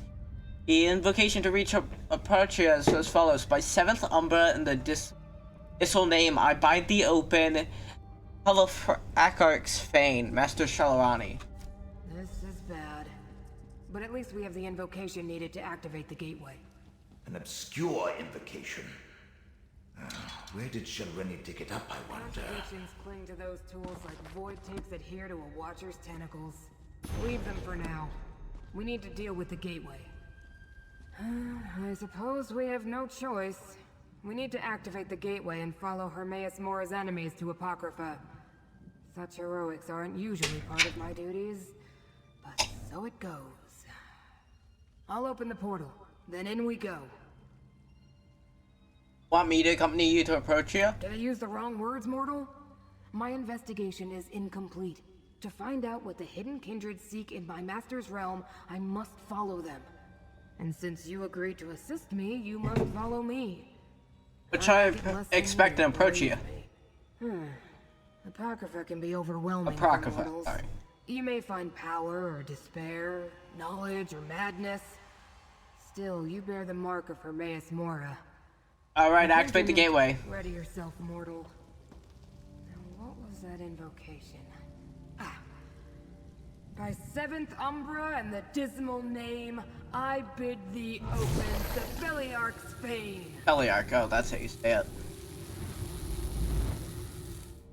The invocation to reach Apotria is as follows. By 7th Umbra and the Issel name, I bind thee open. Akark's Fane, Master Shalorani. This is bad. But at least we have the invocation needed to activate the gateway. An obscure invocation. Where did Shalreni dig it up, I wonder? Activations cling to those tools like void tapes adhere to a watcher's tentacles. Leave them for now. We need to deal with the gateway. I suppose we have no choice. We need to activate the gateway and follow Hermaeus Mora's enemies to Apocrypha. Such heroics aren't usually part of my duties, but so it goes. I'll open the portal, then in we go. Want me to accompany you to Apotria? Did I use the wrong words, mortal? My investigation is incomplete. To find out what the hidden kindred seek in my master's realm, I must follow them. And since you agreed to assist me, you must follow me. Which I expect in Apotria. Apocrypha can be overwhelming. Apocrypha, sorry. You may find power or despair, knowledge or madness. Still, you bear the mark of Hermaeus Mora. Alright, activate the gateway. Ready yourself, mortal. Now, what was that invocation? By 7th Umbra and the dismal name, I bid thee open the Beliarch's Fane. Beliarch, oh, that's how you say it.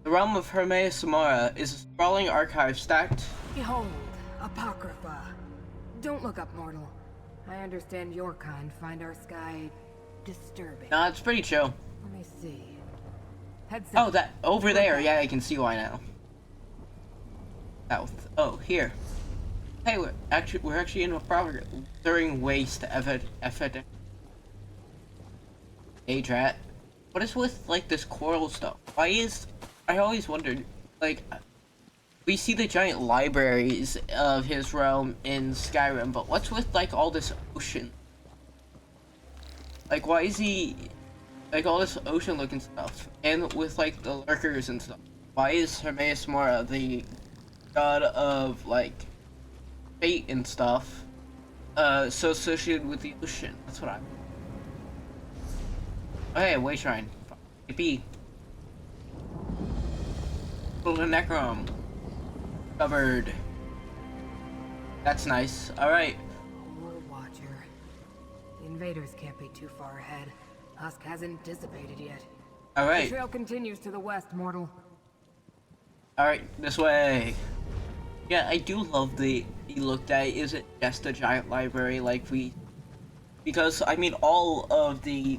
The realm of Hermaeus Mora is a sprawling archive stacked. Behold, Apocrypha. Don't look up, mortal. I understand your kind find our sky disturbing. Nah, it's pretty chill. Let me see. Heads Oh, that over there. Yeah, I can see why now. South. Oh, here. Hey, we're actually in a proper during waste effort. Adrat. What is with like this coral stuff? Why is I always wondered like we see the giant libraries of his realm in Skyrim, but what's with like all this ocean? Like why is he like all this ocean looking stuff? And with like the lurkers and stuff. Why is Hermaeus Mora the god of like fate and stuff so associated with the ocean? That's what I'm. Oh, hey, way shrine. AP. Golden Necrom. Covered. That's nice. Alright. Watcher. The invaders can't be too far ahead. Husk hasn't dissipated yet. Alright. The trail continues to the west, mortal. Alright, this way. Yeah, I do love the look that isn't just a giant library like we... Because, I mean, all of the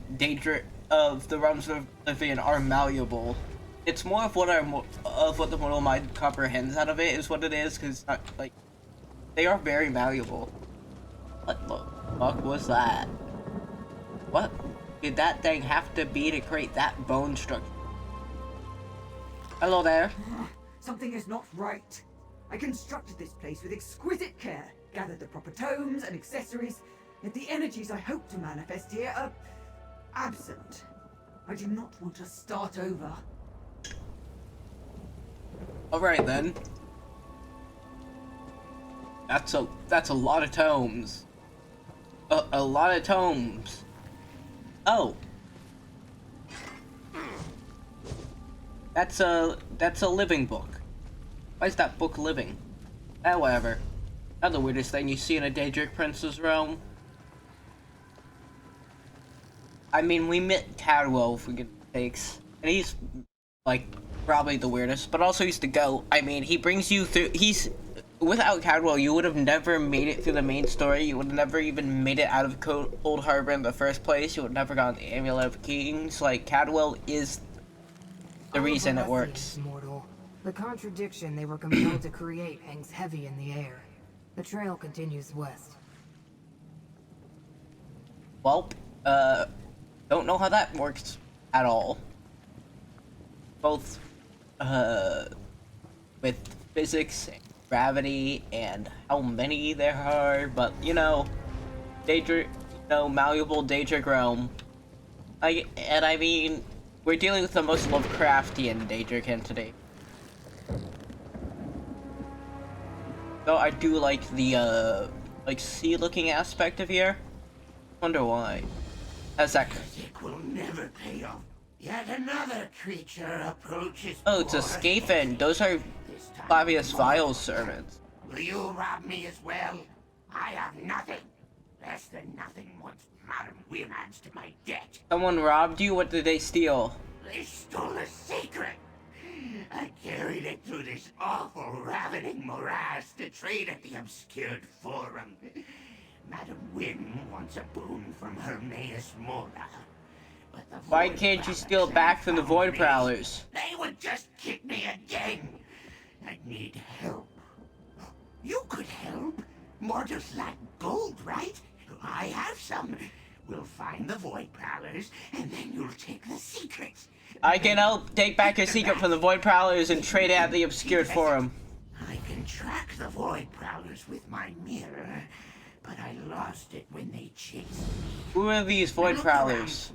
of the realms of Oblivion are malleable. It's more of what the mortal mind comprehends out of it is what it is, because like they are very malleable. What the fuck was that? What did that thing have to be to create that bone structure? Hello there. Something is not right. I constructed this place with exquisite care, gathered the proper tomes and accessories, yet the energies I hope to manifest here are absent. I do not want to start over. Alright then. That's a lot of tomes. A lot of tomes. Oh. That's a living book. Why is that book living? Whatever. Not the weirdest thing you see in a Daedric Prince's realm. I mean, we met Cadwell, for goodness sakes. And he's, like, probably the weirdest. But also he's the GOAT. I mean, he brings you through... Without Cadwell, you would have never made it through the main story. You would have never even made it out of Cold Harbor in the first place. You would have never gotten the Amulet of Kings. Like, Cadwell is the reason it works. Mortal. The contradiction they were compelled to create hangs heavy in the air. The trail continues west. Well, don't know how that works at all. Both, with physics and gravity and how many there are, but, you know, malleable Daedric realm. I mean, we're dealing with the most Lovecraftian Daedric entity. Though I do like the, like, sea-looking aspect of here. Wonder why. How's that? It will never pay off. Yet another creature approaches. Oh, it's a Skaven. Those are Flavius Vile's servants. Will you rob me as well? I have nothing. Less than nothing once Madame Wynn adds to my debt. Someone robbed you? What did they steal? They stole a secret. I carried it through this awful, ravening morass to trade at the obscured forum. Madame Wynn wants a boon from Hermaeus Mora. But the Why can't you steal it back from the Void Prowlers? They would just kick me again. I need help. You could help. Mortals lack gold, right? I have some. We'll find the Void Prowlers, and then you'll take the secrets. I can help take back your secret from the Void Prowlers and trade it at the obscured forum. I can track the Void Prowlers with my mirror, but I lost it when they chased me. Who are these Void Prowlers?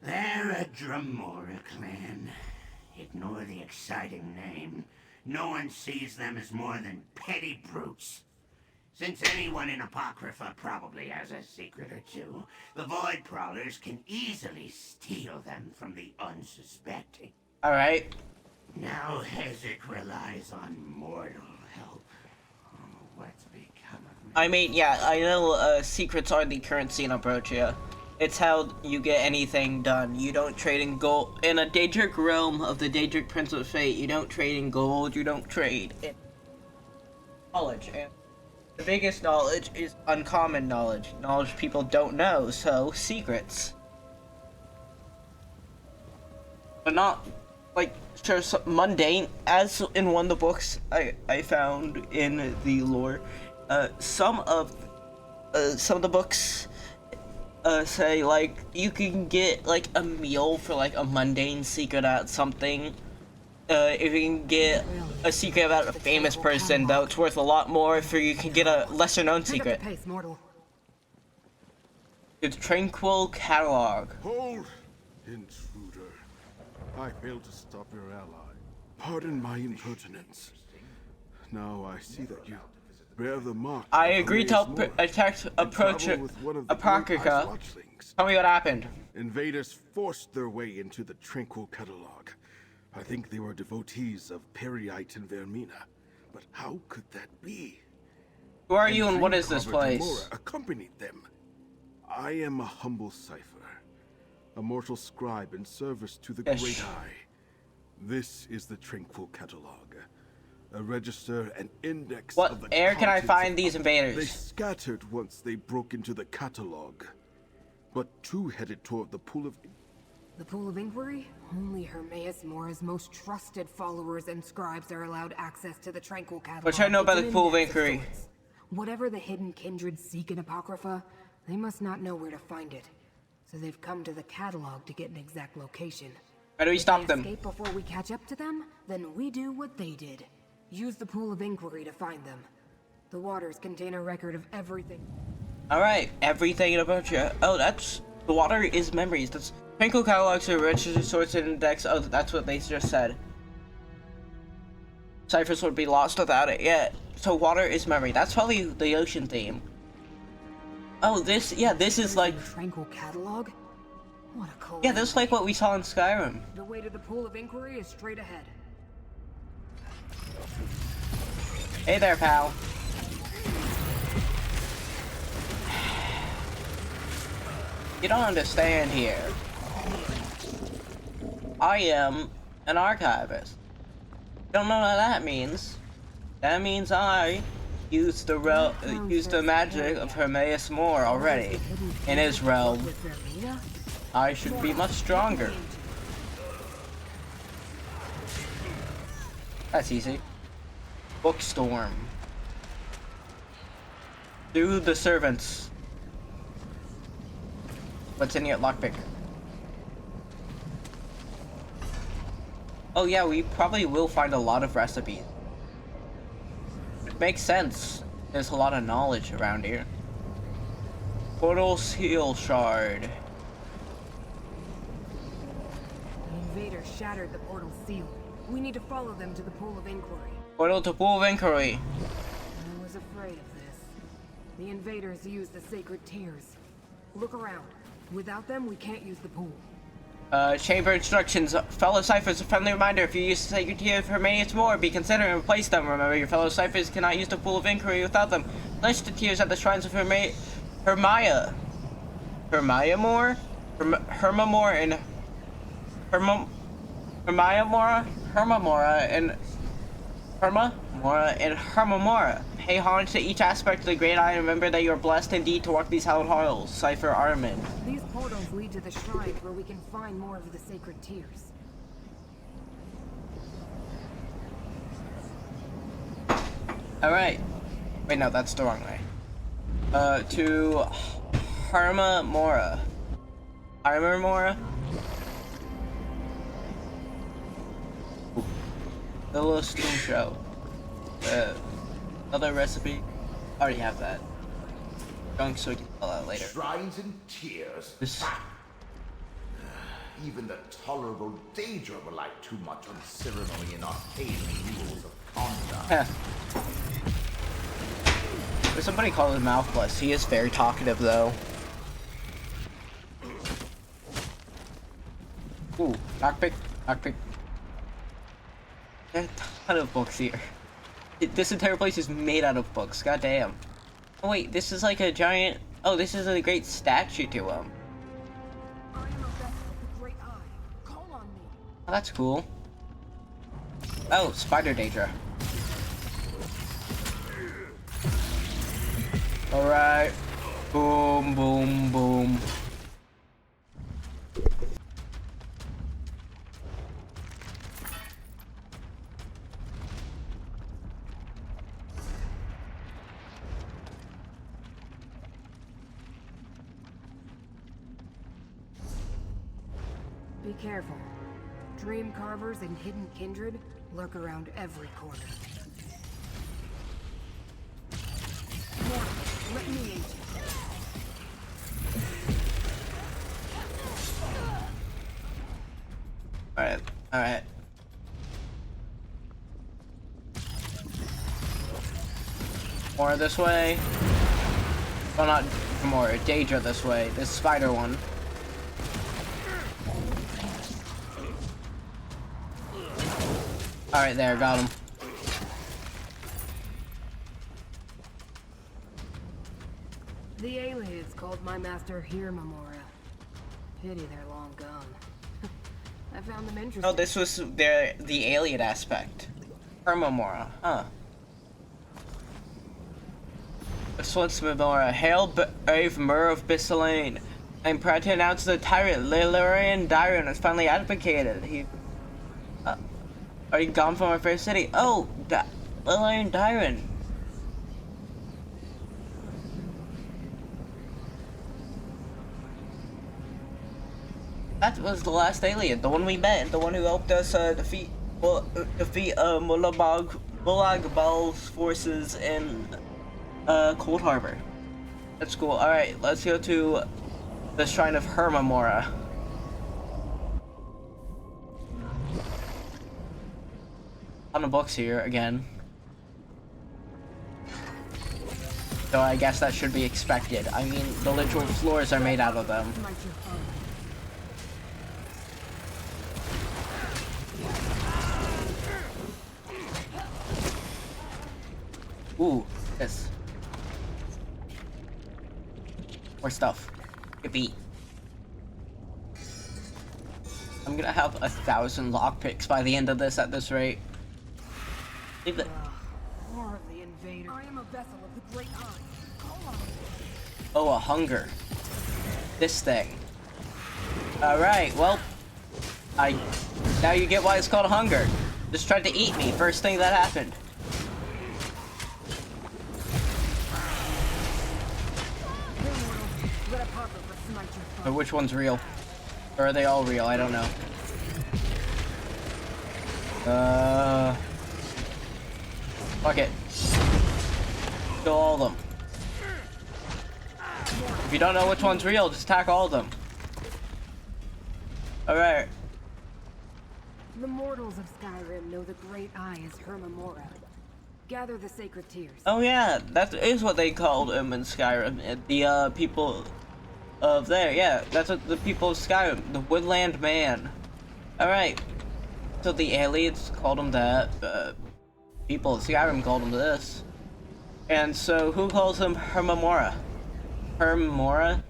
They're a Dremora clan. Ignore the exciting name. No one sees them as more than petty brutes. Since anyone in Apocrypha probably has a secret or two, the Void Prowlers can easily steal them from the unsuspecting. Alright. Now Hezek relies on mortal help. Oh, what's become of me? I mean, yeah, I know secrets are the currency in Abrochia. It's how you get anything done. You don't trade in gold. In a Daedric realm of the Daedric Prince of Fate, you don't trade in gold, you don't trade in knowledge. And the biggest knowledge is uncommon knowledge. Knowledge people don't know, so secrets. But not like sure, so mundane, as in one of the books I found in the lore. Some of the books say like you can get like a meal for like a mundane secret at something. If you can get a secret about a famous person, though, it's worth a lot more if you can get a lesser known secret. The Tranquil Catalog. Hold, intruder. I failed to stop your ally. Pardon my impertinence. Now I see that you bear the mark. I agreed to approach Apocrypha. Tell me what happened. Invaders forced their way into the Tranquil Catalog. I think they were devotees of Periite and Vermina. But how could that be? Who are you and what is this place? Accompanied them. I am a humble cipher, a mortal scribe in service to the Great Eye. This is the Tranquil Catalog, a register and index of the Where can I find these They invaders? scattered once they broke into the catalog, but two headed toward the Pool of... The Pool of Inquiry? Only Hermaeus Mora's most trusted followers and scribes are allowed access to the Tranquil Catalog. What should I know about It's the an Pool of index Inquiry? sorts. Whatever the hidden kindred seek in Apocrypha, they must not know where to find it. So they've come to the catalog to get an exact location. How do we stop If they them? escape before we catch up to them, then we do what they did. Use the Pool of Inquiry to find them. The waters contain a record of everything. Alright, everything about you. Oh, that's... The water is memories. That's... Tranquil Catalogs are register, source, and index. Oh, that's what they just said. Ciphers would be lost without it. Yeah, so water is memory. That's probably the ocean theme. Oh, this... Yeah, this is like... Tranquil Catalog? What a cool. Yeah, this is like what we saw in Skyrim. The way to the Pool of Inquiry is straight ahead. Hey there, pal. You don't understand here. I am an archivist. Don't know what that means. That means I used the magic of Hermaeus Mora already in his realm. I should be much stronger. That's easy. Bookstorm. Do the servants. What's in your lockpick? Oh yeah, we probably will find a lot of recipes. It makes sense. There's a lot of knowledge around here. Portal seal shard. The invaders shattered the portal seal. We need to follow them to the Pool of Inquiry. Portal to Pool of Inquiry. I was afraid of this. The invaders use the sacred tears. Look around. Without them, we can't use the pool. Chamber instructions. Fellow ciphers, a friendly reminder, if you use the sacred tears for Hermaeus Mora, be considerate and replace them. Remember, your fellow ciphers cannot use the Pool of Inquiry without them. Place the tears at the shrines of Hermia Mora? Herma Mora and... Hermia Mora? Herma Mora and... Herma Mora and Herma Mora. Pay homage to each aspect of the Great Eye and remember that you are blessed indeed to walk these hallowed halls. Cipher Armin. These portals lead to the shrines where we can find more of the sacred tears. Alright. Wait, no, that's the wrong way. To Herma Mora. Herma Mora? The little steam show. Another recipe. Already have that. Going so we can tell that later. Shrines and tears. Even the tolerable Daedra rely too much on ceremony and arcane rules of conduct. There's somebody called him Mouthless. He is very talkative, though. Ooh, lockpick, lockpick. There's a ton of books here. This entire place is made out of books. God damn. Oh wait, this is like a giant... Oh, this is a great statue to him. Oh, that's cool. Oh, Spider Daedra. Alright. Boom, boom, boom. Be careful. Dream carvers and hidden kindred lurk around every corner. Mortal, let me aid you. Alright, alright. More this way. Well, not more. Daedra this way. This spider one. Alright, there. Got him. The aliens called my master here, Mamora. Pity they're long gone. I found them interesting. Oh, this was the alien aspect. Hermamora, huh? This one's Mamora. Hail, brave Mur of Bissalane. I'm proud to announce the tyrant, Lilarian Dyron, has finally advocated. Are you gone from our first city? Oh, Lilarian Dyron. That was the last alien, the one we met, the one who helped us defeat Mulag Bal's forces in Cold Harbor. That's cool. Alright, let's go to the Shrine of Hermamora. On the books here again. So I guess that should be expected. I mean, the literal floors are made out of them. Ooh, this. More stuff. Yippee. I'm gonna have 1,000 lockpicks by the end of this at this rate. Leave it. More of the invader. I am a vessel of the Great Eye. Call on me. Oh, a hunger. This thing. Alright, well. Now you get why it's called a hunger. Just tried to eat me, first thing that happened. Or which one's real? Or are they all real? I don't know. Fuck it. Kill all of them. If you don't know which one's real, just attack all of them. Alright. The mortals of Skyrim know the Great Eye as Hermamora. Gather the sacred tears. Oh yeah, that is what they called him in Skyrim. The people of there, yeah, that's what the people of Skyrim, the Woodland Man. Alright. So the aliens called him that, people of Skyrim called him this. And so who calls him Hermamora? Hermamora?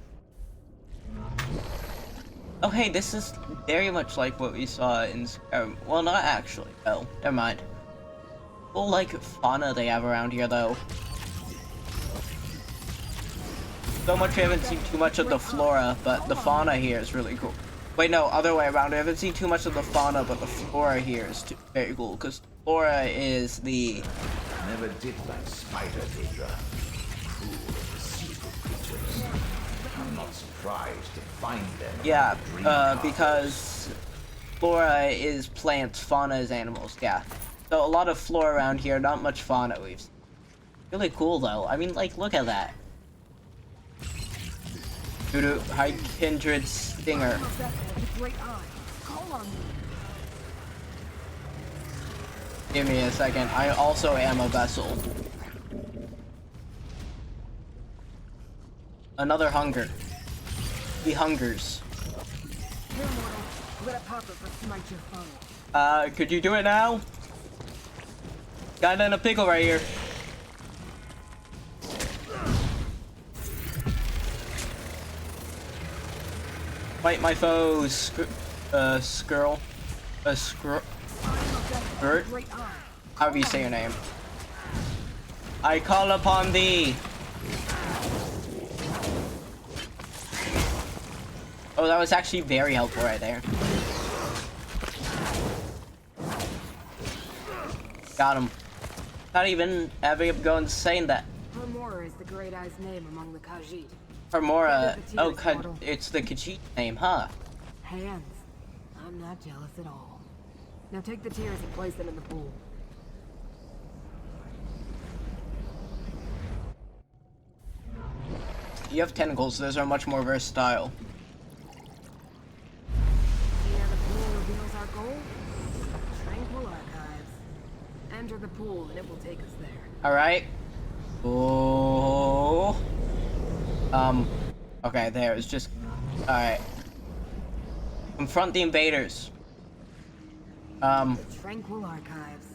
Oh hey, this is very much like what we saw in Skyrim. Well, not actually. Oh, never mind. Cool, like, fauna they have around here, though. So much we haven't seen too much of the flora, but the fauna here is really cool. Wait, no, other way around. We haven't seen too much of the fauna, but the flora here is very cool, because flora is the... Never did like spider, Daedra. Cruel, deceitful creatures. I'm not surprised to find them. Yeah, because flora is plants, fauna is animals, yeah. So a lot of flora around here, not much fauna we've seen. Really cool, though. I mean, like, look at that. Doo-doo, High Kindred Stinger. Give me a second. I also am a vessel. Another hunger. He hungers. Could you do it now? Kinda in a pickle right here. Fight my foes, Skrull. Bert? However you say your name. I call upon thee. Oh, that was actually very helpful right there. Got him. Not even having him go insane that. Hermora is the Great Eye's name among the Khajiit. Hermora, oh, it's the Khajiit name, huh? Hands. I'm not jealous at all. Now take the tears and place them in the pool. You have tentacles, those are much more versatile. See how the pool reveals our goal? Tranquil Archives. Enter the pool and it will take us there. Alright. Oh. Okay, there, it's just... Alright. Confront the invaders. The Tranquil Archives.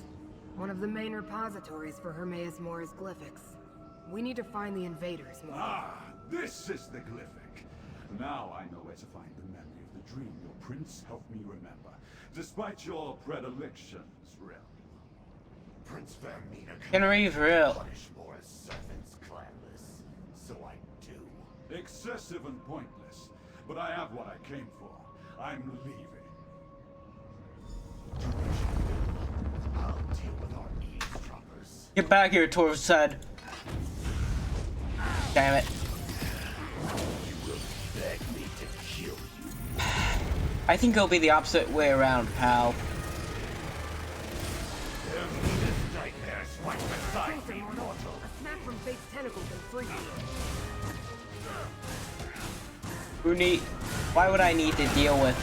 One of the main repositories for Hermaeus Mora's glyphics. We need to find the invaders, Mora. Ah, this is the glyphic. Now I know where to find the memory of the dream your prince helped me remember, despite your predilections, Rel. Prince Vermina Henry Vril. punish Mora's servants clanless, so I do. Excessive and pointless, but I have what I came for. I'm leaving. I'll deal with our eavesdroppers. Get back here, Torv said. Damn it. You will beg me to kill you. I think it'll be the opposite way around, pal. This nightmare is right beside me, mortal. A snap from Fate's tentacle can free you. Why would I need to deal with...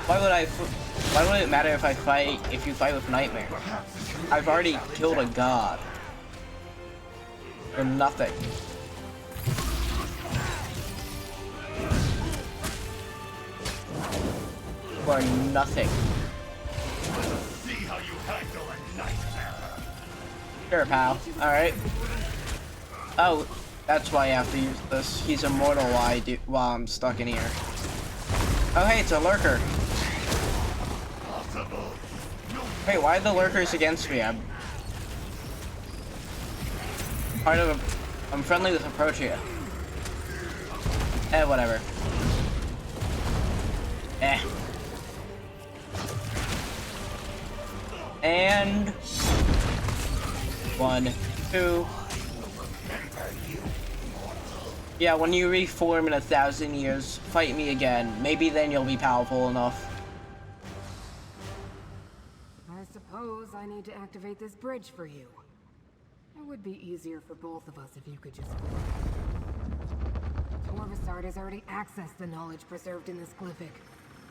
Why would it matter if you fight with Nightmare? I've already killed a god. For nothing. For nothing. See how you handle a nightmare. Sure, pal. Alright. Oh, that's why I have to use this. He's immortal while I'm stuck in here. Oh hey, it's a lurker. Wait, why are the lurkers against me? I'm friendly with Approachia. Whatever. And 1, 2. Yeah, when you reform in 1,000 years, fight me again. Maybe then you'll be powerful enough. I suppose I need to activate this bridge for you. It would be easier for both of us if you could just... Torvasard has already accessed the knowledge preserved in this glyphic.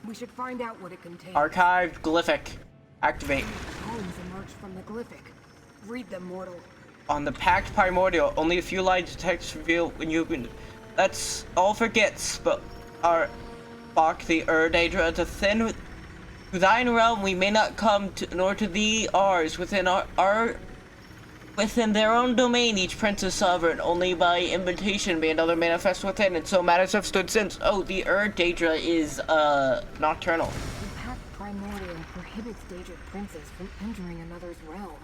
We should find out what it contains. Archived glyphic. Activate. Poems emerged from the glyphic. Read them, mortal. On the Pact Primordial, only a few lines of text reveal when you've been... That's all forgets, but our... Bach the Daedra to thin... To thine realm we may not come, nor to thee ours. Within within their own domain, each prince is sovereign. Only by invitation may another manifest within, and so matters have stood since. Oh, the Daedra is, nocturnal. The Pact Primordial prohibits Daedric princes from entering another's realm.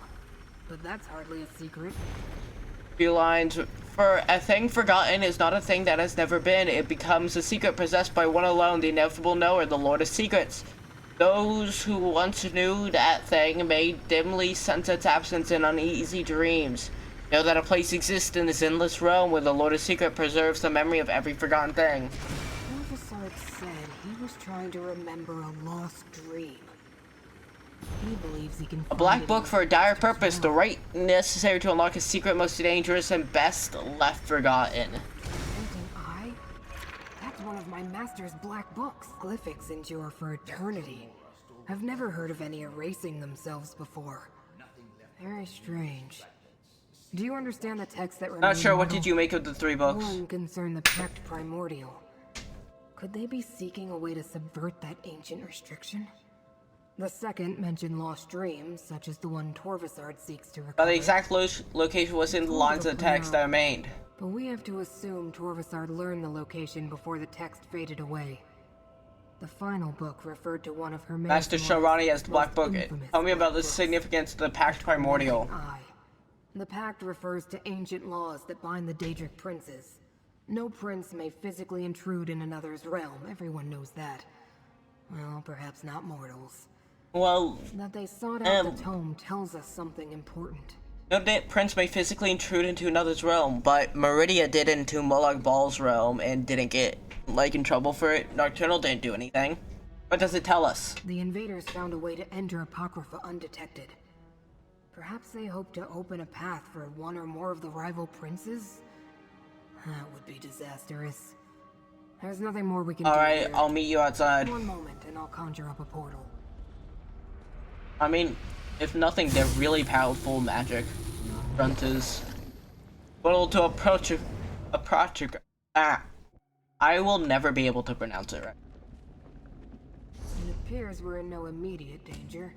But that's hardly a secret. Few lines. For a thing forgotten is not a thing that has never been. It becomes a secret possessed by one alone, the ineffable knower, the Lord of Secrets. Those who once knew that thing may dimly sense its absence in uneasy dreams. Know that a place exists in this endless realm where the Lord of Secret preserves the memory of every forgotten thing. Torvasard said he was trying to remember a lost dream. He believes he can A black book for a dire purpose, the right necessary to unlock a secret most dangerous and best left forgotten. Printing eye? That's one of my master's black books. Glyphics endure for eternity. I've never heard of any erasing themselves before. Very strange. Do you understand the text that remains? Not sure. What did you make of the 3 books? One concerned the Pact Primordial. Could they be seeking a way to subvert that ancient restriction? The second mentioned lost dreams, such as the one Torvasard seeks to recover. The exact location was in the lines of the text that remained. But we have to assume Torvasard learned the location before the text faded away. The final book referred to one of her Master Sharani has the black book. Tell me about the significance of the Pact Primordial. The Pact refers to ancient laws that bind the Daedric princes. No prince may physically intrude in another's realm. Everyone knows that. Well, perhaps not mortals. Well, that they sought out the tome tells us something important. No prince may physically intrude into another's realm, but Meridia did into Molag Bal's realm and didn't get, like, in trouble for it. Nocturnal didn't do anything. What does it tell us? The invaders found a way to enter Apocrypha undetected. Perhaps they hope to open a path for one or more of the rival princes? That would be disastrous. There's nothing more we can do. Alright, I'll meet you outside. One moment and I'll conjure up a portal. I mean, if nothing, they're really powerful magic. Grunters. Portal to approach. I will never be able to pronounce it right. It appears we're in no immediate danger.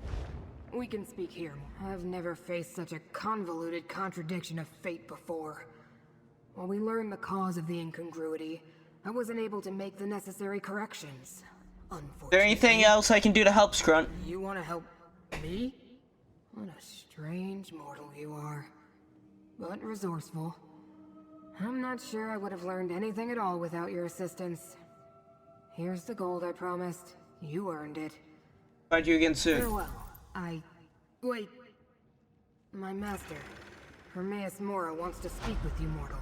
We can speak here. I've never faced such a convoluted contradiction of fate before. While we learned the cause of the incongruity, I wasn't able to make the necessary corrections. Unfortunately. Is there anything else I can do to help, Scrunt? You want to help me? What a strange mortal you are. But resourceful. I'm not sure I would have learned anything at all without your assistance. Here's the gold I promised. You earned it. Find you again soon. Farewell. Wait. My master, Hermaeus Mora, wants to speak with you, mortal.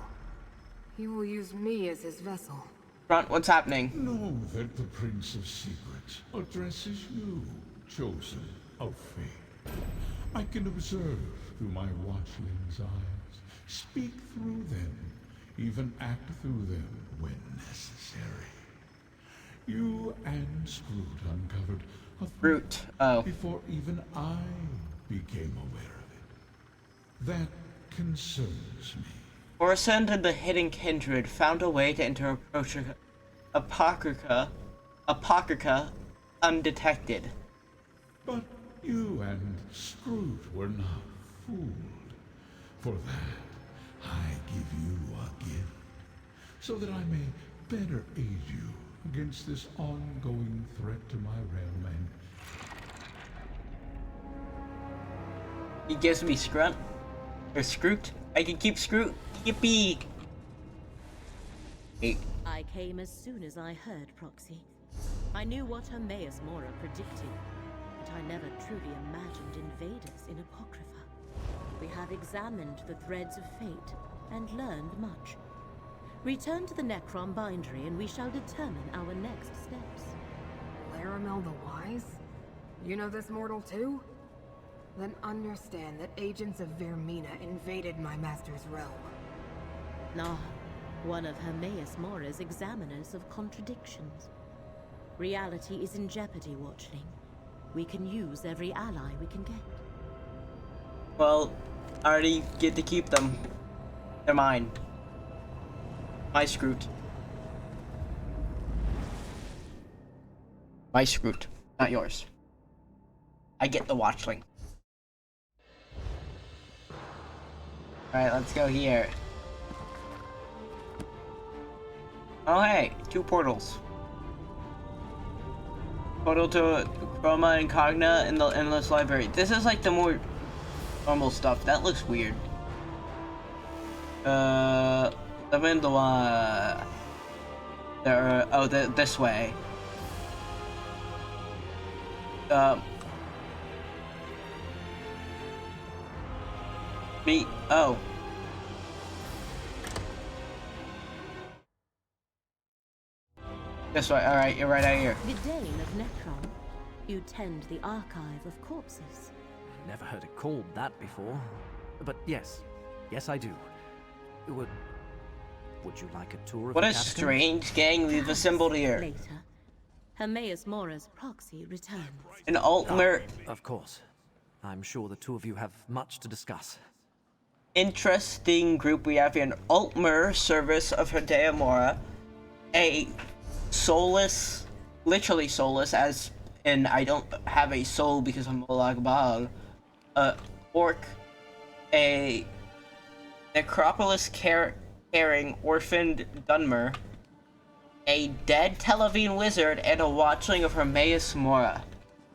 He will use me as his vessel. Front, what's happening? Know that the Prince of Secrets addresses you, chosen of fate. I can observe through my watchling's eyes, speak through them, even act through them when necessary. You and Scroot uncovered a threat before even I became aware of it. That concerns me. Orson and the Hidden Kindred found a way to enter Apocrypha undetected. But you and Scroot were not fooled. For that, I give you a gift, so that I may better aid you against this ongoing threat to my realm and... He gives me Scrunt. Or Scroot. I can keep Scroot. Yippee! Hey. I came as soon as I heard Proxy. I knew what Hermaeus Mora predicted, but I never truly imagined invaders in Apocrypha. We have examined the threads of fate and learned much. Return to the Necron Bindery and we shall determine our next steps. Laramel the Wise? You know this mortal too? Then understand that agents of Vermina invaded my master's realm. Ah, one of Hermaeus Mora's examiners of contradictions. Reality is in jeopardy, Watchling. We can use every ally we can get. Well, I already get to keep them. They're mine. My Scroot. My Scroot, not yours. I get the Watchling. Alright, let's go here. Oh hey, 2 portals. Portal to Chroma and Cogna in the Endless Library. This is like the more normal stuff. That looks weird. Living the one. There. Oh, this way. Oh. This way. All right, you're right out here. Vidane of Necron, you tend the archive of corpses. Never heard it called that before. But yes, I do. Would you like a tour of what the a catacombs? strange gang we've assembled here. Later, Hermaeus Mora's proxy returns. An Altmer. Of course. I'm sure the two of you have much to discuss. Interesting group we have here. An Altmer service of Herdea Mora. A soulless, literally soulless, as in I don't have a soul because I'm Molag Bal. Orc. A necropolis caring orphaned Dunmer. A dead Telavine wizard, and a watchling of Hermaeus Mora.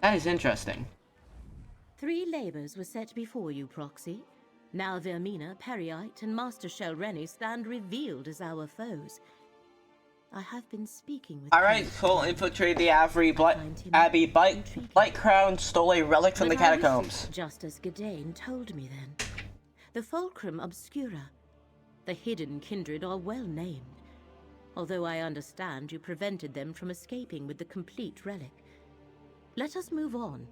That is interesting. 3 labors were set before you, Proxy. Now Vermina, Periite, and Master Shelreni stand revealed as our foes. I have been speaking with... Alright, cool. Infiltrate the Abbey. Blight Crown stole a relic from the catacombs. Just as Gedane told me then. The Fulcrum Obscura. The Hidden Kindred are well named, although I understand you prevented them from escaping with the complete relic. Let us move on.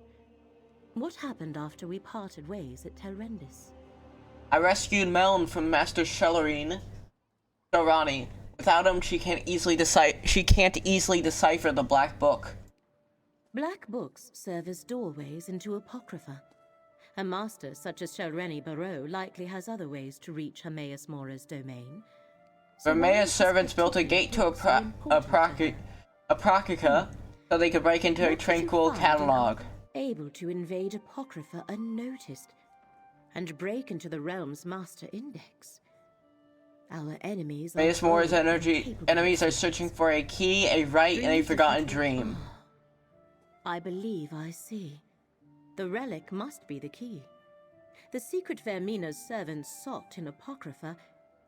What happened after we parted ways at Telrendis? I rescued Meln from Master Shelrani. Without him, she can't easily decipher the Black Book. Black books serve as doorways into Apocrypha. A master such as Shelrani Barrow likely has other ways to reach Hermaeus Mora's domain. Hermaeus' servants built a gate to Apocrypha so they could break into a tranquil catalog. Able to invade Apocrypha unnoticed and break into the realm's master index. Our enemies Hermaeus Mora's enemies are searching for a key, a rite, and a forgotten dream. I believe I see. The relic must be the key. The secret Vermina's servants sought in Apocrypha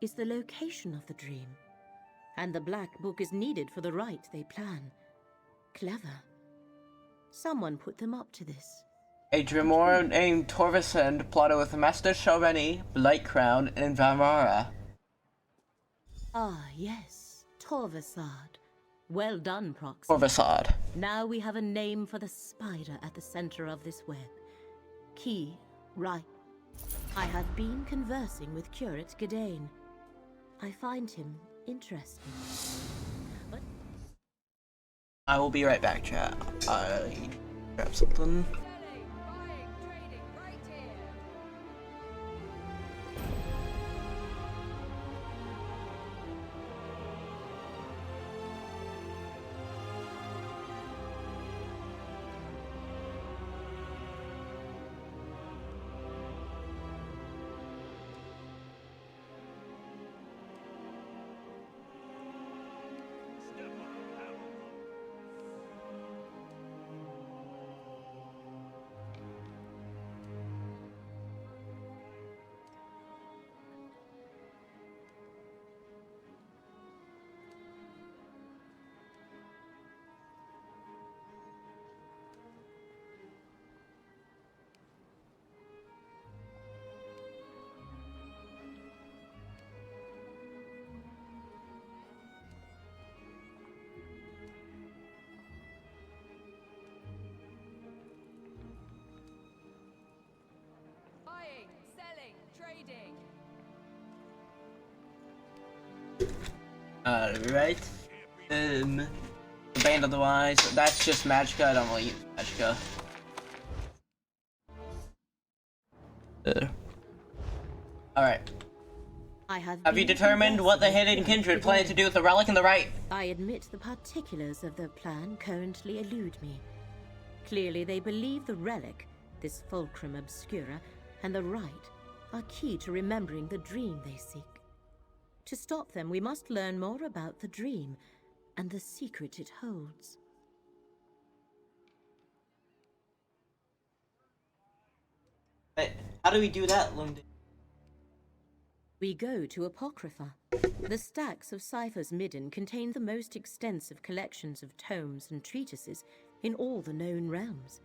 is the location of the dream. And the Black Book is needed for the rite they plan. Clever. Someone put them up to this. A Dremora named Torvasand plotted with Master Shelrani, Blightcrown, and Valmara. Ah, yes. Torvasad. Well done, Proxy. Torvasad. Now we have a name for the spider at the center of this web. Key, right. I have been conversing with Curate Gadain. I find him interesting. But I will be right back, chat. I grab something. Right. The Band of the Wise. That's just Magicka. I don't really use Magicka. Alright. Have you determined what the Hidden Kindred plan to do with the relic and the rite? I admit the particulars of their plan currently elude me. Clearly they believe the relic, this Fulcrum Obscura, and the rite are key to remembering the dream they seek. To stop them, we must learn more about the dream and the secret it holds. How do we do that, Lundin? We go to Apocrypha. The stacks of ciphers midden contain the most extensive collections of tomes and treatises in all the known realms.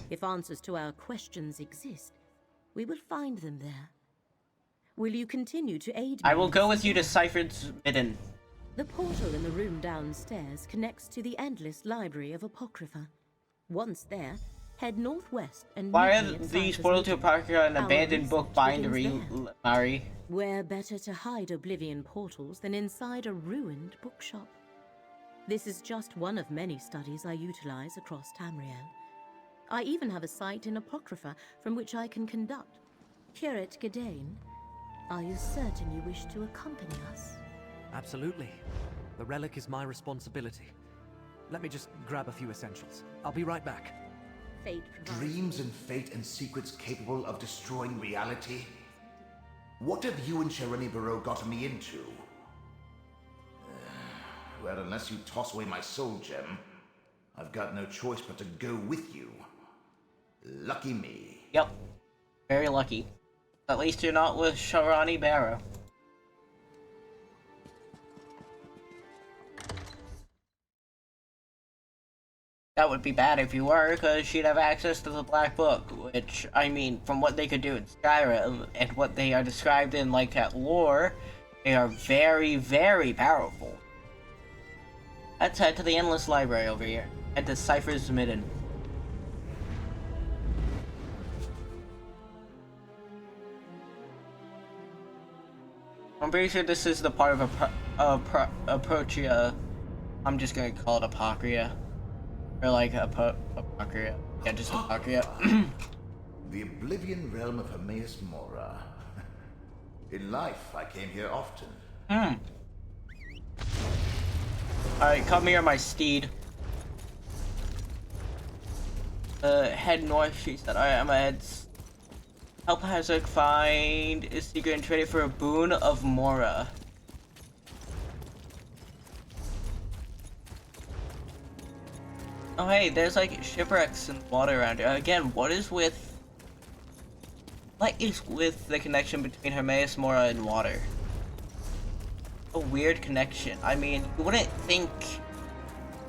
If answers to our questions exist, we will find them there. Will you continue to aid me? I will go with you to Cipher's Midden. The portal in the room downstairs connects to the endless library of Apocrypha. Once there, head northwest and Why are meet me at these Cipher's portals to Midden. Apocrypha an Our abandoned book research bindery, begins there. Mari? Where better to hide Oblivion portals than inside a ruined bookshop? This is just one of many studies I utilize across Tamriel. I even have a site in Apocrypha from which I can conduct. Curate Gadain, are you certain you wish to accompany us? Absolutely. The relic is my responsibility. Let me just grab a few essentials. I'll be right back. Fate Dreams and fate and secrets capable of destroying reality? What have you and Shelrani Barrow gotten me into? Well, unless you toss away my soul gem, I've got no choice but to go with you. Lucky me. Yep. Very lucky. At least you're not with Shelrani Barrow. That would be bad if you were, because she'd have access to the Black Book, which, I mean, from what they could do in Skyrim, and what they are described in, like, at lore, they are very, very powerful. Let's head to the Endless Library over here, and to Cypher's Midden. I'm pretty sure this is the part of Apocria. I'm just gonna call it Apocria. Or like Apocria. Yeah, just Apocria. The Oblivion realm of Hermaeus Mora. In life, I came here often. Alright, come here, my steed. Head north, she said. Alright, I'm gonna head. Help Hazard find a secret and trade it for a boon of Mora. Oh hey, there's like shipwrecks and water around here. Again, what is with the connection between Hermaeus Mora and water? A weird connection. I mean, you wouldn't think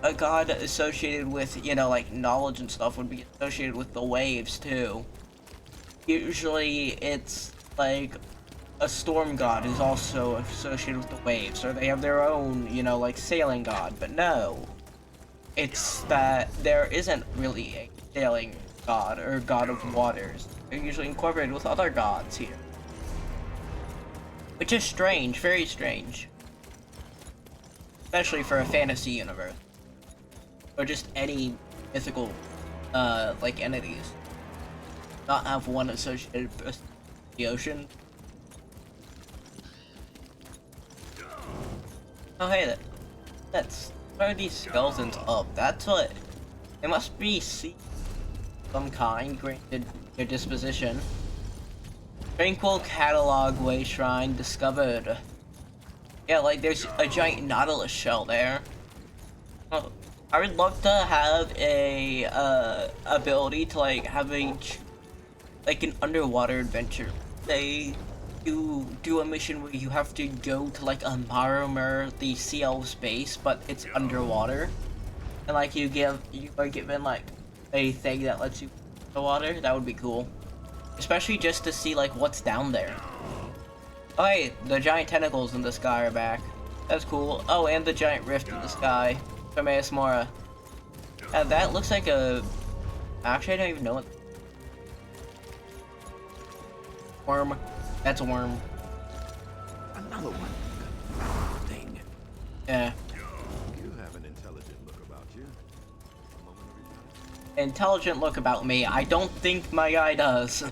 a god associated with, you know, like knowledge and stuff would be associated with the waves too. Usually it's like a storm god is also associated with the waves, or they have their own, you know, like sailing god, but no. It's that there isn't really a sailing god or god of waters. They're usually incorporated with other gods here. Which is strange, very strange. Especially for a fantasy universe. Or just any mythical, like entities. Not have one associated with the ocean. Oh hey, that's what are these skeletons up? That's what they must be sea some kind, granted their disposition. Tranquil Catalog Way Shrine discovered. Yeah, like there's a giant nautilus shell there. Oh, I would love to have a ability to like have like an underwater adventure. They do a mission where you have to go to like a Marmer, the sea elf's base, but it's underwater, and like you are given like a thing that lets you in the water. That would be cool, especially just to see like what's down there. Oh hey, the giant tentacles in the sky are back. That's cool. Oh, and the giant rift in the sky from Hermaeus Mora. That looks like a. Actually, I don't even know what. Worm. That's a worm. Another one. Thing. Yeah. You have an intelligent look about you. Intelligent look about me. I don't think my guy does.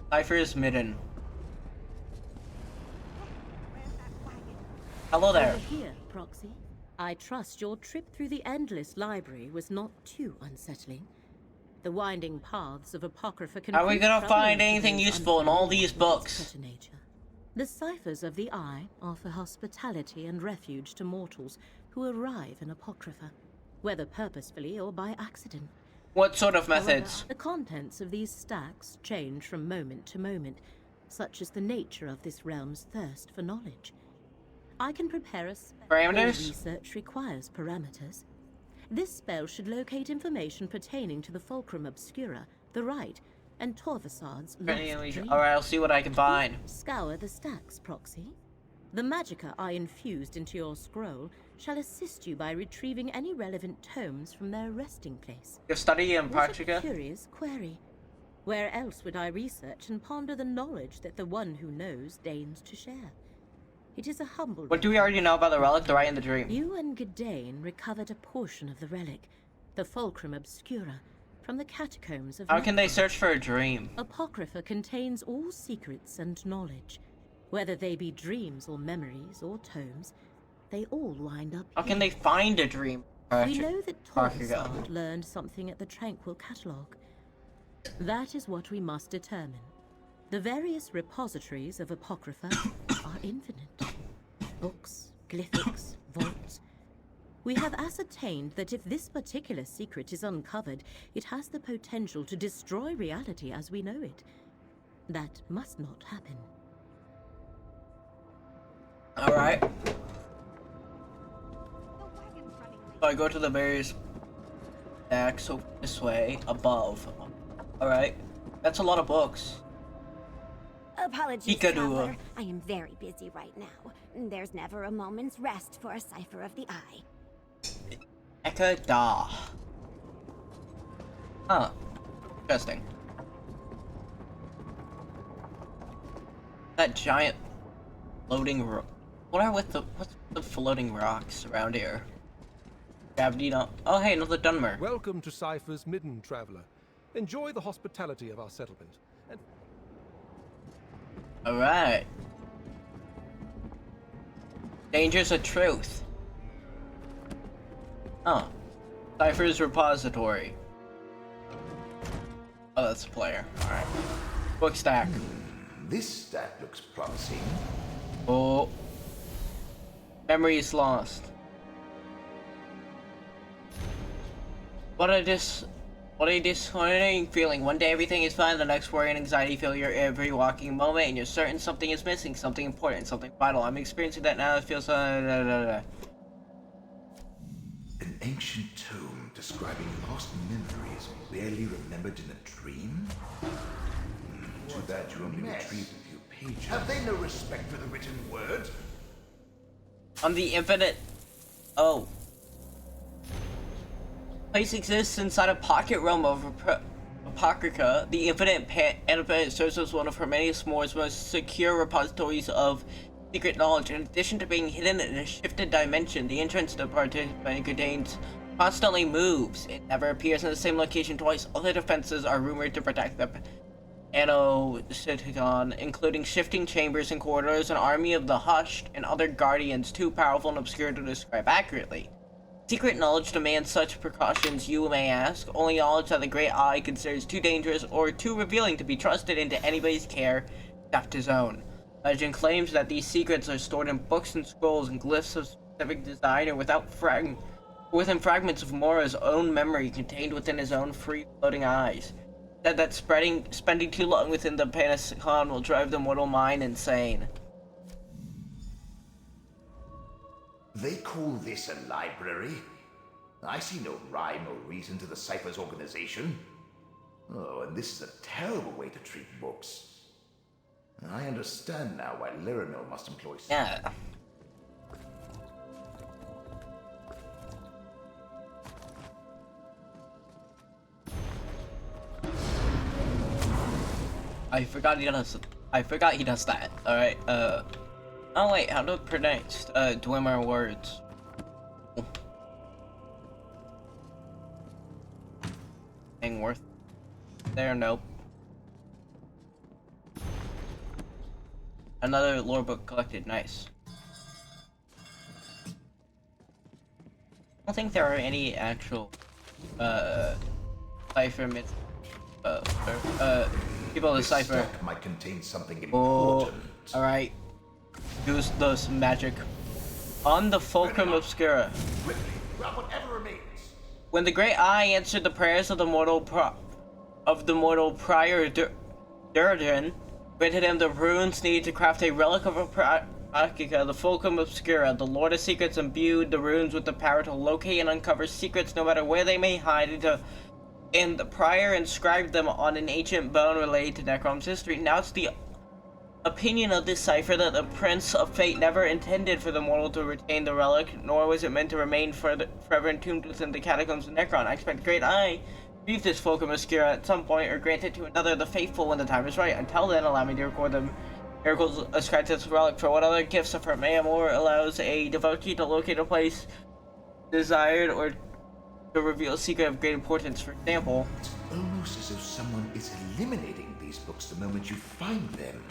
Cypher's Midden. Hello there. Over here, Proxy. I trust your trip through the Endless Library was not too unsettling. The winding paths of Apocrypha can. Are we gonna find anything useful in all these books? The ciphers of the Eye offer hospitality and refuge to mortals who arrive in Apocrypha, whether purposefully or by accident. What sort of methods? However, the contents of these stacks change from moment to moment, such as the nature of this realm's thirst for knowledge. I can prepare a spell. Parameters? Research requires parameters. This spell should locate information pertaining to the Fulcrum Obscura, the Rite, and Torvasad's lost dream. Alright, I'll see what I can find. Scour the stacks, Proxy. The magicka I infused into your scroll shall assist you by retrieving any relevant tomes from their resting place. You're studying What Praktika? a curious query. Where else would I research and ponder the knowledge that the one who knows deigns to share? It is a humble. What do we already know about the relic, the Rite, and the dream? You and Gadain recovered a portion of the relic, the Fulcrum Obscura, from the catacombs of. How can they search for a dream? Apocrypha contains all secrets and knowledge. Whether they be dreams or memories or tomes, they all wind up. How can they find a dream? We know that Torvasad learned something at the Tranquil Catalogue. That is what we must determine. The various repositories of Apocrypha are infinite. Books, glyphics, vaults. We have ascertained that if this particular secret is uncovered, it has the potential to destroy reality as we know it. That must not happen. Alright. So I go to the various stacks, so this way, above. Alright. That's a lot of books. Apologies, Picadoo. traveler. I am very busy right now. There's never a moment's rest for a cipher of the eye. Ekada. Huh. Interesting. That giant floating rock. What's the floating rocks around here? Gravity not. Oh hey, another Dunmer. Welcome to Cypher's Midden, traveler. Enjoy the hospitality of our settlement. And Alright. Dangers of truth. Oh. Cypher's repository. Oh, that's a player. Alright. Book stack. This stack looks promising. Oh. Memory is lost. What a disheartening feeling. One day everything is fine, the next worry and anxiety fill your every walking moment, and you're certain something is missing, something important, something vital. I'm experiencing that now. It feels An ancient tome describing lost memories barely remembered in a dream? Too bad you only retrieved a few pages. Have they no respect for the written word? On the infinite. Oh. Place exists inside a pocket realm of Apocrypha. The infinite serves as one of Hermanius Moore's most secure repositories of secret knowledge. In addition to being hidden in a shifted dimension, the entrance to participant contains constantly moves. It never appears in the same location twice. Other defenses are rumored to protect the Anociticon, including shifting chambers and corridors, an army of the Hushed, and other guardians too powerful and obscure to describe accurately. Secret knowledge demands such precautions, you may ask. Only knowledge that the Great Eye considers too dangerous or too revealing to be trusted into anybody's care except his own. Legend claims that these secrets are stored in books and scrolls and glyphs of specific design or within fragments of Mora's own memory contained within his own free-floating eyes. Said that spending too long within the Panacon will drive the mortal mind insane. They call this a library? I see no rhyme or reason to the Cypher's organization. Oh, and this is a terrible way to treat books. I understand now why Lyramil must employ... Yeah. I forgot he does that. Alright, oh wait, how to pronounce Dwemer words? Ain't worth there, nope. Another lore book collected, nice. I don't think there are any actual cipher myths people to cipher. Might contain something important. Alright. Use those magic on the Fulcrum Obscura. Quickly, grab whatever remains. When the Great Eye answered the prayers of the mortal prior Durden, granted him the runes needed to craft a relic of Apocrypha, the Fulcrum Obscura. The Lord of Secrets imbued the runes with the power to locate and uncover secrets no matter where they may hide, and the prior inscribed them on an ancient bone related to Necrom's history. Now it's the opinion of this cipher that the Prince of Fate never intended for the mortal to retain the relic, nor was it meant to remain forever entombed within the catacombs of Necron. I expect Great Eye retrieve this Fulcrum Obscura at some point, or grant it to another, the faithful, when the time is right. Until then, allow me to record the miracles ascribed to this relic. For what other gifts of Hermea Moore allows a devotee to locate a place desired, or to reveal a secret of great importance. For example, it's almost as if someone is eliminating these books the moment you find them.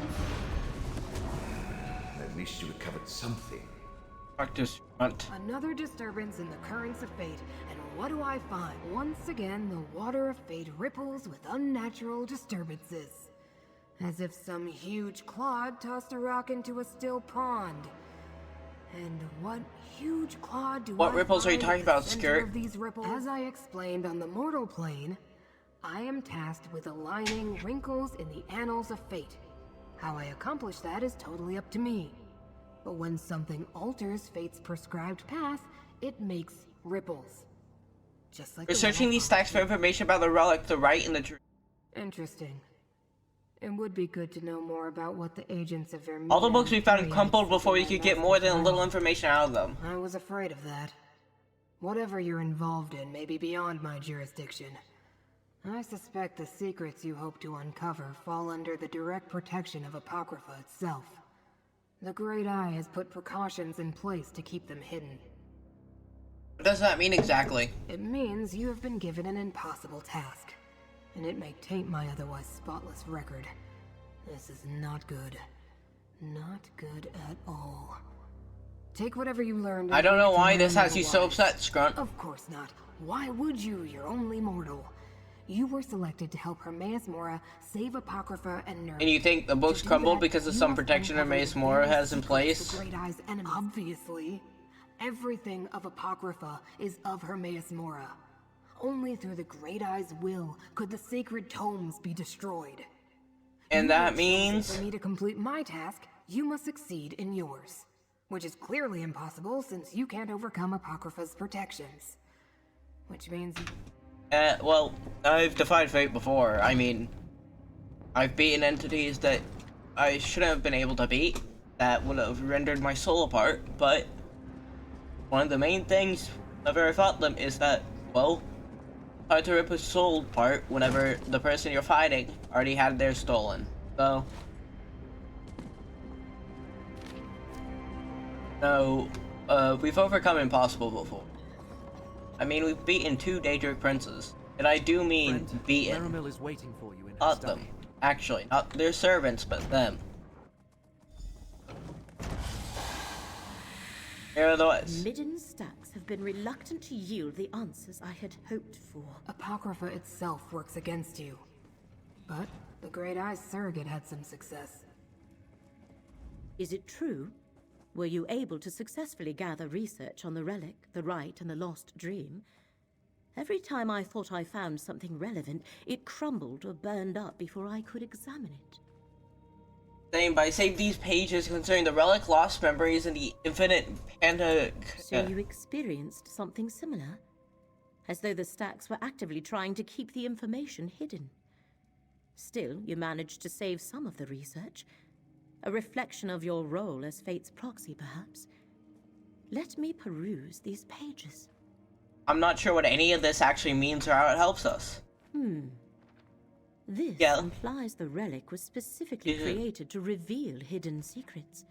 At least you recovered something. Practice front. Another disturbance in the currents of fate, and what do I find? Once again, the water of fate ripples with unnatural disturbances. As if some huge clod tossed a rock into a still pond. And what huge clod do What ripples are you talking about, Skirt? These ripples? As I explained on the mortal plane, I am tasked with aligning wrinkles in the annals of fate. How I accomplish that is totally up to me. But when something alters fate's prescribed path, it makes ripples. Just like Researching these stacks for information about the relic, the right, and the dream. Interesting. It would be good to know more about what the agents of Vermilion... All the books we found crumpled before we could get more than a little information out of them. I was afraid of that. Whatever you're involved in may be beyond my jurisdiction. I suspect the secrets you hope to uncover fall under the direct protection of Apocrypha itself. The Great Eye has put precautions in place to keep them hidden. What does that mean exactly? It means you have been given an impossible task, and it may taint my otherwise spotless record. This is not good. Not good at all. Take whatever you learned. I don't know why this has you so upset, Scrunt. Of course not. Why would you? You're only mortal. You were selected to help Hermaeus Mora save Apocrypha and Nurgle. And you think the books crumbled because of some protection Hermaeus Mora has in place? The Great Eye's enemies. Obviously. Everything of Apocrypha is of Hermaeus Mora. Only through the Great Eye's will could the sacred tomes be destroyed. And that means... For me to complete my task, you must succeed in yours. Which is clearly impossible since you can't overcome Apocrypha's protections. Which means... well, I've defied fate before. I mean, I've beaten entities that I shouldn't have been able to beat. That would have rendered my soul apart, but... one of the main things whenever I fought them is that, well, hard to rip a soul apart whenever the person you're fighting already had theirs stolen. So... no, we've overcome impossible before. I mean, we've beaten 2 Daedric princes. And I do mean Friend, beaten. Laramil is waiting for you in her Not study. them. Actually, not their servants, but them. Here are the ones. Midden's stacks have been reluctant to yield the answers I had hoped for. Apocrypha itself works against you. But the Great Eye's surrogate had some success. Is it true? Were you able to successfully gather research on the relic, the rite, and the lost dream? Every time I thought I found something relevant, it crumbled or burned up before I could examine it. Saying by save these pages concerning the relic, lost memories, and the infinite panda... So you experienced something similar? As though the stacks were actively trying to keep the information hidden. Still, you managed to save some of the research. A reflection of your role as fate's proxy, perhaps. Let me peruse these pages. I'm not sure what any of this actually means or how it helps us. This implies the relic was specifically created to reveal hidden secrets.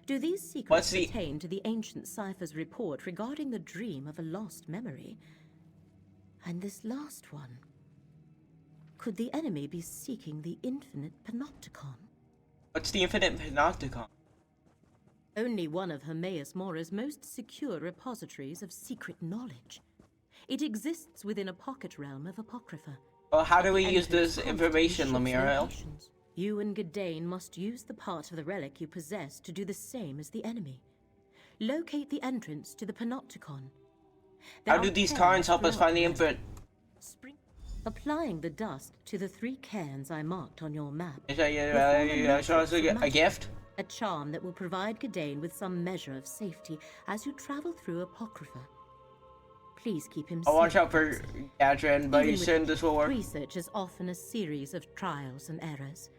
Do these secrets pertain to the ancient cipher's report regarding the dream of a lost memory? And this last one? Could the enemy be seeking the infinite panopticon? What's the infinite panopticon? Only one of Hermaeus Mora's most secure repositories of secret knowledge. It exists within a pocket realm of Apocrypha. Well, how do we use this information, Lemuriel? You and Gadain must use the part of the relic you possess to do the same as the enemy. Locate the entrance to the panopticon. How do these cairns help us find the infinite? Applying the dust to the 3 cairns I marked on your map. A gift? A charm that will provide Gadain with some measure of safety as you travel through Apocrypha. Please keep him safe. I'll watch out for Gadrin, but you said this will work. Research is often a series of trials and errors.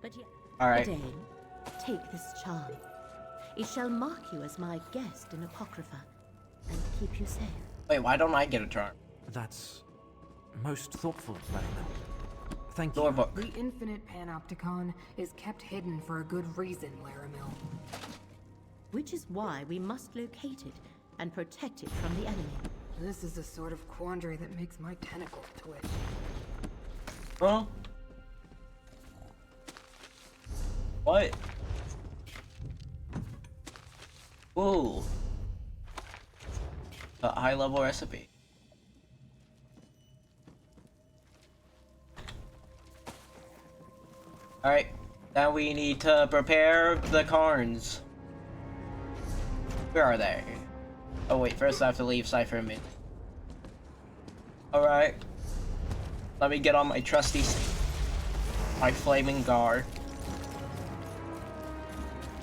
But yet, Alright. Gadain, take this charm. It shall mark you as my guest in Apocrypha and keep you safe. Wait, why don't I get a charm? That's most thoughtful of Laramil. Thank you. Lorebook. The infinite panopticon is kept hidden for a good reason, Laramil. Which is why we must locate it and protect it from the enemy. This is the sort of quandary that makes my tentacles twitch. Huh? What? Ooh. A high-level recipe. Alright, now we need to prepare the cairns. Where are they? Oh wait, first I have to leave Cypher Mid. Alright. Let me get on my trusty... my flaming guard.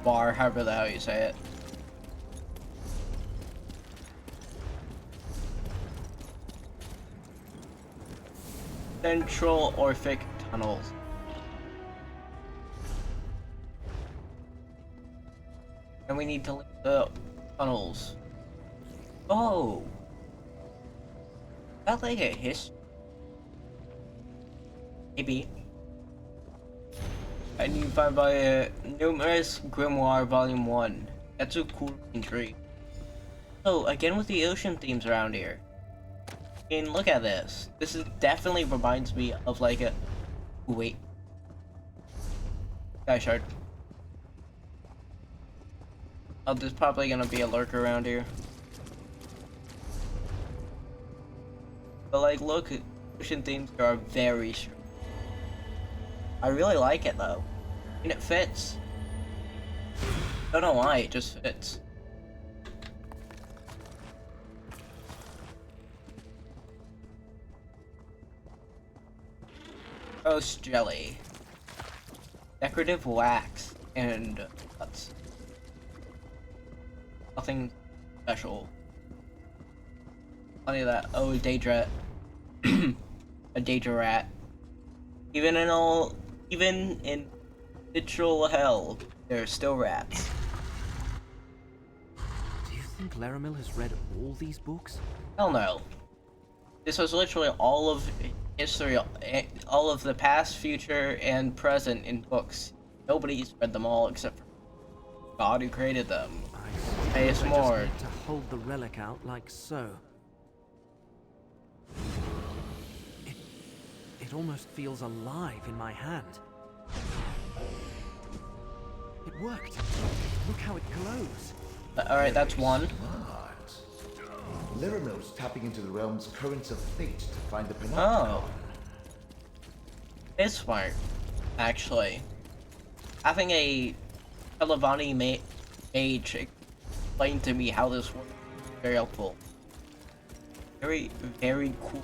bar, however the hell you say it. Central Orphic Tunnels. And we need to link the tunnels. Oh! Is that like a history? Maybe. And you find by Numerous Grimoire Volume 1. That's a cool intrigue. So, again with the ocean themes around here. I mean, look at this. This is definitely reminds me of like a... Wait. Sky Shard. Oh, there's probably gonna be a lurker around here. But like, look, ocean themes are very strong. I really like it though. And it fits. Don't know why, it just fits. Roast jelly. Decorative wax. And that's nothing special. Funny that. Oh, a Daedra. A Daedra rat. Even in literal hell, there are still rats. Do you think Laramil has read all these books? Hell no. This was literally all of history, all of the past, future, and present in books. Nobody's read them all except for God who created them. I just need to hold the relic out like so. It almost feels alive in my hand. It worked. Look how it glows. Alright, that's one. Laramil's tapping into the realm's currents of fate to find the Panopticon. Oh. It's smart, actually. Having a Telvanni mage explain to me how this works is very helpful. Very, very cool.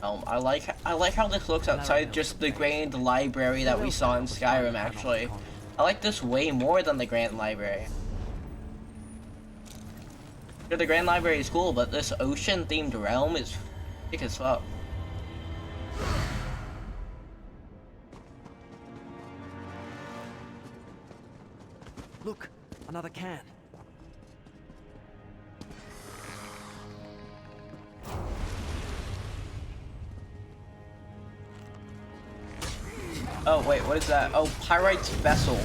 I like how this looks outside just the Grand Library that we saw in Skyrim, actually. I like this way more than the Grand Library. Sure, the Grand Library is cool, but this ocean-themed realm is thick as fuck. Look, another can. Oh wait, what is that? Oh, Pyrite's Vessel.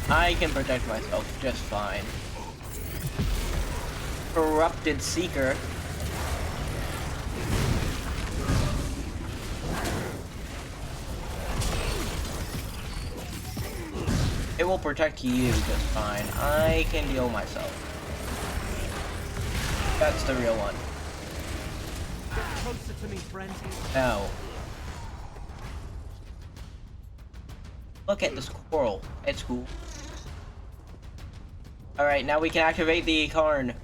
I can protect myself just fine. Corrupted Seeker. It will protect you just fine. I can heal myself. That's the real one. Get closer to me, friend. No. Look at this coral. It's cool. Alright, now we can activate the Karn.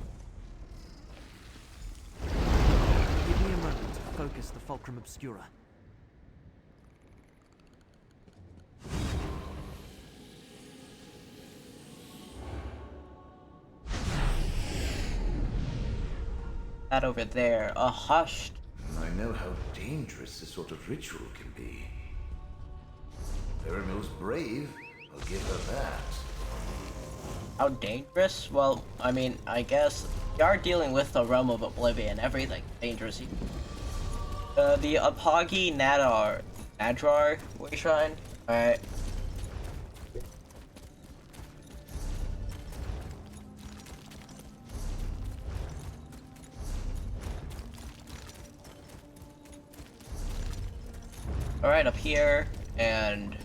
Give me a moment to focus the Fulcrum Obscura. That over there, a hushed. I know how dangerous this sort of ritual can be. Laramil's brave, I'll give her that. How dangerous? Well, I mean, I guess we are dealing with the realm of oblivion. Everything dangerous. The Apagi Nadrar way shrine. Alright. Alright, up here, and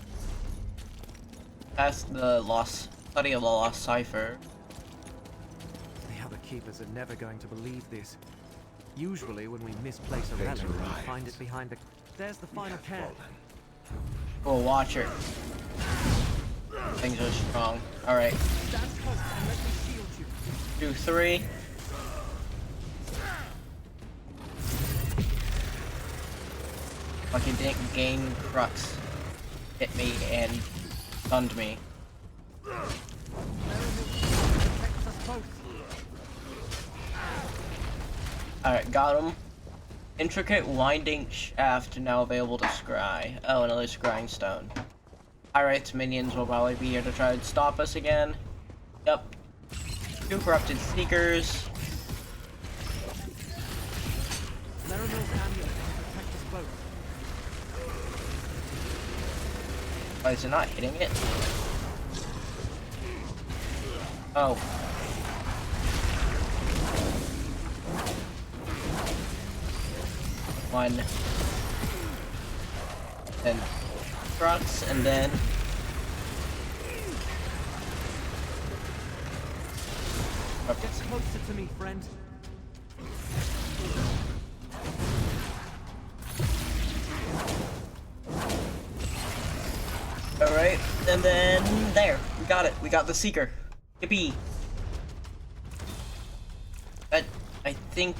past the study of the lost cipher. The other keepers are never going to believe this. Usually when we misplace a relic, we find it behind the... There's the final can. Oh, Watcher. Things are strong. Alright. 2, 3. Like it didn't gain crux, hit me, and stunned me. Alright, got him. Intricate winding shaft now available to scry. Oh, another scrying stone. Pyrite's minions will probably be here to try and stop us again. Yep. 2 corrupted sneakers. Why is it not hitting it? Oh. One. Then trucks, and then Get closer to me, friend. Alright, and then there. We got it. We got the Seeker. Yippee. I think,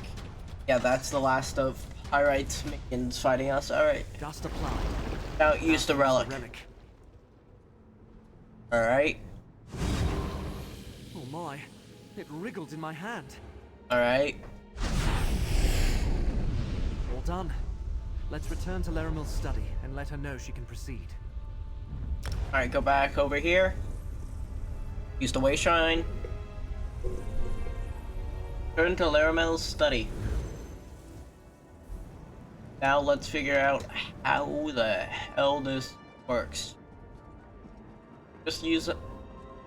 yeah, that's the last of Pyrite's minions fighting us. Alright. Just applied. Now use the relic. Alright. Oh my, it wriggled in my hand. Alright. All done. Let's return to Laramil's study and let her know she can proceed. Alright, go back over here. Use the Waystone. Turn to Laramil's study. Now let's figure out how the hell this works. Just use it.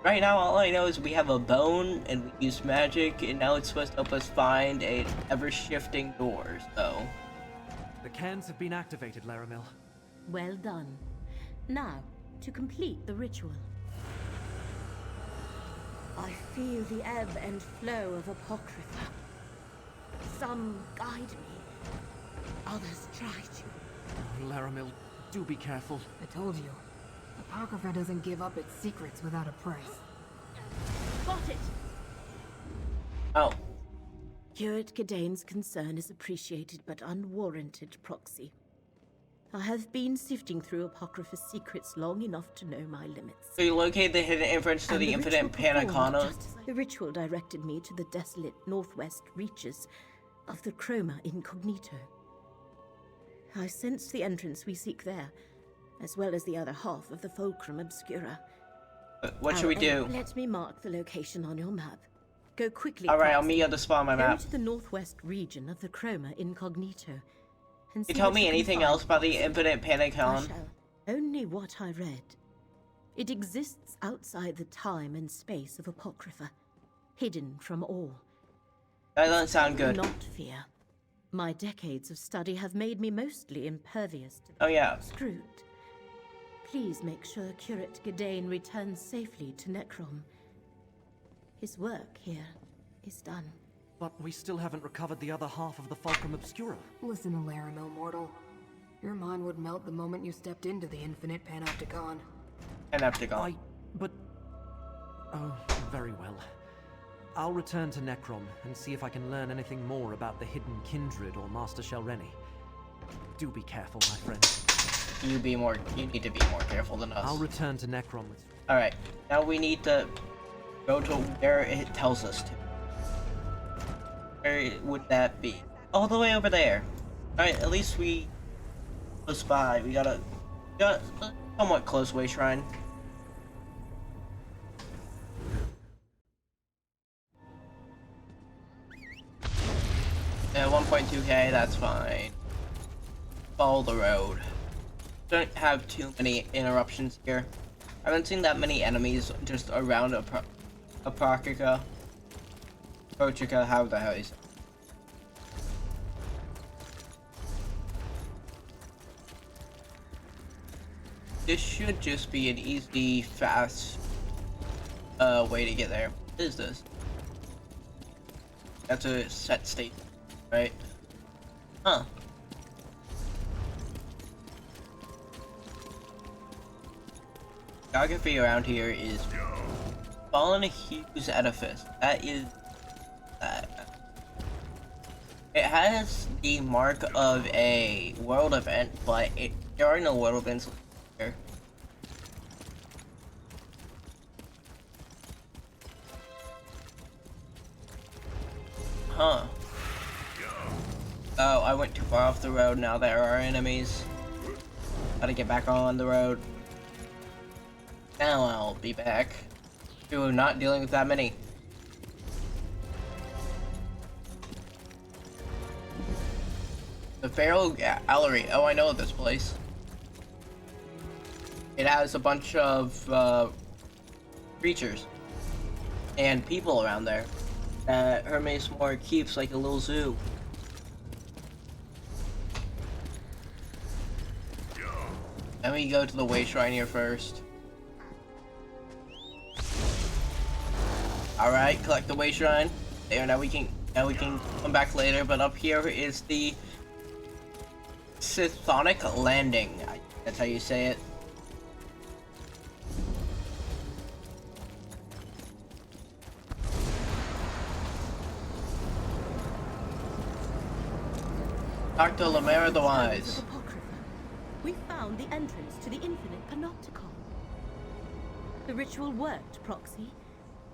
Right now, all I know is we have a bone and we use magic, and now it's supposed to help us find a ever-shifting door, so. The cans have been activated, Laramil. Well done. Now, to complete the ritual. I feel the ebb and flow of Apocrypha. Some guide me, others try to. Oh, Laramil, do be careful. I told you. Apocrypha doesn't give up its secrets without a price. Got it! Oh. Curate Gidane's concern is appreciated but unwarranted, Proxy. I have been sifting through Apocrypha's secrets long enough to know my limits. So you locate the hidden entrance to the infinite Panacana. The ritual directed me to the desolate northwest reaches of the Chroma Incognito. I sensed the entrance we seek there, as well as the other half of the Fulcrum Obscura. What should we do? Let me mark the location on your map. Go quickly. Alright, I'll meet you at the spot on my map. Go to the northwest region of the Chroma Incognito. And Can you tell me anything else about the infinite Panacon? Only what I read. It exists outside the time and space of Apocrypha, hidden from all. That doesn't sound good. Do not fear. My decades of study have made me mostly impervious to the Screwed. Please make sure Curate Gidane returns safely to Necrom. His work here is done. But we still haven't recovered the other half of the Fulcrum Obscura. Listen to Laramil, mortal. Your mind would melt the moment you stepped into the infinite Panopticon. Panopticon. But... Oh, very well. I'll return to Necrom and see if I can learn anything more about the hidden kindred or Master Shelreni. Do be careful, my friend. You need to be more careful than us. I'll return to Necrom with... Alright, now we need to go to where it tells us to. Where would that be? All the way over there. Alright, at least we close by. We got a somewhat close way shrine. Yeah, 1.2k, that's fine. Follow the road. Don't have too many interruptions here. I haven't seen that many enemies just around Apocrypha. Apocrypha, how the hell is it? This should just be an easy, fast way to get there. What is this? That's a set state, right? Huh. Geography around here is Fallen Hughes Edifice. That is that. It has the mark of a world event, but there are no world events here. Huh. Oh, I went too far off the road. Now there are enemies. Gotta get back on the road. Now I'll be back. To not dealing with that many. The Feral Gallery. Oh, I know this place. It has a bunch of creatures and people around there that Hermes Moore keeps like a little zoo. Let me go to the Way Shrine here first. Alright, collect the Way Shrine. There, now we can come back later, but up here is the Sithonic Landing. That's how you say it. Dr. Lamera the Wise. We found the entrance to the Infinite Panopticon. The ritual worked, Proxy.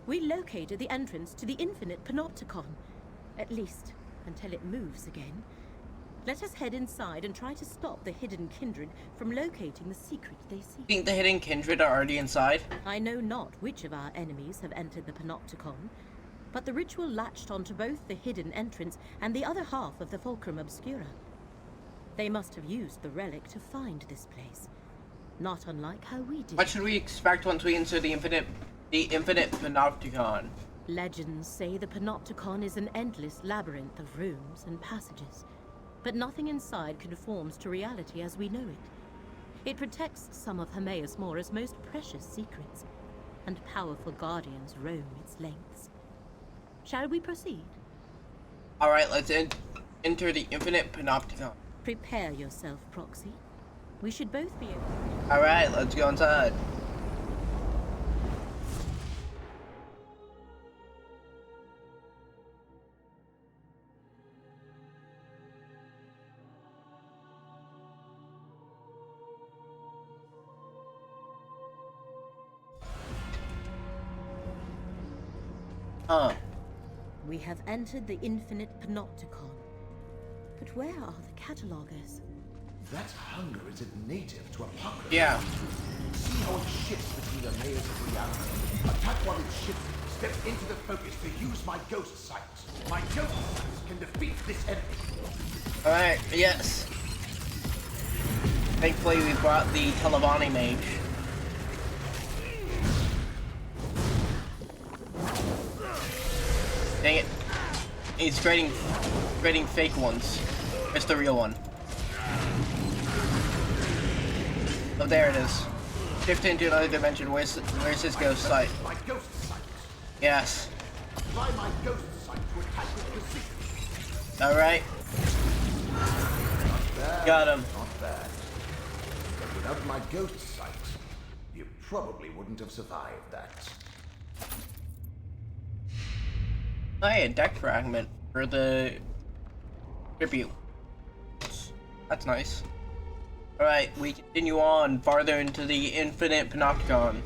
We located the entrance to the Infinite Panopticon. At least, until it moves again. Let us head inside and try to stop the Hidden Kindred from locating the secret they seek. You think the Hidden Kindred are already inside? I know not which of our enemies have entered the Panopticon, but the ritual latched onto both the hidden entrance and the other half of the Fulcrum Obscura. They must have used the relic to find this place, not unlike how we did. What should we expect once we enter the Infinite Panopticon? Legends say the Panopticon is an endless labyrinth of rooms and passages, but nothing inside conforms to reality as we know it. It protects some of Hermaeus Mora's most precious secrets, and powerful guardians roam its lengths. Shall we proceed? Alright, let's enter the Infinite Panopticon. Prepare yourself, Proxy. We should both be able to... Alright, let's go inside. Huh. We have entered the Infinite Panopticon. But where are the catalogers? That hunger is native to Apocrypha. Yeah. See how it shifts between the layers of reality. Attack while it's shifting. Step into the focus to use my ghost sight. My ghost sight can defeat this enemy. Alright, yes. Thankfully we brought the Telvanni mage. Dang it. He's creating fake ones. It's the real one. Oh, there it is. Shift into another dimension. Where's his ghost sight? My ghost sight. Yes. Apply my ghost sight to attack with precision. Alright. Got him. Not bad. But without my ghost sight, you probably wouldn't have survived that. Oh, hey, a deck fragment for the tribute. That's nice. Alright, we continue on farther into the Infinite Panopticon.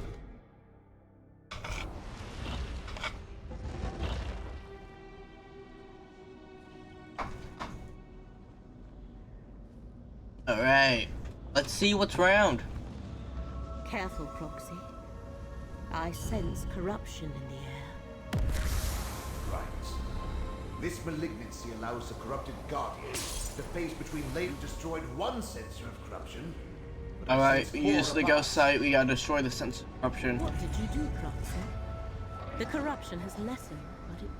Alright, let's see what's around. Careful, Proxy. I sense corruption in the air. Right. This malignancy allows the corrupted Guardian to phase between later destroyed one sensor of corruption. Alright, we use the ghost sight, we gotta destroy the sense of corruption. What did you do, Proxy? The corruption has lessened, but it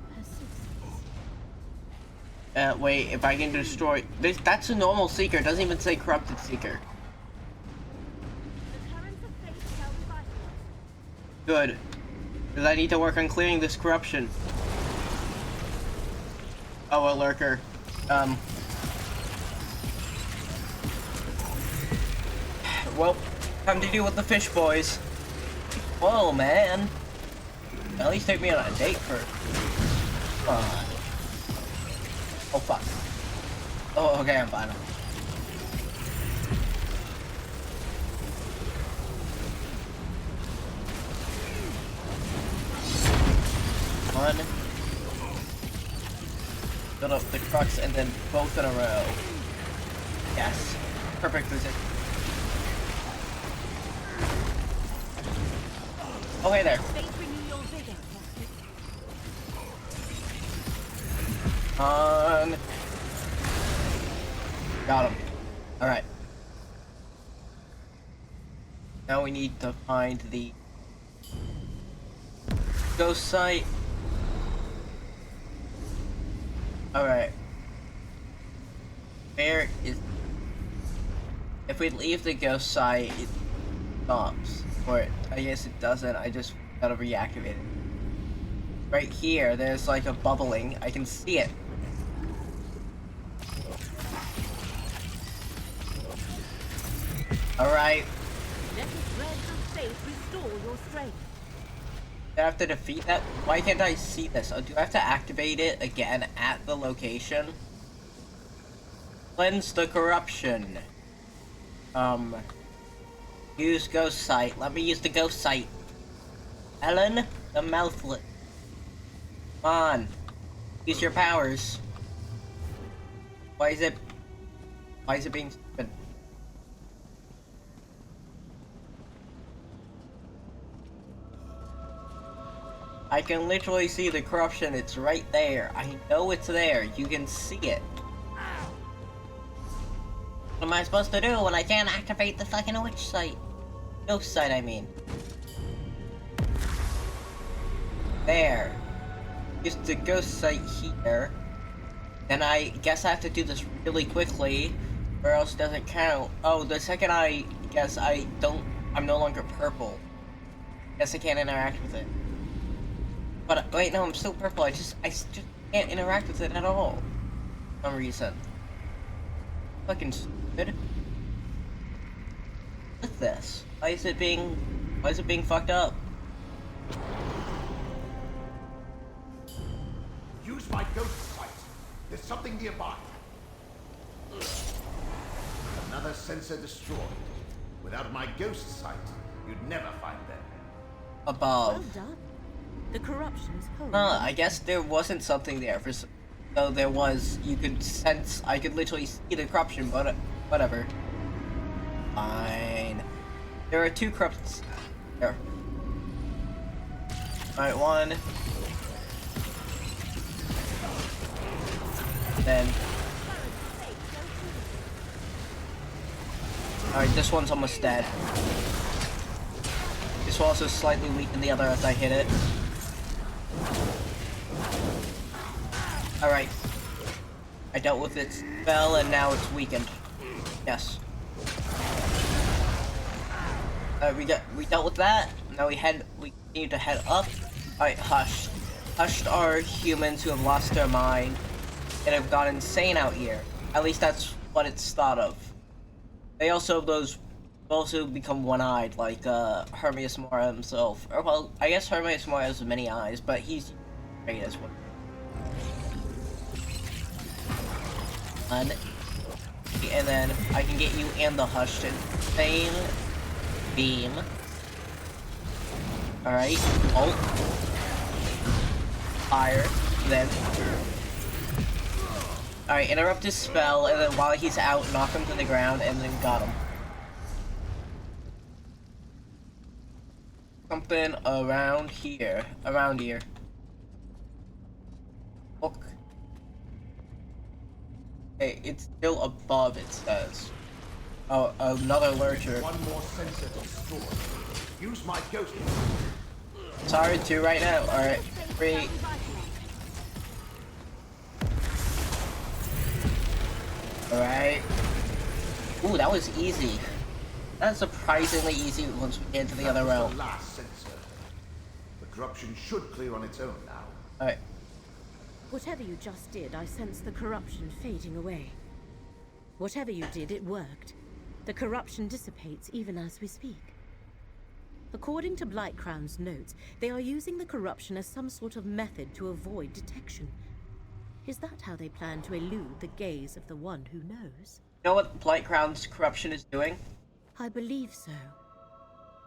persists. Wait, if I can destroy this, that's a normal seeker, it doesn't even say corrupted seeker. Good. Because I need to work on clearing this corruption. Oh, a lurker. Well, time to deal with the fish boys. Whoa, man. At least take me on a date first. Oh, fuck. Oh, okay, I'm fine. One. Build up the crux and then both in a row. Yes. Perfect position. Oh, hey there. On. Got him. Alright. Now we need to find the ghost site. Alright. Where is... If we leave the ghost site, it stops. Or I guess it doesn't, I just gotta reactivate it. Right here, there's like a bubbling. I can see it. Alright. Let his dreads of faith restore your strength. Do I have to defeat that? Why can't I see this? Oh, do I have to activate it again at the location? Cleanse the corruption. Use ghost sight. Let me use the ghost sight. Ellen, the mouthless. Come on. Use your powers. Why is it being stupid? I can literally see the corruption. It's right there. I know it's there. You can see it. What am I supposed to do when I can't activate the fucking witch site? Ghost site, I mean. There. Use the ghost site here. Then I guess I have to do this really quickly, or else it doesn't count. Oh, the second I guess I'm no longer purple. Guess I can't interact with it. But wait, no, I'm still purple. I just can't interact with it at all. For some reason. Fucking stupid. What's this? Why is it being fucked up? Use my ghost sight. There's something nearby. Another sensor destroyed. Without my ghost sight, you'd never find them. Above. Well done. The corruption's cold. I guess there wasn't something there for. So there was. You could sense. I could literally see the corruption, but whatever. Fine. There are two corrupts. There. Alright, one. Then. Alright, this one's almost dead. This will also slightly weaken the other as I hit it. Alright. I dealt with its spell and now it's weakened. Yes. We dealt with that. Now we need to head up. Alright, Hushed. Hushed are humans who have lost their mind and have gone insane out here. At least that's what it's thought of. They also become one-eyed, like Hermes Mora himself. Or well, I guess Hermes Mora has many eyes, but he's great as one. And then I can get you and the Hushed in the same beam. Alright, ult. Fire, then. Alright, interrupt his spell, and then while he's out, knock him to the ground, and then got him. Something around here. Look. Okay, it's still above, it says. Oh, another lurcher. One more sensor destroyed. Use my ghost. Sorry, 2 right now. Alright, 3. Alright. Ooh, that was easy. That's surprisingly easy once we get into the other realm. The last sensor. The corruption should clear on its own now. Alright. Whatever you just did, I sense the corruption fading away. Whatever you did, it worked. The corruption dissipates even as we speak. According to Blightcrown's notes, they are using the corruption as some sort of method to avoid detection. Is that how they plan to elude the gaze of the one who knows? You know what Blightcrown's corruption is doing? I believe so.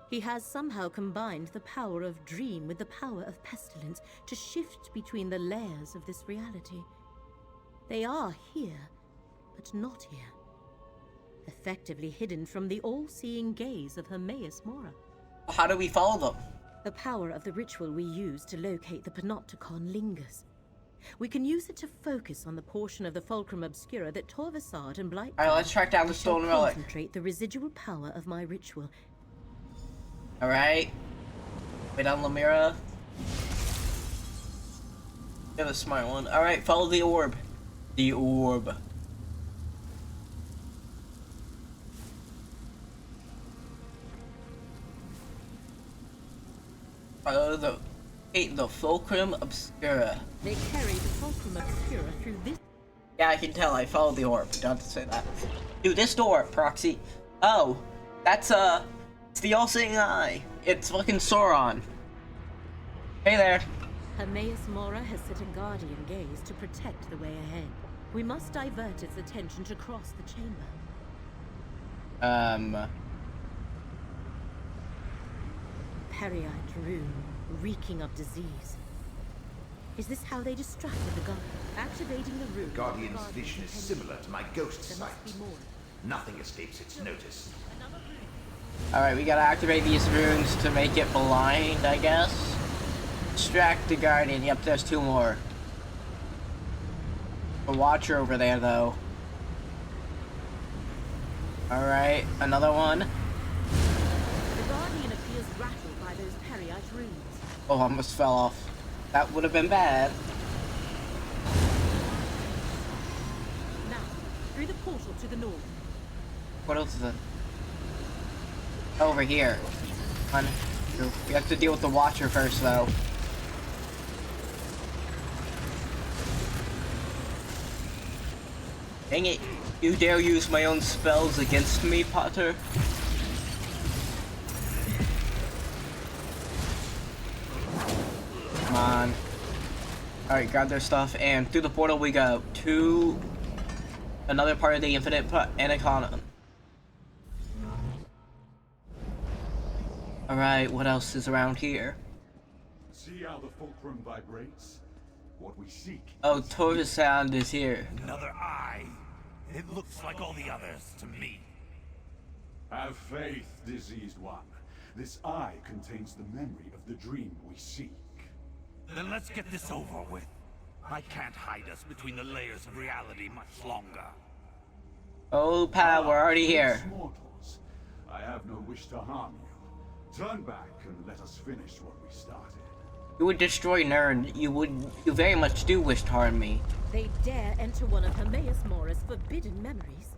He has somehow combined the power of dream with the power of pestilence to shift between the layers of this reality. They are here, but not here. Effectively hidden from the all-seeing gaze of Hermaeus Mora. How do we follow them? The power of the ritual we use to locate the Panopticon lingers. We can use it to focus on the portion of the Fulcrum Obscura that Torvasad and Blight. Alright, let's track down the stolen relic. Concentrate the residual power of my ritual. Alright. Wait on Lamira. You're the smart one. Alright, follow the orb. The orb. Follow the Fulcrum Obscura. They carry the Fulcrum Obscura through this. Yeah, I can tell. I followed the orb. Don't have to say that. Dude, this door, Proxy. Oh, that's it's the all-seeing eye. It's fucking Sauron. Hey there. Hermaeus Mora has set a guardian gaze to protect the way ahead. We must divert its attention to cross the chamber. Periite rune, reeking of disease. Is this how they distracted the guard? Activating the rune. The Guardian's vision is similar to my ghost sight. Nothing escapes its notice. Alright, we gotta activate these runes to make it blind, I guess. Distract the Guardian. Yep, there's two more. A Watcher over there, though. Alright, another one. The Guardian appears rattled by those Periite runes. Oh, almost fell off. That would have been bad. Now, through the portal to the north. What else is it? Over here. One, two. We have to deal with the Watcher first, though. Dang it. You dare use my own spells against me, Potter? Come on. Alright, grab their stuff, and through the portal we go to another part of the Infinite Anaconda. Alright, what else is around here? See how the fulcrum vibrates? What we seek. Oh, Torvasad is here. Another eye. It looks like all the others to me. Have faith, diseased one. This eye contains the memory of the dream we seek. Then let's get this over with. I can't hide us between the layers of reality much longer. Oh, pal, we're already here. Mortals, I have no wish to harm you. Turn back and let us finish what we started. You would destroy Nurn. You very much do wish to harm me. They dare enter one of Hermaeus Mora's forbidden memories.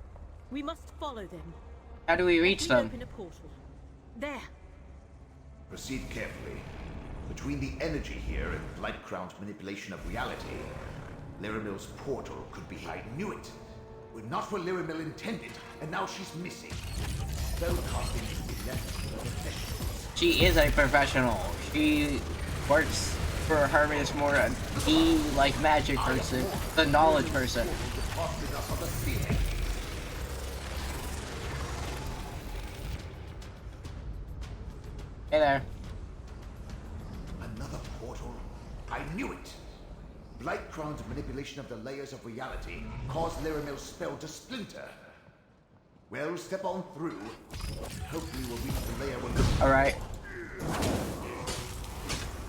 We must follow them. How do we reach them? Open a portal. There. Proceed carefully. Between the energy here and Blightcrown's manipulation of reality, Lyramil's portal could be. I knew it. Well, not what Lyramil intended, and now she's missing. Spellcasting should be left to the professionals. She is a professional. She works for Hermaeus Mora, the magic person, the knowledge person. Hey there. Another portal? I knew it! Blightcrown's manipulation of the layers of reality caused Lyramil's spell to splinter. Well, step on through. Hopefully we'll reach the layer when... Alright.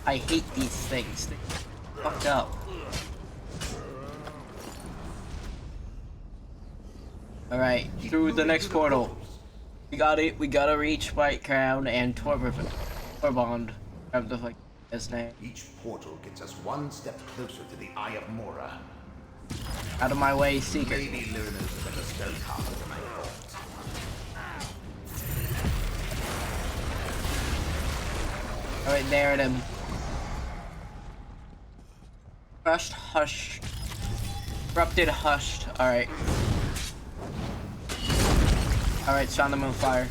I hate these things. They're fucked up. Alright, through the next portal. We got it. We gotta reach White Crown and Torbond. Whatever the fuck his name. Each portal gets us one step closer to the Eye of Mora. Out of my way, Seeker. Maybe Lyramil's a better spellcaster than I thought. Alright, there at him. Crushed, hushed. Corrupted, hushed. Alright. Alright, sound them on fire.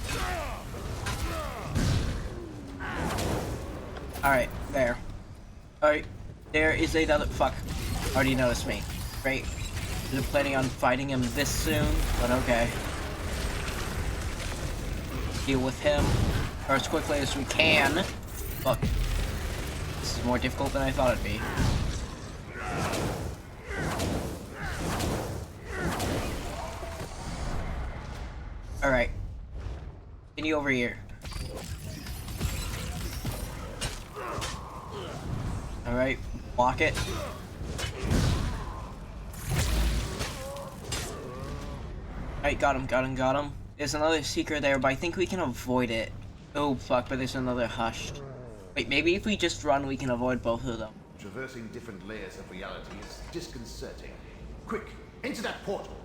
Alright, there. Alright, there is another. Fuck. Already noticed me. Great. Wasn't planning on fighting him this soon, but okay. Deal with him as quickly as we can. Look, this is more difficult than I thought it'd be. Alright. Continue over here. Alright, block it. Alright, got him. There's another seeker there, but I think we can avoid it. Oh fuck, but there's another hushed. Wait, maybe if we just run, we can avoid both of them. Traversing different layers of reality is disconcerting. Quick, into that portal!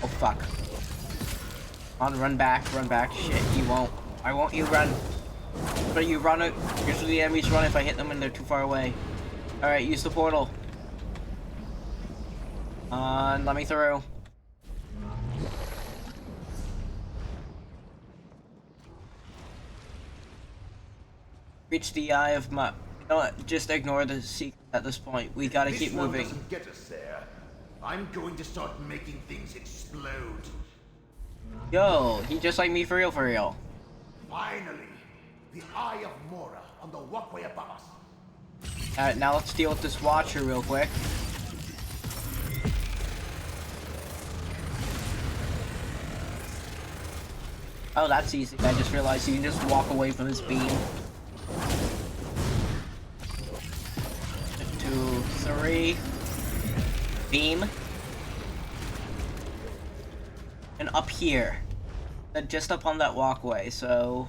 Oh fuck. Run back. Shit, you won't. I won't you run. But you run it. Usually the enemies run if I hit them and they're too far away. Alright, use the portal. Let me through. Reach the eye of my... You know what? Just ignore the secret at this point. We gotta keep moving. Doesn't get us there. I'm going to start making things explode. Yo, he just like me for real. Finally, the Eye of Mora on the walkway above us. Alright, now let's deal with this Watcher real quick. Oh, that's easy. I just realized you can just walk away from this beam. 2, 3. Beam. And up here. Just up on that walkway, so...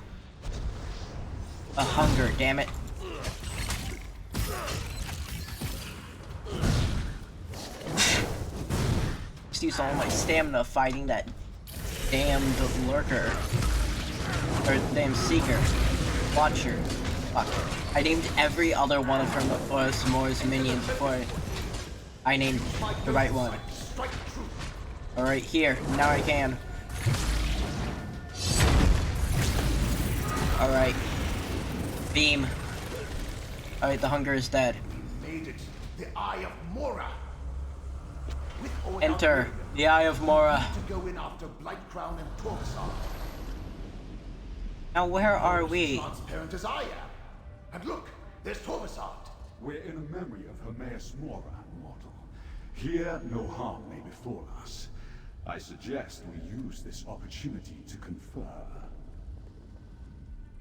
A hunger, damn it. Just use all my stamina fighting that damned lurker. Or damn seeker. Watcher. Fuck. I named every other one of her S'more's minions before I named the right one. Alright, here. Now I can. Alright. Beam. Alright, the hunger is dead. Made it. The Eye of Mora. Enter the Eye of Mora. To go in after Blightcrown and Torksar. Now where are we? Transparent as I am. And look, there's Torvasad. We're in a memory of Hermaeus Mora, mortal. Here, no harm may befall us. I suggest we use this opportunity to confer.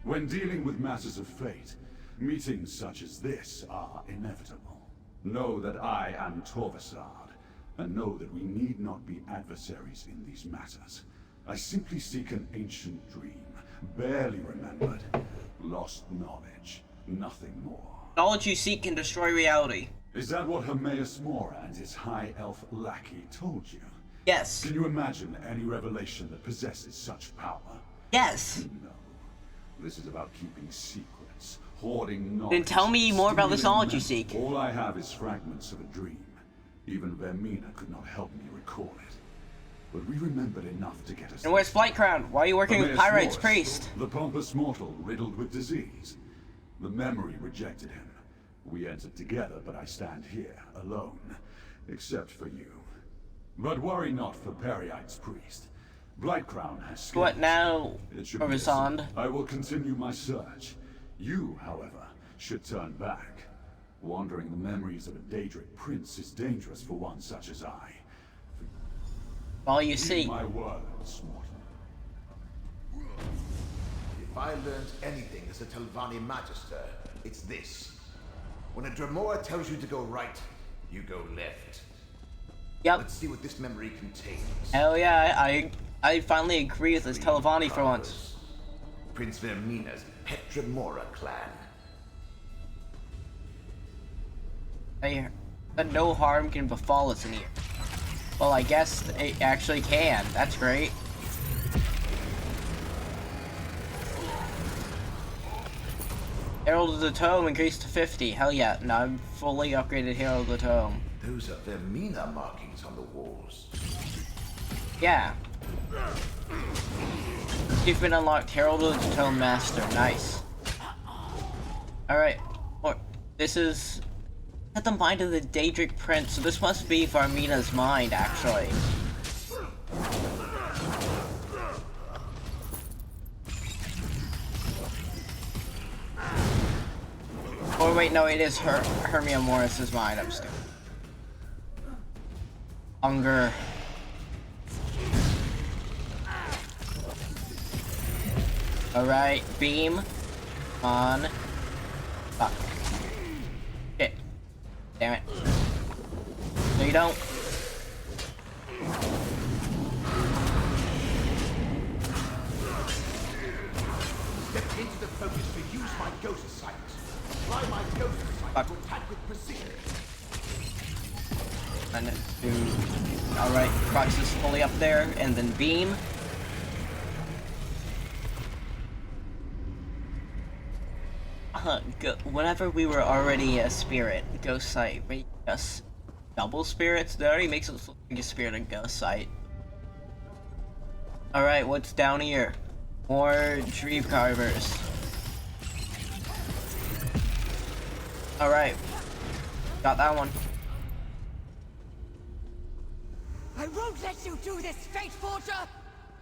When dealing with matters of fate, meetings such as this are inevitable. Know that I am Torvasad, and know that we need not be adversaries in these matters. I simply seek an ancient dream, barely remembered, lost knowledge, nothing more. Knowledge you seek can destroy reality. Is that what Hermaeus Mora and his high elf lackey told you? Yes. Can you imagine any revelation that possesses such power? Yes. No. This is about keeping secrets, hoarding knowledge. Then tell me more about this knowledge you seek. All I have is fragments of a dream. Even Vermina could not help me recall it. But we remembered enough to get us... And where's Blightcrown? Why are you working with Pyrite's priest? The pompous mortal riddled with disease. The memory rejected him. We entered together, but I stand here, alone. Except for you. But worry not for Perrite's priest. Blightcrown has skills. What now, Coruscant? I will continue my search. You, however, should turn back. Wandering the memories of a Daedric prince is dangerous for one such as I. All you see. My words, mortal. If I learned anything as a Telvanni Magister, it's this. When a Dremora tells you to go right, you go left. Yep. Let's see what this memory contains. Hell yeah, I finally agree with this Telvanni for once. Prince Vermina's pet Dremora clan. I hear that no harm can befall us in here. Well, I guess it actually can. That's great. Herald of the Tome increased to 50. Hell yeah. Now I'm fully upgraded Herald of the Tome. Those are Vermina markings on the walls. Yeah. You've been unlocked. Herald of the Tome Master. Nice. Alright. This is At the mind of the Daedric Prince, so this must be Varmina's mind, actually. Or wait, no, it is Hermia Morris's mind. I'm stupid. Hunger. Alright, beam. On. Fuck. Shit. Damn it. No, you don't. Step into the focus to use my ghost sight. Fly my ghost sight to attack with precision. And do. Alright, Crocs is fully up there, and then beam. Whenever we were already a spirit, ghost sight made us double spirits. That already makes us look like a spirit and ghost sight. Alright, what's down here? More dream carvers. Alright. Got that one. I won't let you do this, Fate Forger!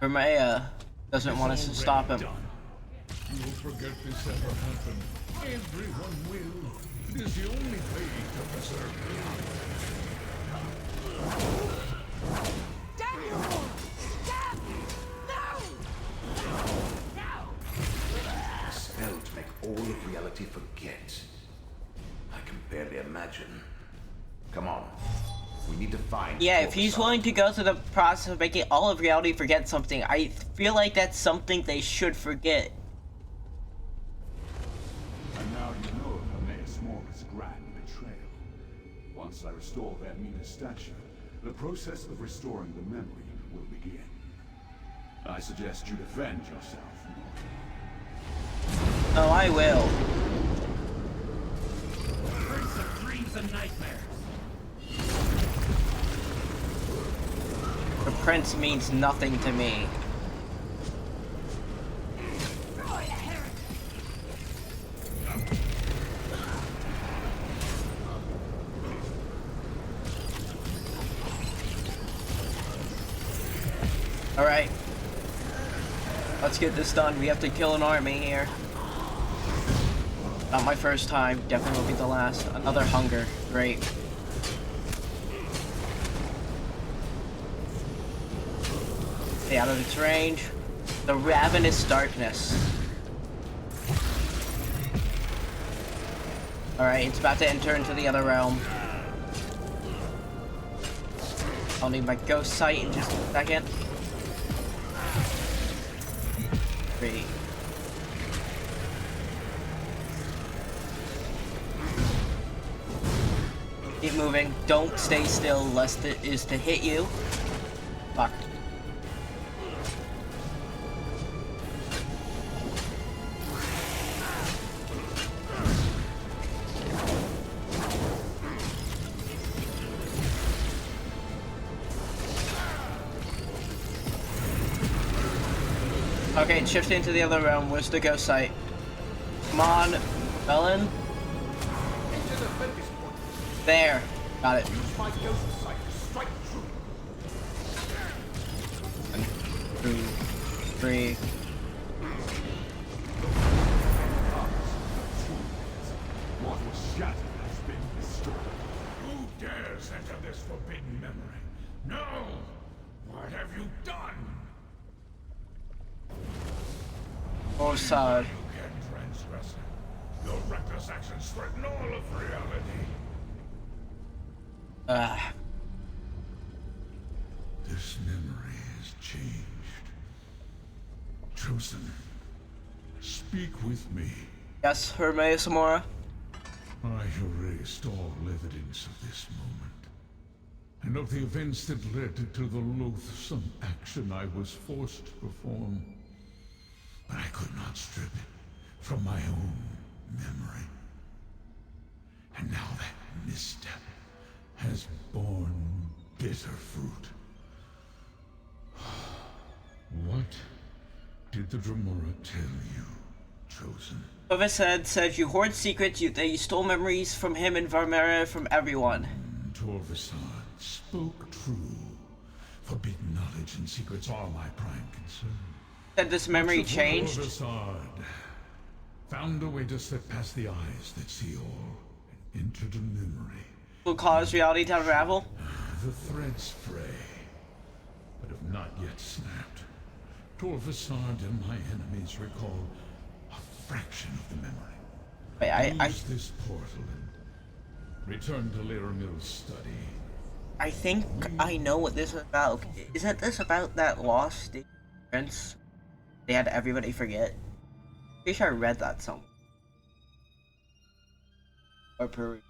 Hermea doesn't want us to stop him. You'll forget this ever happened. Everyone will. It is the only way to preserve reality. Damn you! Damn! No! A spell to make all of reality forget. I can barely imagine. Come on. We need to find... Yeah, if he's willing to go through the process of making all of reality forget something, I feel like that's something they should forget. And now you know of Hermaeus Mora's grand betrayal. Once I restore Vermina's stature, the process of restoring the memory will begin. I suggest you defend yourself. Oh, I will. Prince of dreams and nightmares. The prince means nothing to me. Alright. Let's get this done. We have to kill an army here. Not my first time. Definitely will be the last. Another hunger. Great. Stay out of its range. The ravenous darkness. Alright, it's about to enter into the other realm. I'll need my ghost sight in just a second. 3. Keep moving. Don't stay still, lest it is to hit you. Fuck. Okay, shift into the other realm. Where's the ghost sight? Come on, Melon. There. Got it. Use my ghost sight to strike true. 2, 3. What was shattered has been restored. Who dares enter this forbidden memory? No! What have you done? Oh, side. You can transgress it. Your reckless actions threaten all of reality. This memory is changed. Chosen, speak with me. Yes, Hermaeus Mora. I erased all evidence of this moment, and of the events that led to the loathsome action I was forced to perform. But I could not strip it from my own memory. And now that misstep has borne bitter fruit. What did the Dremora tell you, chosen. Torvasad said you hoard secrets, that you stole memories from him and Varmera from everyone. Torvasad spoke true. Forbidden knowledge and secrets are my prime concern. Said this memory changed. Torvasad found a way to slip past the eyes that see all and enter the memory. Will cause reality to unravel? The threads fray, but have not yet snapped. Torvasad and my enemies recall a fraction of the memory. Wait, Use this portal and return to Laramil's study. I think I know what this is about. Isn't this about that lost prince? They had everybody forget. Pretty sure I read that somewhere. Or Peru.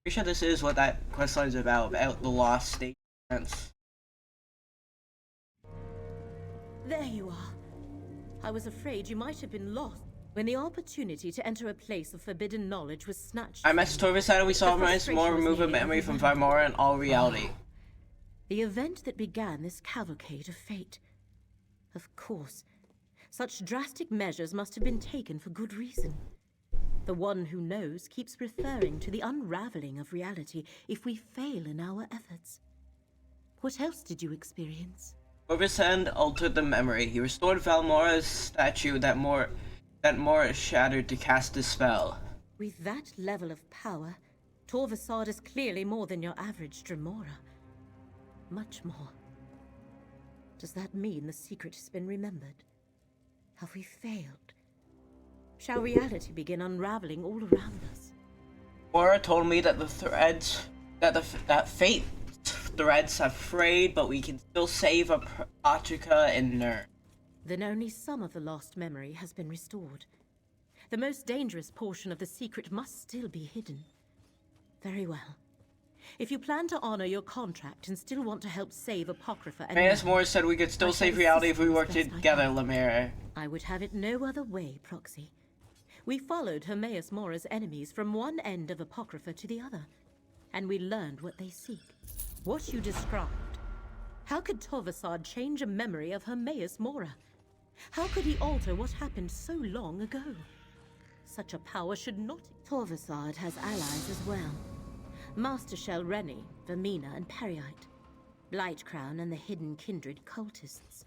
Pretty sure this is what that questline is about the lost state prince. There you are. I was afraid you might have been lost when the opportunity to enter a place of forbidden knowledge was snatched. I messaged Torvasad and we saw more remove a memory from Varmora and all reality. The event that began this cavalcade of fate. Of course, such drastic measures must have been taken for good reason. The one who knows keeps referring to the unraveling of reality if we fail in our efforts. What else did you experience? Torvasad altered the memory. He restored Valmora's statue that Mora shattered to cast a spell. With that level of power, Torvasad is clearly more than your average Dremora. Much more. Does that mean the secret has been remembered? Have we failed? Shall reality begin unraveling all around us? Mora told me that the threads, that fate threads have frayed, but we can still save Atrika and Nur. Then only some of the lost memory has been restored. The most dangerous portion of the secret must still be hidden. Very well. If you plan to honor your contract and still want to help save Apocrypha and Mayas Moore said we could still save reality if we work together, Lemire. I would have it no other way, Proxy. We followed Hermaeus Mora's enemies from one end of Apocrypha to the other, and we learned what they seek. What you described. How could Torvasad change a memory of Hermaeus Mora? How could he alter what happened so long ago? Such a power should not... Torvasad has allies as well. Master Shelreni, Vermina, and Periite. Blightcrown and the Hidden Kindred cultists.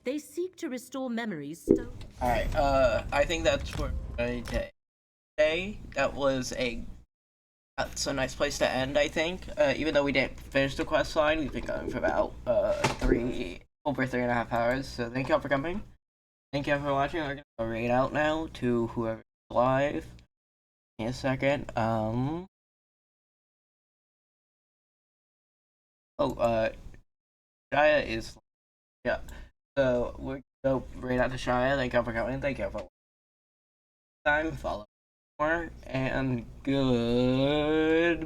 They seek to restore memories stolen. Alright, I think that's for today. That's a nice place to end, I think. Even though we didn't finish the quest line, we've been going for about over 3.5 hours. So thank y'all for coming. Thank y'all for watching. We're gonna raid out now to whoever's live. Give me a second. Shia is, yeah. So we're gonna go raid out to Shia. Thank y'all for coming. Thank y'all for watching. Follow more, and goodbye.